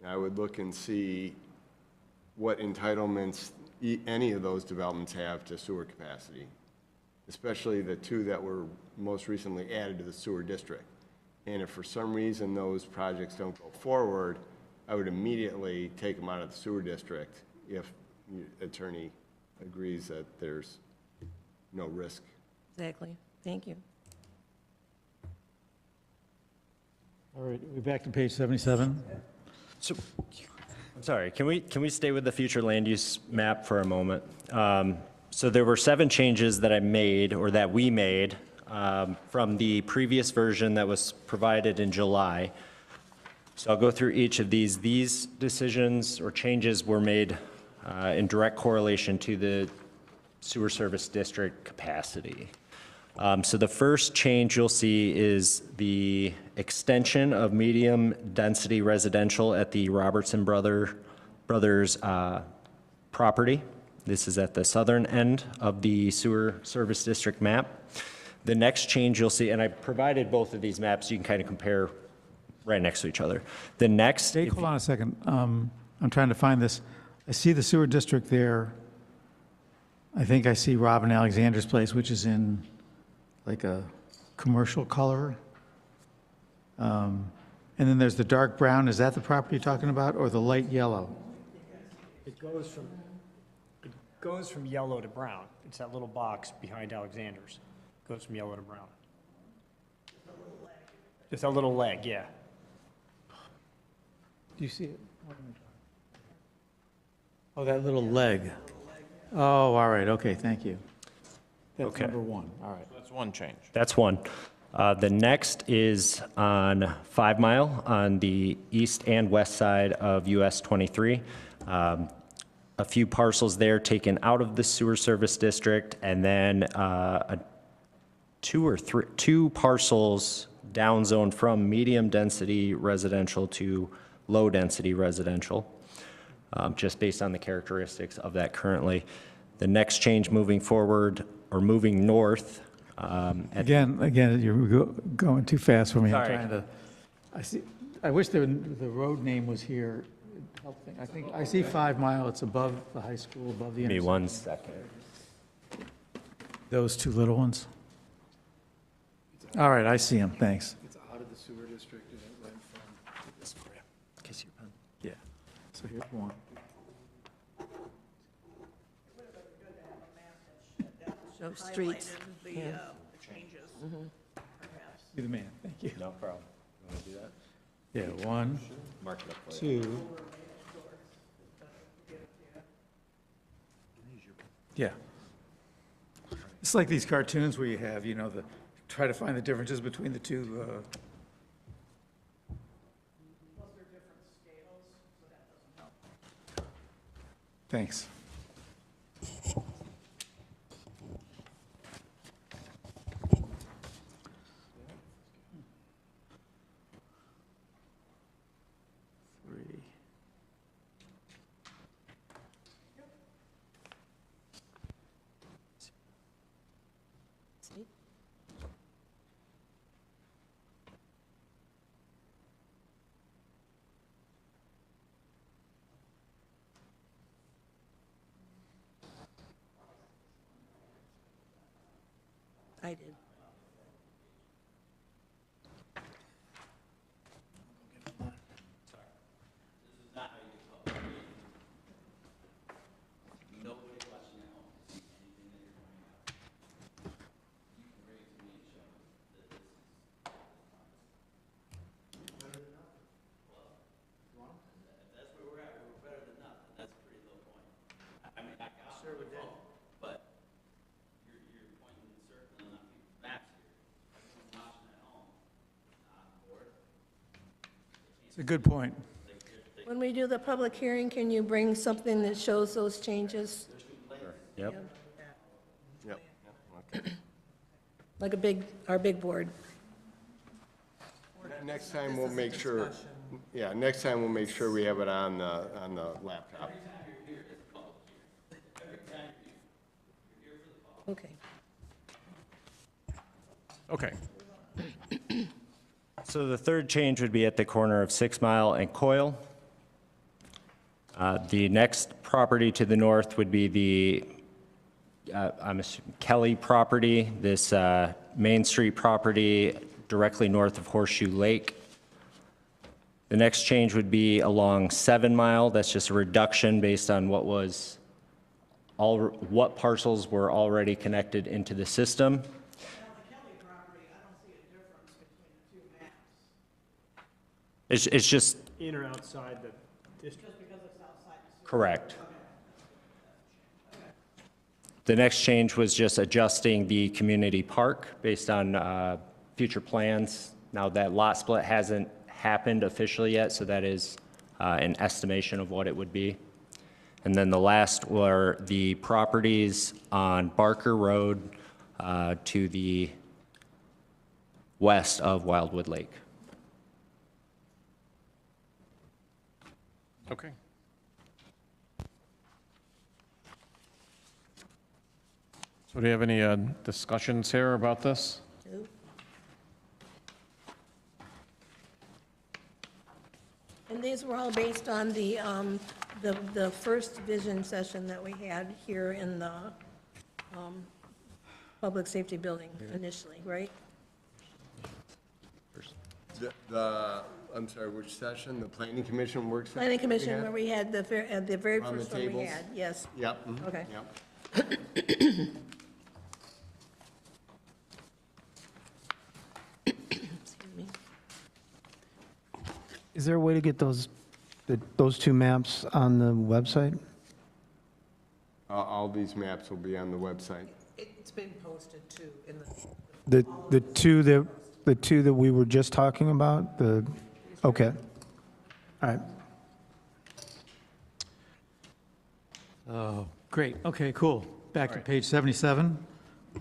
I would look and see what entitlements any of those developments have to sewer capacity, especially the two that were most recently added to the sewer district. And if for some reason those projects don't go forward, I would immediately take them out of the sewer district if Attorney agrees that there's no risk. Exactly. Thank you. All right, we're back to page 77. So, I'm sorry, can we stay with the future land use map for a moment? So there were 7 changes that I made, or that we made, from the previous version that was provided in July. So I'll go through each of these. These decisions or changes were made in direct correlation to the sewer service district capacity. So the first change you'll see is the extension of medium-density residential at the Robertson Brothers property. This is at the southern end of the sewer service district map. The next change you'll see, and I provided both of these maps, so you can kind of compare right next to each other. The next, Jake, hold on a second. I'm trying to find this. I see the sewer district there. I think I see Robin Alexander's place, which is in like a commercial color. And then there's the dark brown. Is that the property you're talking about, or the light yellow? It goes from yellow to brown. It's that little box behind Alexander's. Goes from yellow to brown. Just a little leg, yeah. Do you see it? Oh, that little leg. Oh, all right, okay, thank you. That's Okay. number 1, all right. That's one change. that's one. The next is on 5 Mile on the east and west side of US 23. A few parcels there taken out of the sewer service district, and then two parcels downzoned from medium-density residential to low-density residential, just based on the characteristics of that currently. The next change moving forward, or moving north. Again, you're going too fast for me. I'm Sorry. trying to, I wish the road name was here. I think, I see 5 Mile, it's above the high school, above the Give me intersection. 1 second. Those 2 little ones? All right, I see them, thanks. It's out of the sewer district and it went from. This for you, in case you pen. Yeah, so here's one. Show streets. The changes, perhaps. You're the man, thank you. No problem. You want to do that? Yeah, 1, Mark it up for you. 2. Yeah. It's like these cartoons where you have, try to find the differences between the 2. Thanks. I did. It's a good point. When we do the public hearing, can you bring something that shows those changes? Yep. Yep. Okay. Like our big board? Next time we'll make sure, next time we'll make sure we have it on the laptop. Okay. Okay. So the third change would be at the corner of 6 Mile and Coyle. The next property to the north would be the I'm assuming Kelly property, this Main Street property directly north of Horseshoe Lake. The next change would be along 7 Mile. That's just a reduction based on what was what parcels were already connected into the system. It's just, In or outside the district? correct. The next change was just adjusting the community park based on future plans. Now, that lot split hasn't happened officially yet, so that is an estimation of what it would be. And then the last were the properties on Barker Road to the west of Wildwood Lake. Okay. So do you have any discussions here about this? And these were all based on the first vision session that we had here in the Public Safety Building initially, right? I'm sorry, which session? The planning commission work session? Planning we Commission, had? where we had the very Around the first one we tables? had, yes. Yep. mhm, Okay. Yep. Excuse me. Is there a way to get those two maps on the website? All these maps will be on the website. It's been posted too in the. The two that we were just talking about, okay. All right. Oh, great. Okay, cool. Back to page 77.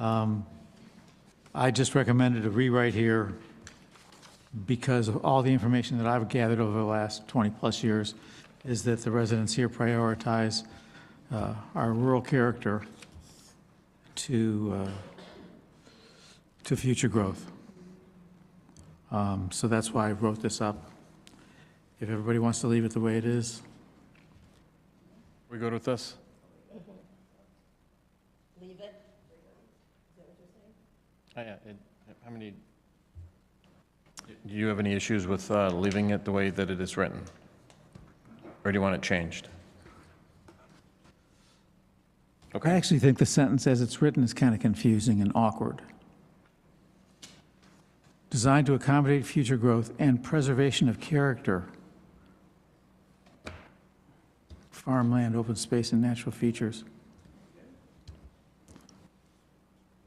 I just recommended a rewrite here because of all the information that I've gathered over the last 20-plus years is that the residents here prioritize our rural character to future growth. So that's why I wrote this up. If everybody wants to leave it the way it is. We good with this? Leave it? How many, do you have any issues with leaving it the way that it is written? Or do you want it changed? I actually think the sentence as it's written is kind of confusing and awkward. Designed to accommodate future growth and preservation of character. Farmland, open space, and natural features.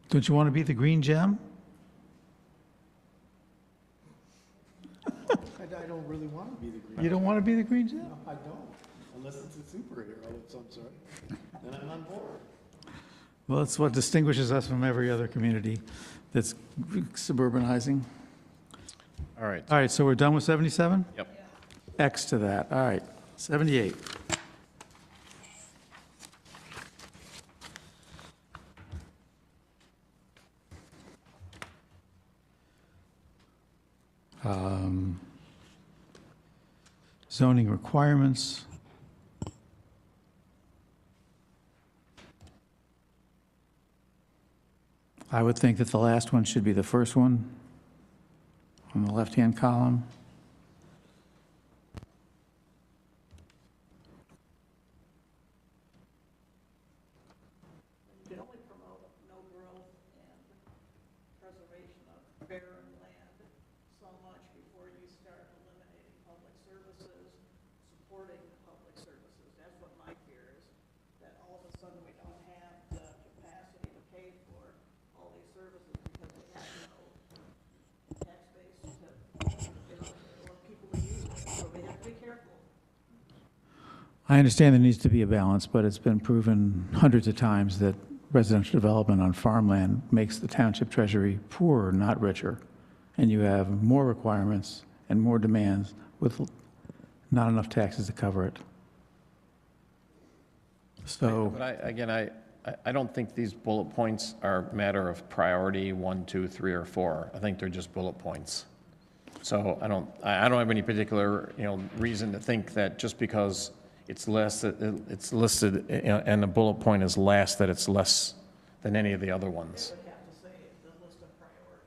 Don't you want to be the green gem? I don't really want to be the green. You don't want to be the green gem? I don't, unless it's a superhero of some sort. Then I'm on board. Well, it's what distinguishes us from every other community that's suburbanizing. All right. All right, so we're done with 77? Yep. X to that. All right, 78. Zoning requirements. I would think that the last one should be the first one on the left-hand column. You can only promote no growth and preservation of barren land so much before you start eliminating public services, supporting public services. That's what my fear is, that all of a sudden we don't have the capacity to pay for all these services because we have no tax base to, or people to use it. So we have to be careful. I understand there needs to be a balance, but it's been proven hundreds of times that residential development on farmland makes the township treasury poorer, not richer. And you have more requirements and more demands with not enough taxes to cover it. So, But I don't think these bullet points are a matter of priority, 1, 2, 3, or 4. I think they're just bullet points. So I don't have any particular, reason to think that just because it's listed and the bullet point is last, that it's less than any of the other ones. We have to say the list of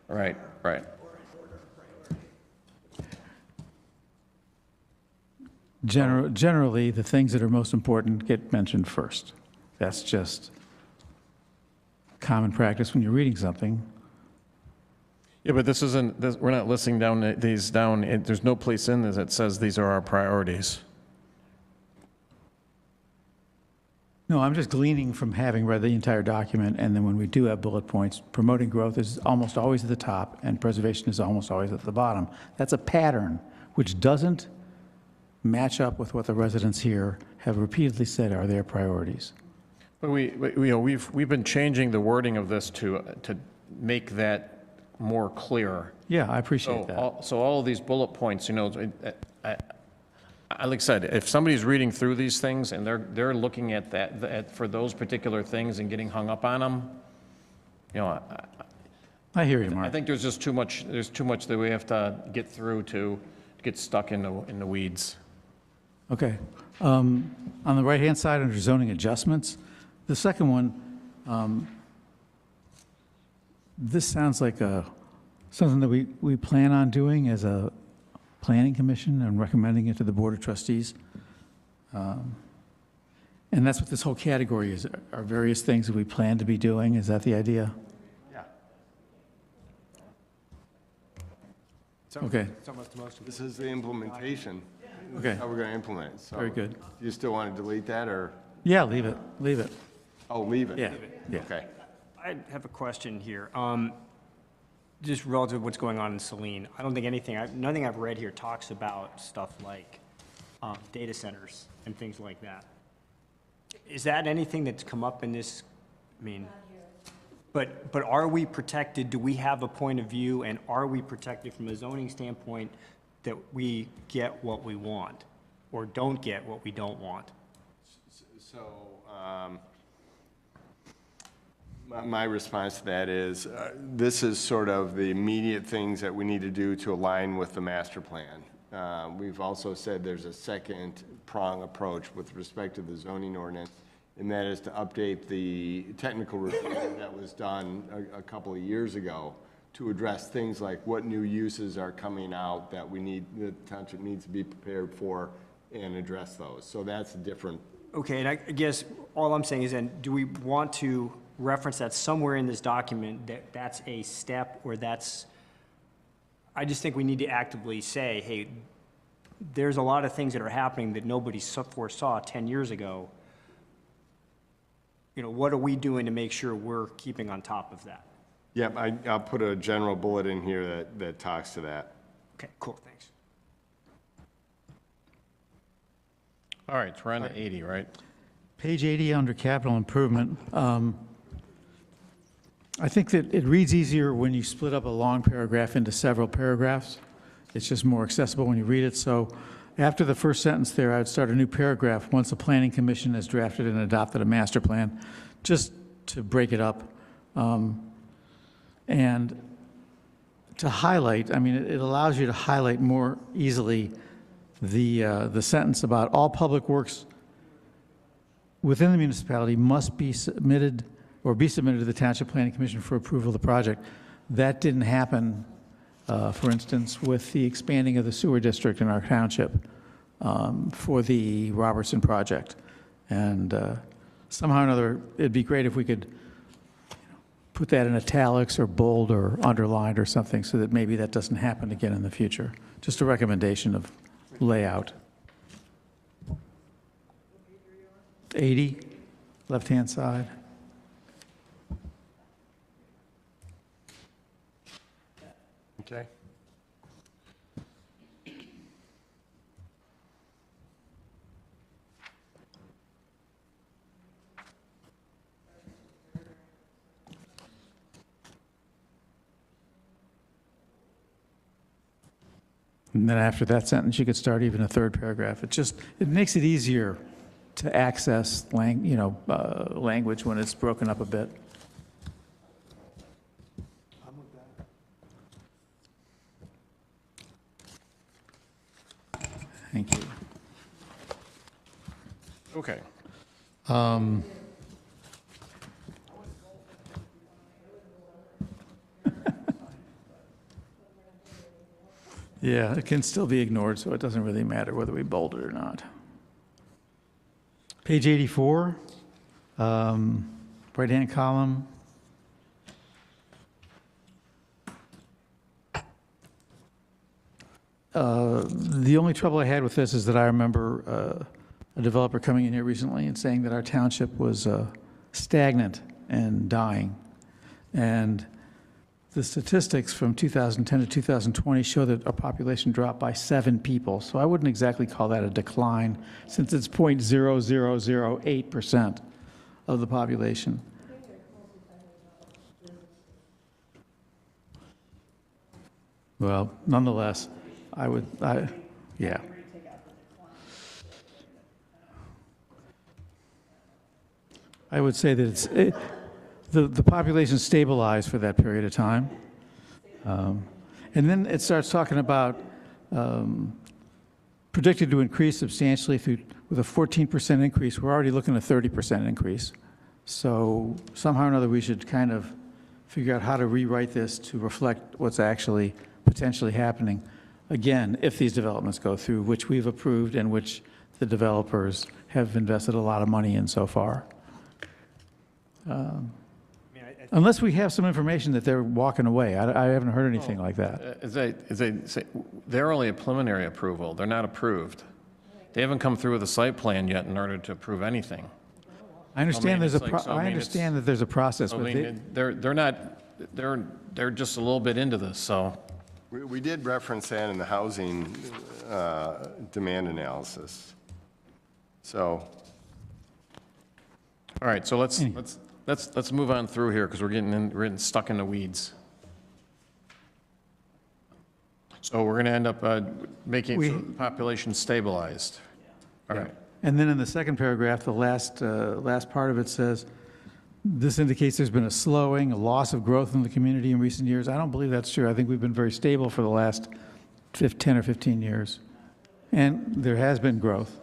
priorities. Right. Or in order of priority. generally, the things that are most important get mentioned first. That's just common practice when you're reading something. Yeah, but this isn't, we're not listing these down, there's no place in this that says these are our priorities. No, I'm just gleaning from having read the entire document, and then when we do have bullet points, promoting growth is almost always at the top, and preservation is almost always at the bottom. That's a pattern which doesn't match up with what the residents here have repeatedly said are their priorities. But we've been changing the wording of this to make that more clear. Yeah, I appreciate that. So all of these bullet points, like I said, if somebody's reading through these things and they're looking at that, for those particular things and getting hung up on them, I hear you, Mark. I think there's just too much that we have to get through to get stuck in the weeds. Okay. On the right-hand side, under zoning adjustments, the second one, this sounds like something that we plan on doing as a planning commission and recommending it to the Board of Trustees. And that's what this whole category is, are various things that we plan to be doing. Is that the idea? Yeah. Okay. This is the implementation. Okay. How we're going to implement it. So Very good. Do you still want to delete that, or? Yeah, leave it. Leave it. Oh, leave it? Yeah. Yeah. Okay. I have a question here. Just relative to what's going on in Saline. I don't think nothing I've read here talks about stuff like data centers and things like that. Is that anything that's come up in this? I mean, but are we protected? Do we have a point of view, and are we protected from a zoning standpoint that we get what we want or don't get what we don't want? So, my response to that is, this is sort of the immediate things that we need to do to align with the master plan. We've also said there's a second prong approach with respect to the zoning ordinance, and that is to update the technical review that was done a couple of years ago to address things like what new uses are coming out that the township needs to be prepared for and address those. So that's a different. Okay, and I guess all I'm saying is then, do we want to reference that somewhere in this document, that's a step, or I just think we need to actively say, hey, there's a lot of things that are happening that nobody foresaw 10 years ago. What are we doing to make sure we're keeping on top of that? Yep, I'll put a general bullet in here that talks to that. Okay, cool, thanks. All right, so we're on to 80, right? Page 80 under capital improvement. I think that it reads easier when you split up a long paragraph into several paragraphs. It's just more accessible when you read it. So after the first sentence there, I would start a new paragraph, once the Planning Commission has drafted and adopted a master plan, just to break it up. And to highlight, I mean, it allows you to highlight more easily the sentence about all public works within the municipality must be submitted to the Township Planning Commission for approval of the project. That didn't happen, for instance, with the expanding of the sewer district in our township for the Robertson project. And somehow or another, it'd be great if we could put that in italics or bold or underlined or something so that maybe that doesn't happen again in the future. Just a recommendation of layout. 80, left-hand side. Okay. And then after that sentence, you could start even a third paragraph. It makes it easier to access language when it's broken up a bit. Thank you. Okay. Yeah, it can still be ignored, so it doesn't really matter whether we bold it or not. Page 84, Right-hand column. The only trouble I had with this is that I remember a developer coming in here recently and saying that our township was stagnant and dying. And the statistics from 2010 to 2020 show that our population dropped by 7 people. So I wouldn't exactly call that a decline, since it's 0.0008% of the population. Well, nonetheless, yeah. I would say that the population stabilized for that period of time. And then it starts talking about predicted to increase substantially with a 14% increase. We're already looking at a 30% increase. So somehow or another, we should kind of figure out how to rewrite this to reflect what's actually potentially happening. Again, if these developments go through, which we've approved and which the developers have invested a lot of money in so far. Unless we have some information that they're walking away. I haven't heard anything like that. As I say, they're only a preliminary approval. They're not approved. They haven't come through with a site plan yet in order to approve anything. I understand I mean, there's I understand that there's a process, I but mean, they're just a little bit into this, so. We did reference that in the housing demand analysis. So, All right, so let's move on through here, because we're getting stuck in the weeds. So we're going to end up making the population stabilized. All right. And then in the second paragraph, the last part of it says, this indicates there's been a slowing, a loss of growth in the community in recent years. I don't believe that's true. I think we've been very stable for the last 10 or 15 years. And there has been growth.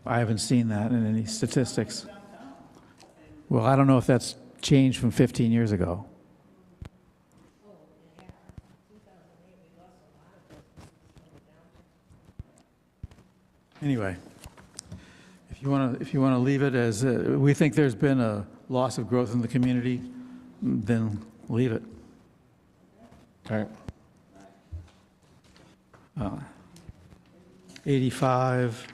I haven't seen that in any statistics. Well, I don't know if that's changed from 15 years ago. Anyway, if you want to leave it as we think there's been a loss of growth in the community, then leave it. All right. 85.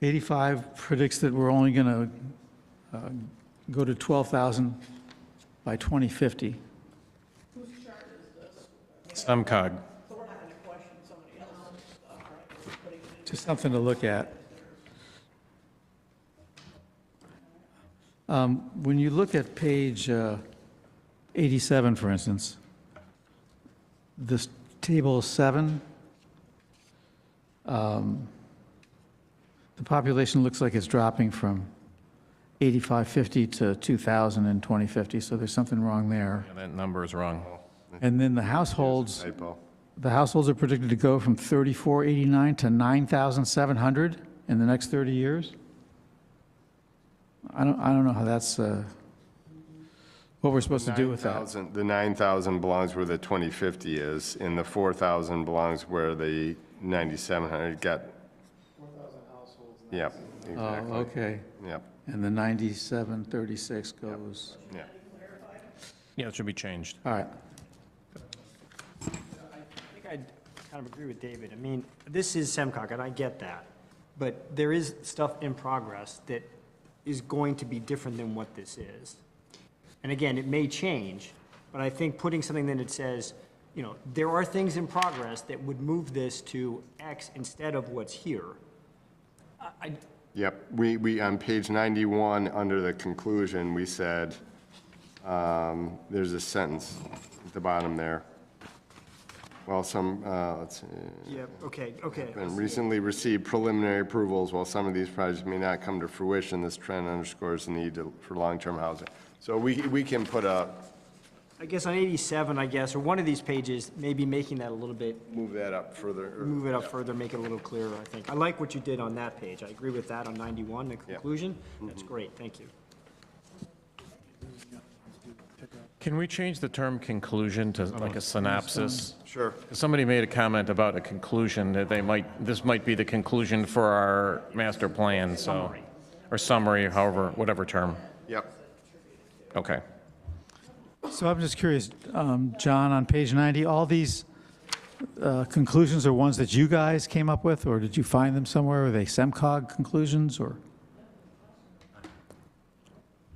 '85 predicts that we're only going to go to 12,000 by 2050. SEMCOG. Just something to look at. When you look at page 87, for instance, this table 7, the population looks like it's dropping from 8,550 to 2,000 in 2050, so there's something wrong there. Yeah, that number is wrong. And then the households, typo. the households are predicted to go from 3,489 to 9,700 in the next 30 years. I don't know how that's what we're supposed to do with that. The 9,000 belongs where the 2050 is, and the 4,000 belongs where the 9,700 got. 4,000 households. Yep, exactly. Oh, okay. Yep, And the 9736 goes. yeah. Yeah, it should be changed. All right. I think I'd kind of agree with David. I mean, this is SEMCOG, and I get that. But there is stuff in progress that is going to be different than what this is. And again, it may change, but I think putting something that says, you know, there are things in progress that would move this to X instead of what's here. Yep, we, on page 91, under the conclusion, we said, there's a sentence at the bottom there. Well, let's see. Yep, okay. And recently received preliminary approvals. While some of these projects may not come to fruition, this trend underscores the need for long-term housing. So we can put I guess on 87, or one of these pages, maybe making that a little bit, move that up further. move it up further, make it a little clearer, I think. I like what you did on that page. I agree with that on 91, the conclusion. That's great, thank you. Can we change the term conclusion to like a synopsis? Sure. Somebody made a comment about a conclusion that this might be the conclusion for our master plan, so, or summary, however, whatever term. Yep. Okay. So I'm just curious, John, on page 90, all these conclusions are ones that you guys came up with, or did you find them somewhere? Are they SEMCOG conclusions, or?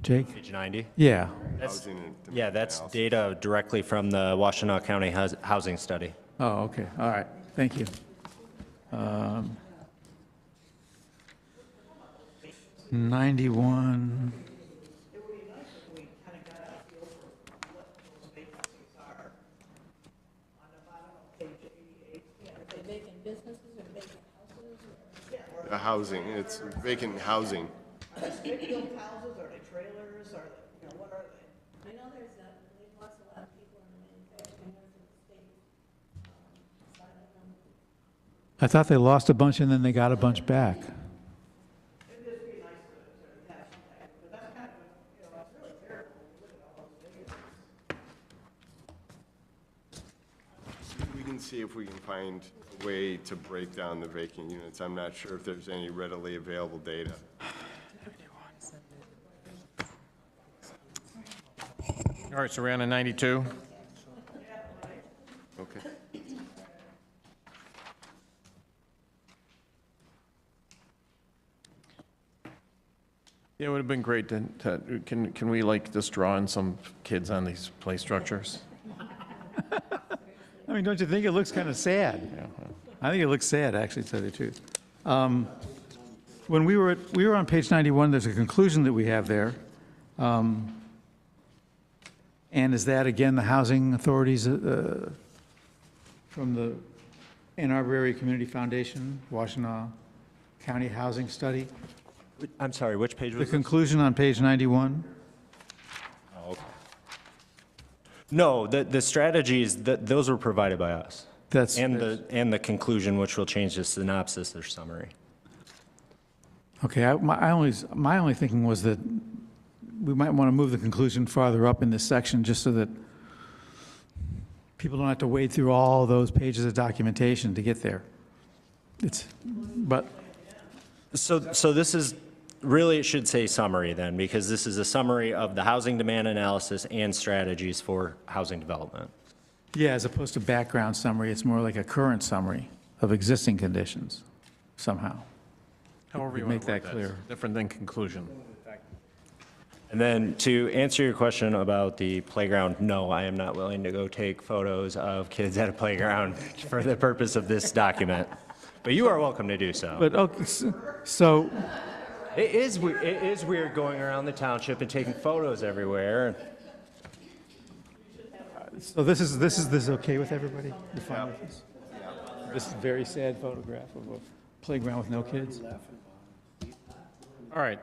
Jake? Page 90? Yeah. Housing and Yeah, that's analysis. data directly from the Washtenaw County Housing Study. Oh, okay, all right, thank you. 91, It would be nice if we kind of got a feel for what those vacancies are. On the bottom of page 88. Yeah, are they vacant businesses or vacant houses? Yeah, or The housing, it's vacant housing. are they stick-built houses, are they trailers, are they, you know, what are they? I know they've lost a lot of people in the manufacturing of the state. Side of them. I thought they lost a bunch and then they got a bunch back. It'd just be nice to have some type, but that's kind of, you know, it's really terrible when you look at all those vacancies. We can see if we can find a way to break down the vacant units. I'm not sure if there's any readily available data. All right, so we're on to 92. Okay. Yeah, it would have been great can we like just draw in some kids on these play structures? I mean, don't you think it looks kind of sad? I think it looks sad, actually, to tell you the truth. When we were on page 91, there's a conclusion that we have there. And is that, again, the housing authorities from the Ann Arbor Area Community Foundation, Washtenaw County Housing Study? I'm sorry, which page The was it? conclusion on page 91? No, the strategies, those were provided by us. That's, And the conclusion, which will change the synopsis or summary. okay, my only thinking was that we might want to move the conclusion farther up in this section, just so that people don't have to wade through all those pages of documentation to get there. But, So this is, really it should say summary then, because this is a summary of the housing demand analysis and strategies for housing development. yeah, as opposed to background summary, it's more like a current summary of existing conditions, somehow. However you Make want to word that clear. Different than conclusion. And then to answer your question about the playground, no, I am not willing to go take photos of kids at a playground for the purpose of this document. But you are welcome to do so. But, okay, so, It is weird going around the township and taking photos everywhere. so this is okay with everybody? You fine with this? This is a very sad photograph of a playground with no kids. All right.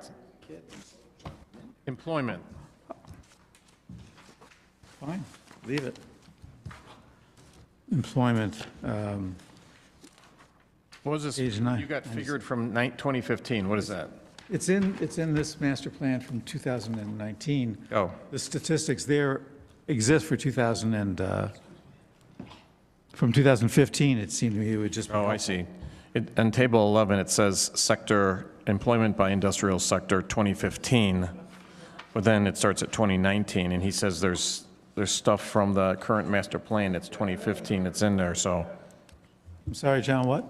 Employment. Fine, leave it. Employment, What was this? Page 9. You got figured from 2015. What is that? it's in this master plan from 2019. Oh, The statistics there exist for from 2015, it seemed to me it would just be I helpful. see. On table 11, it says sector, employment by industrial sector 2015, but then it starts at 2019, and he says there's stuff from the current master plan that's 2015 that's in there, so. I'm sorry, John, what?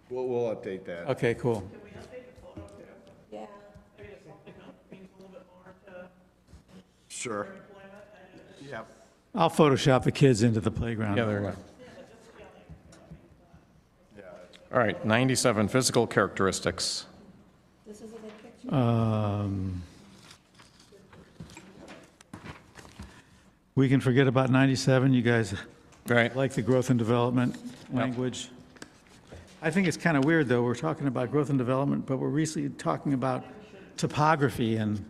We'll update that. Okay, cool. Yeah. Sure. Yep. I'll Photoshop the kids into the playground. Yeah, there you go. All right, 97, physical characteristics. This is a good picture. We can forget about 97, you guys Right. like the growth and development language. I think it's kind of weird, though, we're talking about growth and development, but we're recently talking about topography, and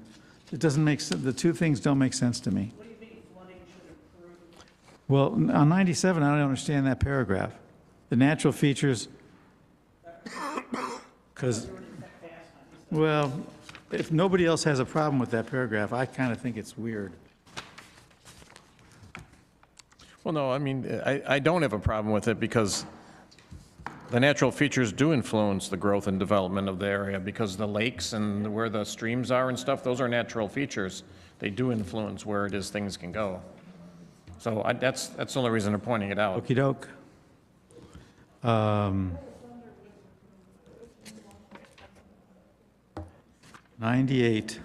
it doesn't make sense, the two things don't make sense to me. What do you think flooding should improve? Well, on 97, I don't understand that paragraph. The natural features, because, well, if nobody else has a problem with that paragraph, I kind of think it's weird. Well, no, I mean, I don't have a problem with it because the natural features do influence the growth and development of the area because the lakes and where the streams are and stuff, those are natural features. They do influence where it is things can go. So that's the only reason I'm pointing it out. Okey doke. 98.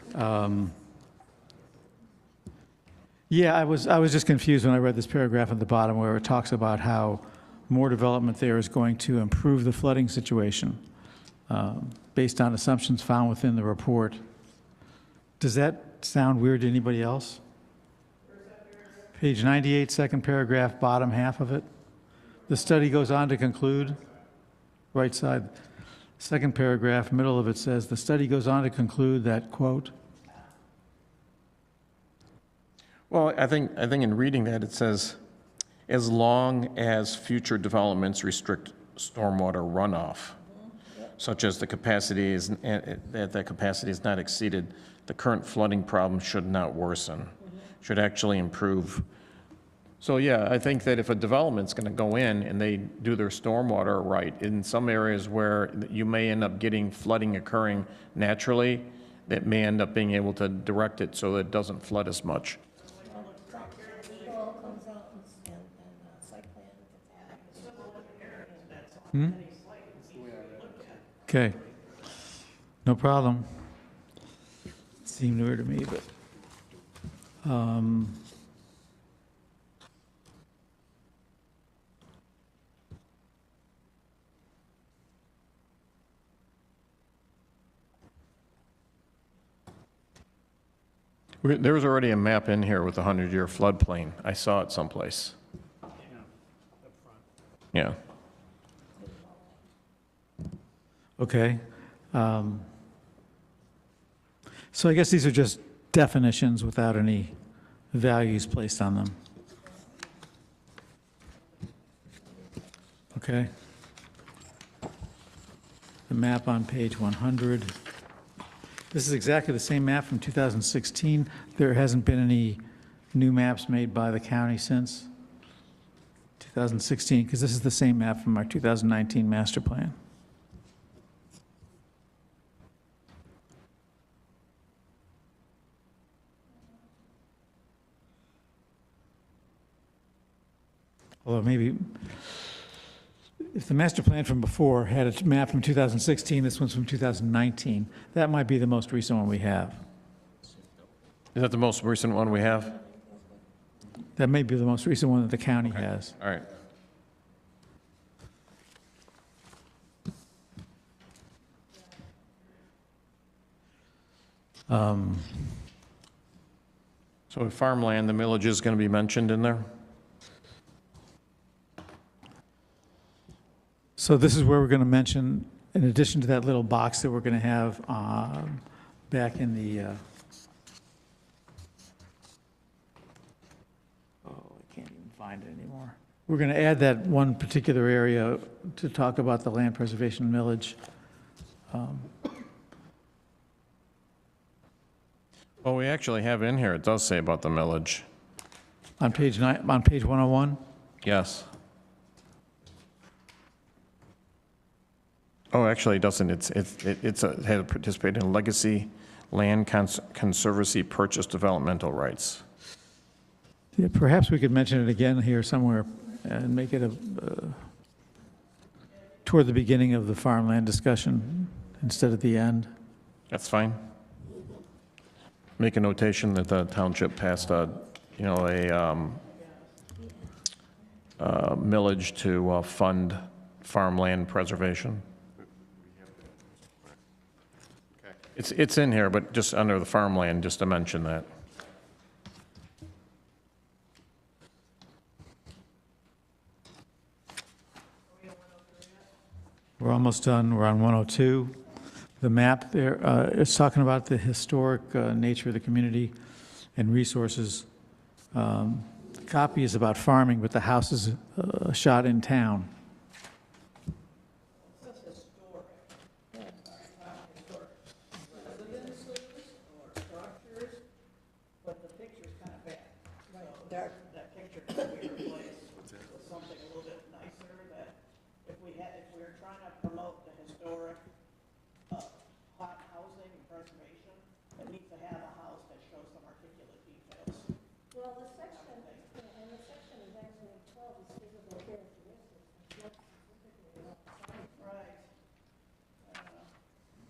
Yeah, I was just confused when I read this paragraph at the bottom where it talks about how more development there is going to improve the flooding situation based on assumptions found within the report. Does that sound weird to anybody else? Page 98, second paragraph, bottom half of it. The study goes on to conclude, right side, second paragraph, middle of it says, the study goes on to conclude that, quote, Well, I think in reading that, it says, as long as future developments restrict stormwater runoff, such as the capacity is, that capacity is not exceeded, the current flooding problem should not worsen, should actually improve. So yeah, I think that if a development's going to go in and they do their stormwater right, in some areas where you may end up getting flooding occurring naturally, that may end up being able to direct it so that it doesn't flood as much. okay, no problem. Seemed weird to me, but. There was already a map in here with a 100-year floodplain. I saw it someplace. Yeah. Okay. So I guess these are just definitions without any values placed on them. Okay. The map on page 100. This is exactly the same map from 2016. There hasn't been any new maps made by the county since 2016, because this is the same map from our 2019 master plan. Although maybe, if the master plan from before had a map from 2016, this one's from 2019, that might be the most recent one we have. Is that the most recent one we have? That may be the most recent one that the county has. All right. So with farmland, the millage is going to be mentioned in there? So this is where we're going to mention, in addition to that little box that we're going to have back in the, oh, I can't even find it anymore. We're going to add that one particular area to talk about the land preservation millage. Well, we actually have in here, it does say about the millage. On page 101? Yes. Oh, actually, it doesn't. It's had participated in legacy land conservancy purchase developmental rights. Yeah, perhaps we could mention it again here somewhere and make it toward the beginning of the farmland discussion instead of the end. That's fine. Make a notation that the township passed a millage to fund farmland preservation. It's in here, but just under the farmland, just to mention that. We're almost done. We're on 102. The map there is talking about the historic nature of the community and resources. The copy is about farming, but the house is shot in town. Well, the section, and the section is actually 12 is physical characteristics. It's not specifically about science. Right.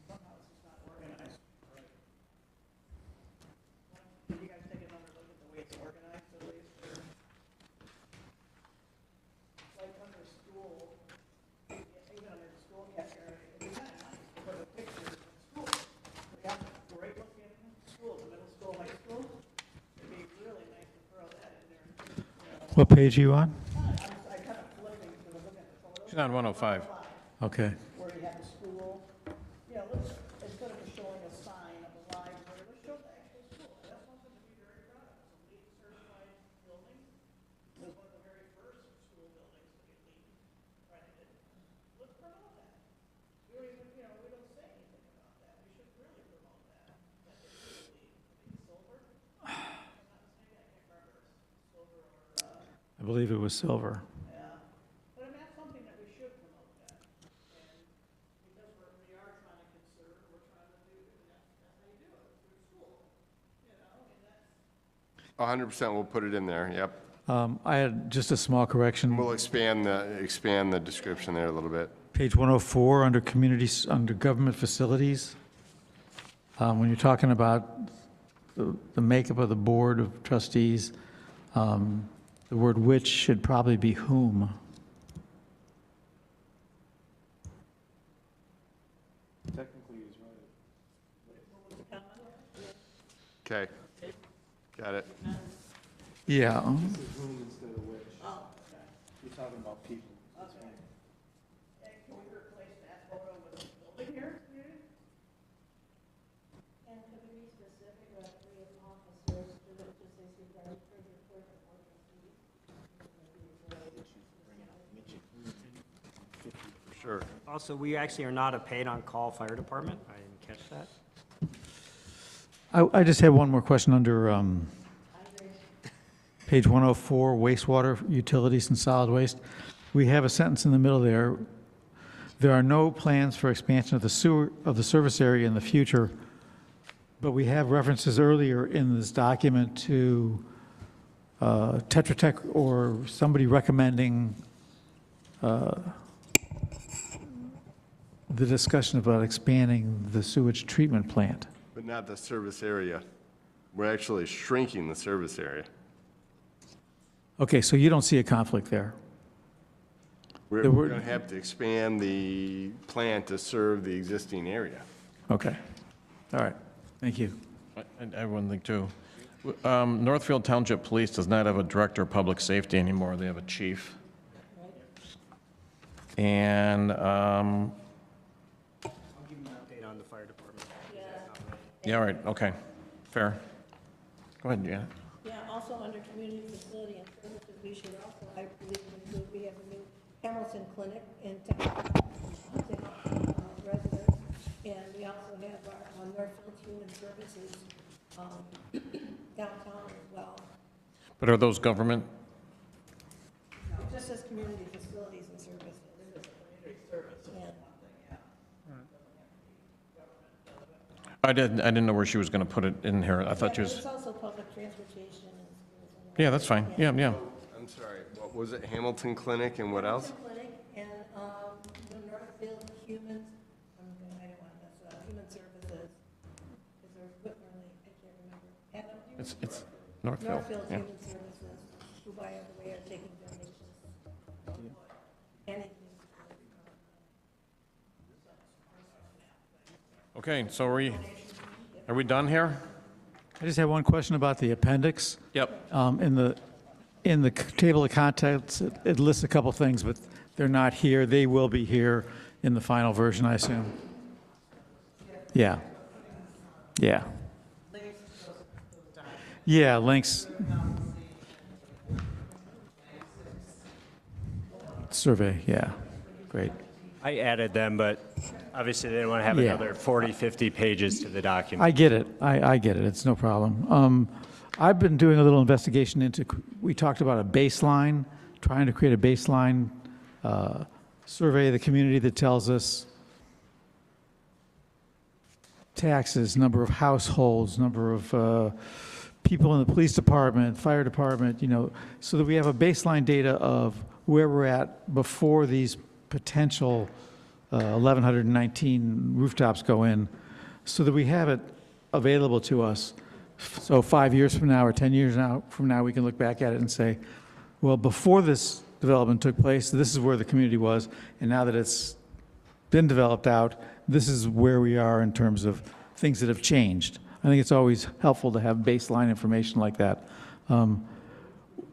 Somehow this is not organized. Right. Can you guys take another look at the way it's organized, at least? Like under school, even under the school category, it'd be kind of nice to put a picture of the school. We have a great looking school, the middle school, high school. It'd be really nice to throw that in there. What page are you on? I kind of flipping because I'm looking at the photos. She's on 105. Okay. Where you have the school. You know, let's, instead of showing a sign of a library, let's show the actual school. That's something to be very proud of. It's a LEED certified building. It was one of the very first school buildings to get LEED accredited. Let's promote that. We don't even, you know, we don't say anything about that. We should really promote that. That it's really LEED. I think silver. I'm not mistaken, I can't remember. Silver or, I believe it was silver. yeah. But I mean, that's something that we should promote that. And because we are trying to conserve, we're trying to do, and that's how you do it, through school. You know, and that's. 100% we'll put it in there, yep. I had just a small correction. We'll expand the description there a little bit. Page 104, under communities, under government facilities, when you're talking about the makeup of the board of trustees, the word which should probably be whom. Okay, got it. Yeah. You're talking about people. Okay. And can we replace that photo with a building here? And could we be specific about 3 officers to the, just say, supervisor, treasurer, clerk, and board trustees? For sure. Also, we actually are not a paid-on-call fire department. I didn't catch that. I just have one more question under page 104, wastewater, utilities, and solid waste. We have a sentence in the middle there. There are no plans for expansion of the service area in the future, but we have references earlier in this document to Tetra Tech or somebody recommending the discussion about expanding the sewage treatment plant. But not the service area. We're actually shrinking the service area. Okay, so you don't see a conflict there? We're There were- going to have to expand the plant to serve the existing area. Okay. All right. Thank you. I have one thing, too. Northfield Township Police does not have a director of public safety anymore. They have a chief. And, I'll give you an update on the fire department. yeah, all right, okay, fair. Go ahead, Janet. Yeah, also under community facility and services, we should also, I believe, include, we have a new Hamilton Clinic in town, residents, and we also have our Northfield Human Services downtown as well. But are those government? It just says community facilities and services. I didn't know where she was going to put it in here. I thought she It's was, also public transportation and schools and. yeah, that's fine, yeah. I'm sorry, what was it? Hamilton Clinic and what else? Hamilton Clinic and the Northfield Human, I don't want to mess up, Human Services. Is there Whitmerly, I can't remember. It's Northfield, Northfield yeah. Human Services, who by the way are taking donations. Anything. Okay, so are we done here? I just have one question about the appendix. Yep. In the table of contents, it lists a couple things, but they're not here. They will be here in the final version, I assume. Yeah. Yeah. Yeah, links. Survey, yeah. Great. I added them, but obviously they didn't want to have Yeah. another 40, 50 pages to the document. I get it. I get it. It's no problem. I've been doing a little investigation into, we talked about a baseline, trying to create a baseline survey of the community that tells us taxes, number of households, number of people in the police department, fire department, so that we have a baseline data of where we're at before these potential 1,119 rooftops go in, so that we have it available to us. So 5 years from now or 10 years from now, we can look back at it and say, well, before this development took place, this is where the community was, and now that it's been developed out, this is where we are in terms of things that have changed. I think it's always helpful to have baseline information like that.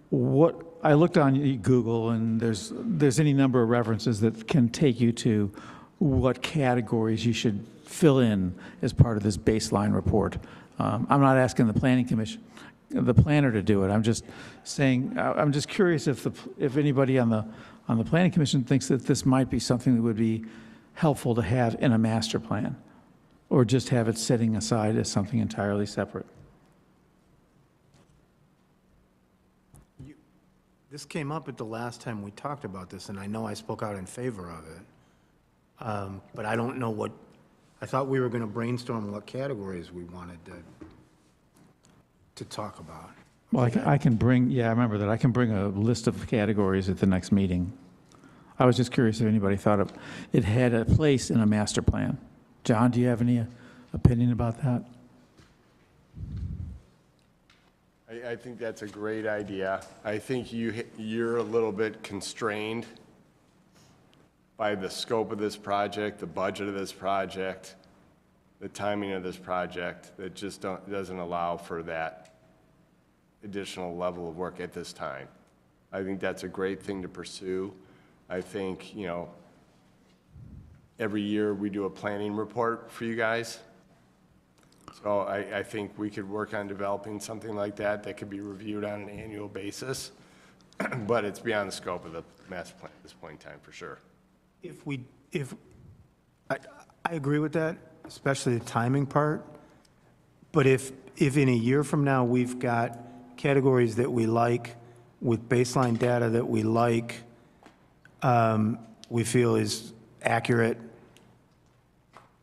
What I looked on Google, and there's any number of references that can take you to what categories you should fill in as part of this baseline report. I'm not asking the planning commission, the planner, to do it. I'm just saying, I'm just curious if anybody on the planning commission thinks that this might be something that would be helpful to have in a master plan, or just have it sitting aside as something entirely separate. This came up at the last time we talked about this, and I know I spoke out in favor of it. But I don't know I thought we were going to brainstorm what categories we wanted to talk about. Well, I can bring, I remember that. I can bring a list of categories at the next meeting. I was just curious if anybody thought it had a place in a master plan. John, do you have any opinion about that? I think that's a great idea. I think you're a little bit constrained by the scope of this project, the budget of this project, the timing of this project, that just doesn't allow for that additional level of work at this time. I think that's a great thing to pursue. I think, every year we do a planning report for you guys. So I think we could work on developing something like that could be reviewed on an annual basis, but it's beyond the scope of the master plan at this point in time, for sure. I agree with that, especially the timing part, but if in a year from now we've got categories that we like with baseline data that we like, we feel is accurate,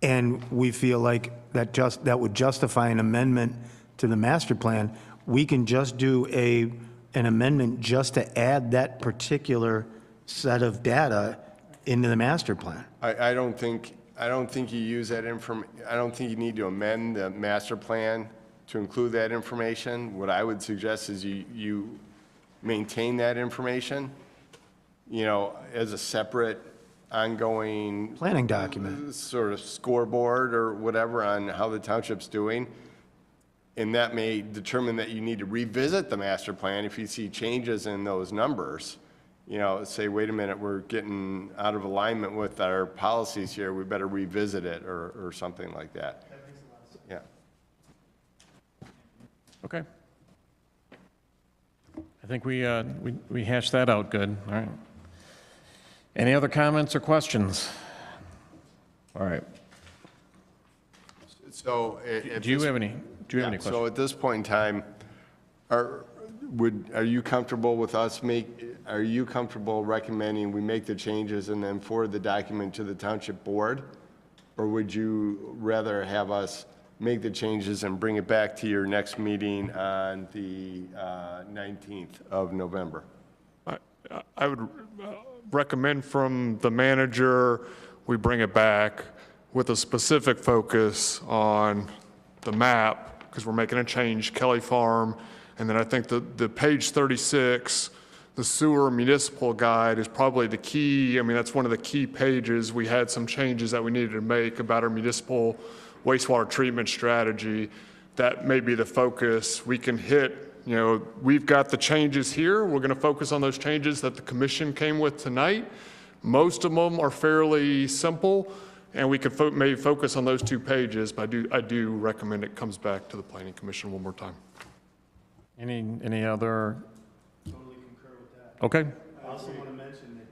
and we feel like that would justify an amendment to the master plan, we can just do an amendment just to add that particular set of data into the master plan. I don't think you use that I don't think you need to amend the master plan to include that information. What I would suggest is you maintain that information, as a separate ongoing planning document, sort of scoreboard or whatever on how the township's doing. And that may determine that you need to revisit the master plan if you see changes in those numbers. Say, wait a minute, we're getting out of alignment with our policies here, we better revisit it or something like that. That makes a lot of sense. Yeah. Okay. I think we hashed that out good. All right. Any other comments or questions? All right. So, do you have any questions? So at this point in time, are you comfortable with are you comfortable recommending we make the changes and then forward the document to the township board? Or would you rather have us make the changes and bring it back to your next meeting on the 19th of November? I would recommend from the manager, we bring it back with a specific focus on the map, because we're making a change, Kelly Farm. And then I think the page 36, the sewer municipal guide, is probably the key. That's one of the key pages. We had some changes that we needed to make about our municipal wastewater treatment strategy. That may be the focus. We can hit, we've got the changes here. We're going to focus on those changes that the commission came with tonight. Most of them are fairly simple, and we could maybe focus on those 2 pages, but I do recommend it comes back to the Planning Commission one more time. Any other? Totally concur with that. Okay. I also want to mention that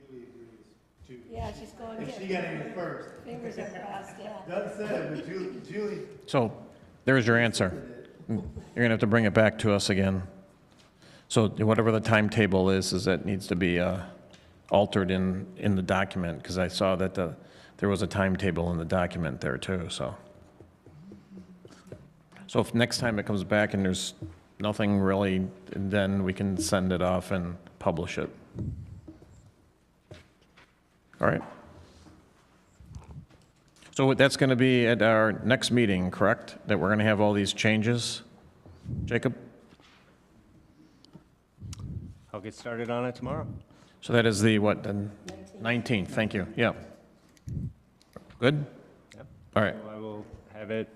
Julie agrees too. Yeah, she's going to She got in first. Fingers are crossed, yeah. Doug said it, but Julie. So there's your answer. You're going to have to bring it back to us again. So whatever the timetable is that needs to be altered in the document, because I saw that there was a timetable in the document there too, so. So if next time it comes back and there's nothing really, then we can send it off and publish it. All right. So that's going to be at our next meeting, correct? That we're going to have all these changes? Jacob? I'll get started on it tomorrow. So that is the, what, the 19th, thank you, yeah. Good? Yep. All right, So I will have it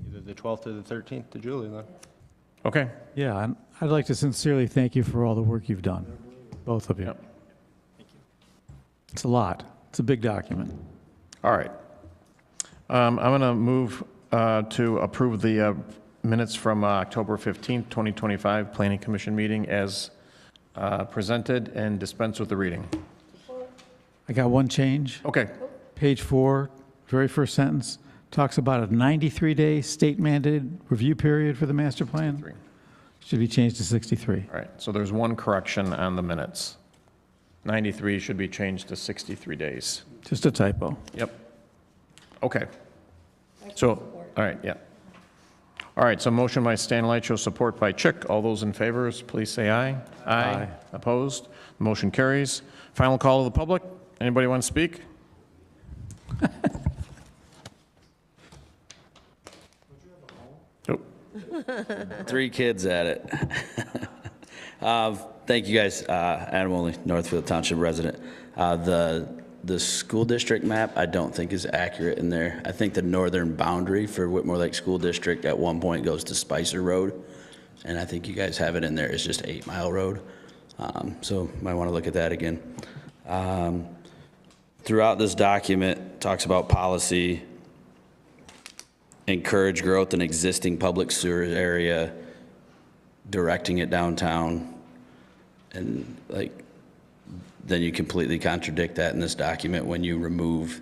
either the 12th or the 13th to Julie then. okay. Yeah, and I'd like to sincerely thank you for all the work you've done, both of you. Yep. It's a lot. It's a big document. All right. I'm going to move to approve the minutes from October 15th, 2025 Planning Commission meeting as presented and dispense with the reading. I got one change. Okay, Page 4, very first sentence, talks about a 93-day state-mandated review period for the master plan. Should be changed to 63. all right, so there's one correction on the minutes. 93 should be changed to 63 days. Just a typo. Yep. Okay. So, all right, yeah. All right, so motion by Stanley, show support by Chick. All those in favor, please say aye. Aye. Opposed? Motion carries. Final call to the public. Anybody want to speak? Nope. 3 kids at it. Thank you, guys. Adam Only, Northfield Township resident. The school district map, I don't think is accurate in there. I think the northern boundary for Whitmore Lake School District at one point goes to Spicer Road, and I think you guys have it in there. It's just 8 Mile Road. So might want to look at that again. Throughout this document, talks about policy, encourage growth in existing public sewer area, directing it downtown, and then you completely contradict that in this document when you remove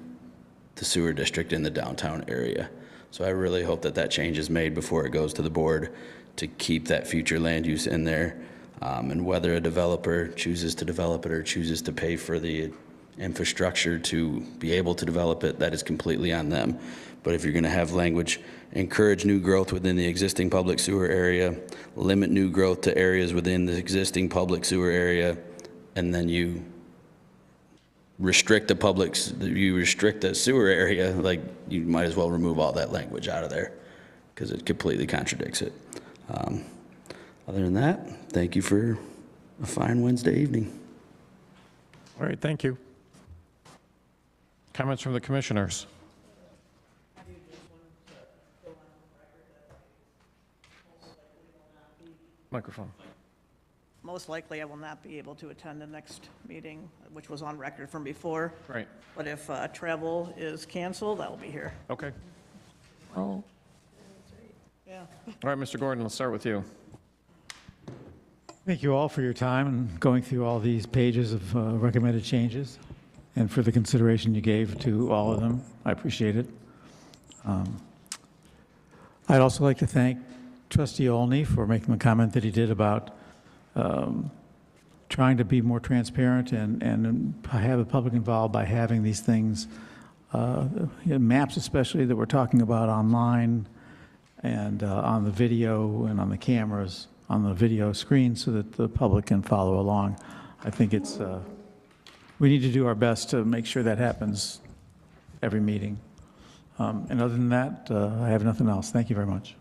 the sewer district in the downtown area. So I really hope that that change is made before it goes to the board to keep that future land use in there. And whether a developer chooses to develop it or chooses to pay for the infrastructure to be able to develop it, that is completely on them. But if you're going to have language, encourage new growth within the existing public sewer area, limit new growth to areas within the existing public sewer area, and then you restrict the sewer area, like, you might as well remove all that language out of there because it completely contradicts it. Other than that, thank you for a fine Wednesday evening. All right, thank you. Comments from the commissioners? Microphone. Most likely, I will not be able to attend the next meeting, which was on record from before. Right, But if travel is canceled, I will be here. okay. Oh, Yeah. All right, Mr. Gordon, let's start with you. Thank you all for your time and going through all these pages of recommended changes and for the consideration you gave to all of them. I appreciate it. I'd also like to thank Trustee Olney for making the comment that he did about trying to be more transparent and have the public involved by having these things, maps especially that we're talking about online and on the video and on the cameras, on the video screen so that the public can follow along. I think it's, we need to do our best to make sure that happens every meeting. And other than that, I have nothing else. Thank you very much.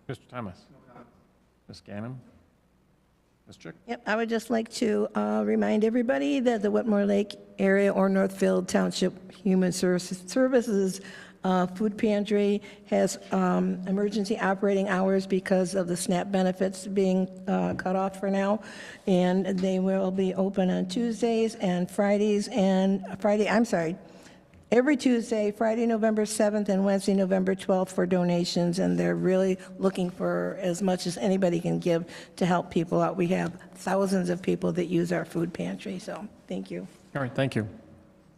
Mr. Thomas? Ms. Gannon? Ms. Chick? Yep, I would just like to remind everybody that the Whitmore Lake area or Northfield Township Human Services Food Pantry has emergency operating hours because of the SNAP benefits being cut off for now. And they will be open on Tuesdays and Fridays every Tuesday, Friday, November 7th, and Wednesday, November 12th for donations, and they're really looking for as much as anybody can give to help people out. We have thousands of people that use our food pantry, so thank you. All right, thank you.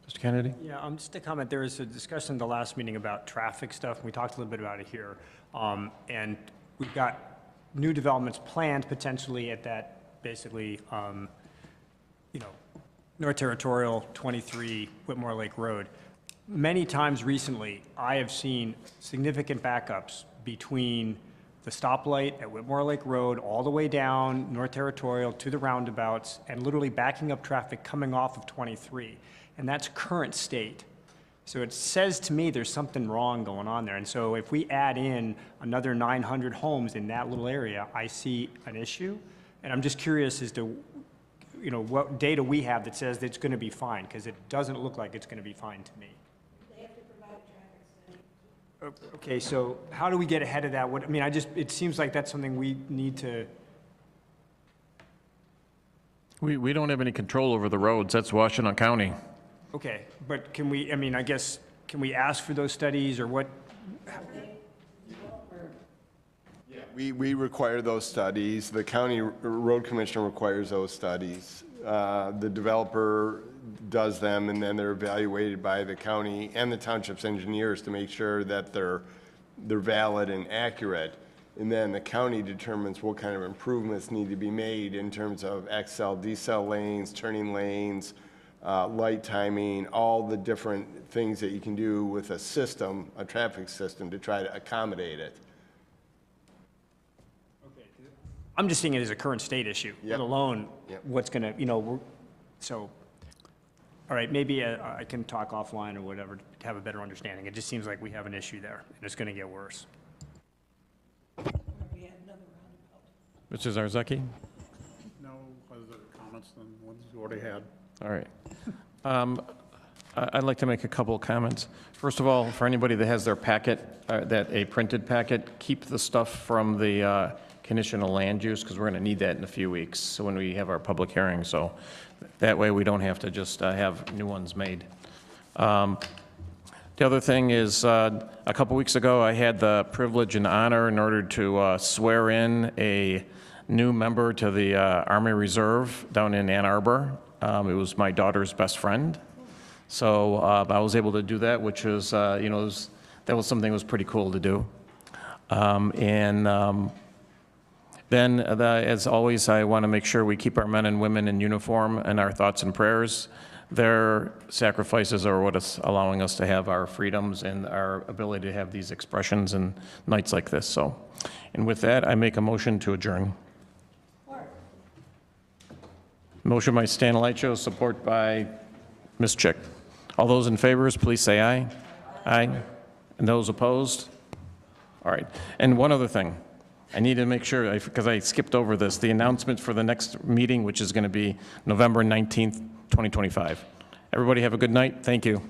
Mr. Kennedy? Yeah, just a comment, there was a discussion in the last meeting about traffic stuff, and we talked a little bit about it here. And we've got new developments planned potentially at that, basically, North Territorial 23 Whitmore Lake Road. Many times recently, I have seen significant backups between the stoplight at Whitmore Lake Road, all the way down North Territorial to the roundabouts, and literally backing up traffic coming off of 23. And that's current state. So it says to me there's something wrong going on there. And so if we add in another 900 homes in that little area, I see an issue. And I'm just curious as to, you know, what data we have that says that it's going to be fine, because it doesn't look like it's going to be fine to me. Okay, so how do we get ahead of that? What, I mean, it seems like that's something we need to, We don't have any control over the roads. That's Washtenaw County. okay, but can we, I mean, I guess, can we ask for those studies or what? We require those studies. The county road commissioner requires those studies. The developer does them, and then they're evaluated by the county and the township's engineers to make sure that they're valid and accurate. And then the county determines what kind of improvements need to be made in terms of XL, decel lanes, turning lanes, light timing, all the different things that you can do with a system, a traffic system, to try to accommodate it. I'm just seeing it as a current state issue, let Yep. alone Yep. what's going to, you know, so, all right, maybe I can talk offline or whatever to have a better understanding. It just seems like we have an issue there, and it's going to get worse. Mr. Zarzaki? No other comments than ones you already had. All right. I'd like to make a couple of comments. First of all, for anybody that has their packet, a printed packet, keep the stuff from the conditional land use, because we're going to need that in a few weeks, so when we have our public hearing, so that way we don't have to just have new ones made. The other thing is, a couple weeks ago, I had the privilege and honor in order to swear in a new member to the Army Reserve down in Ann Arbor. It was my daughter's best friend. So I was able to do that, which was, you know, that was something that was pretty cool to do. Then, as always, I want to make sure we keep our men and women in uniform in our thoughts and prayers. Their sacrifices are what is allowing us to have our freedoms and our ability to have these expressions in nights like this. So, and with that, I make a motion to adjourn. Motion by Stan Alicho, support by Ms. Chick. All those in favor, please say aye. Aye. And those opposed? All right. And one other thing. I need to make sure, because I skipped over this, the announcement for the next meeting, which is going to be November 19th, 2025. Everybody have a good night. Thank you.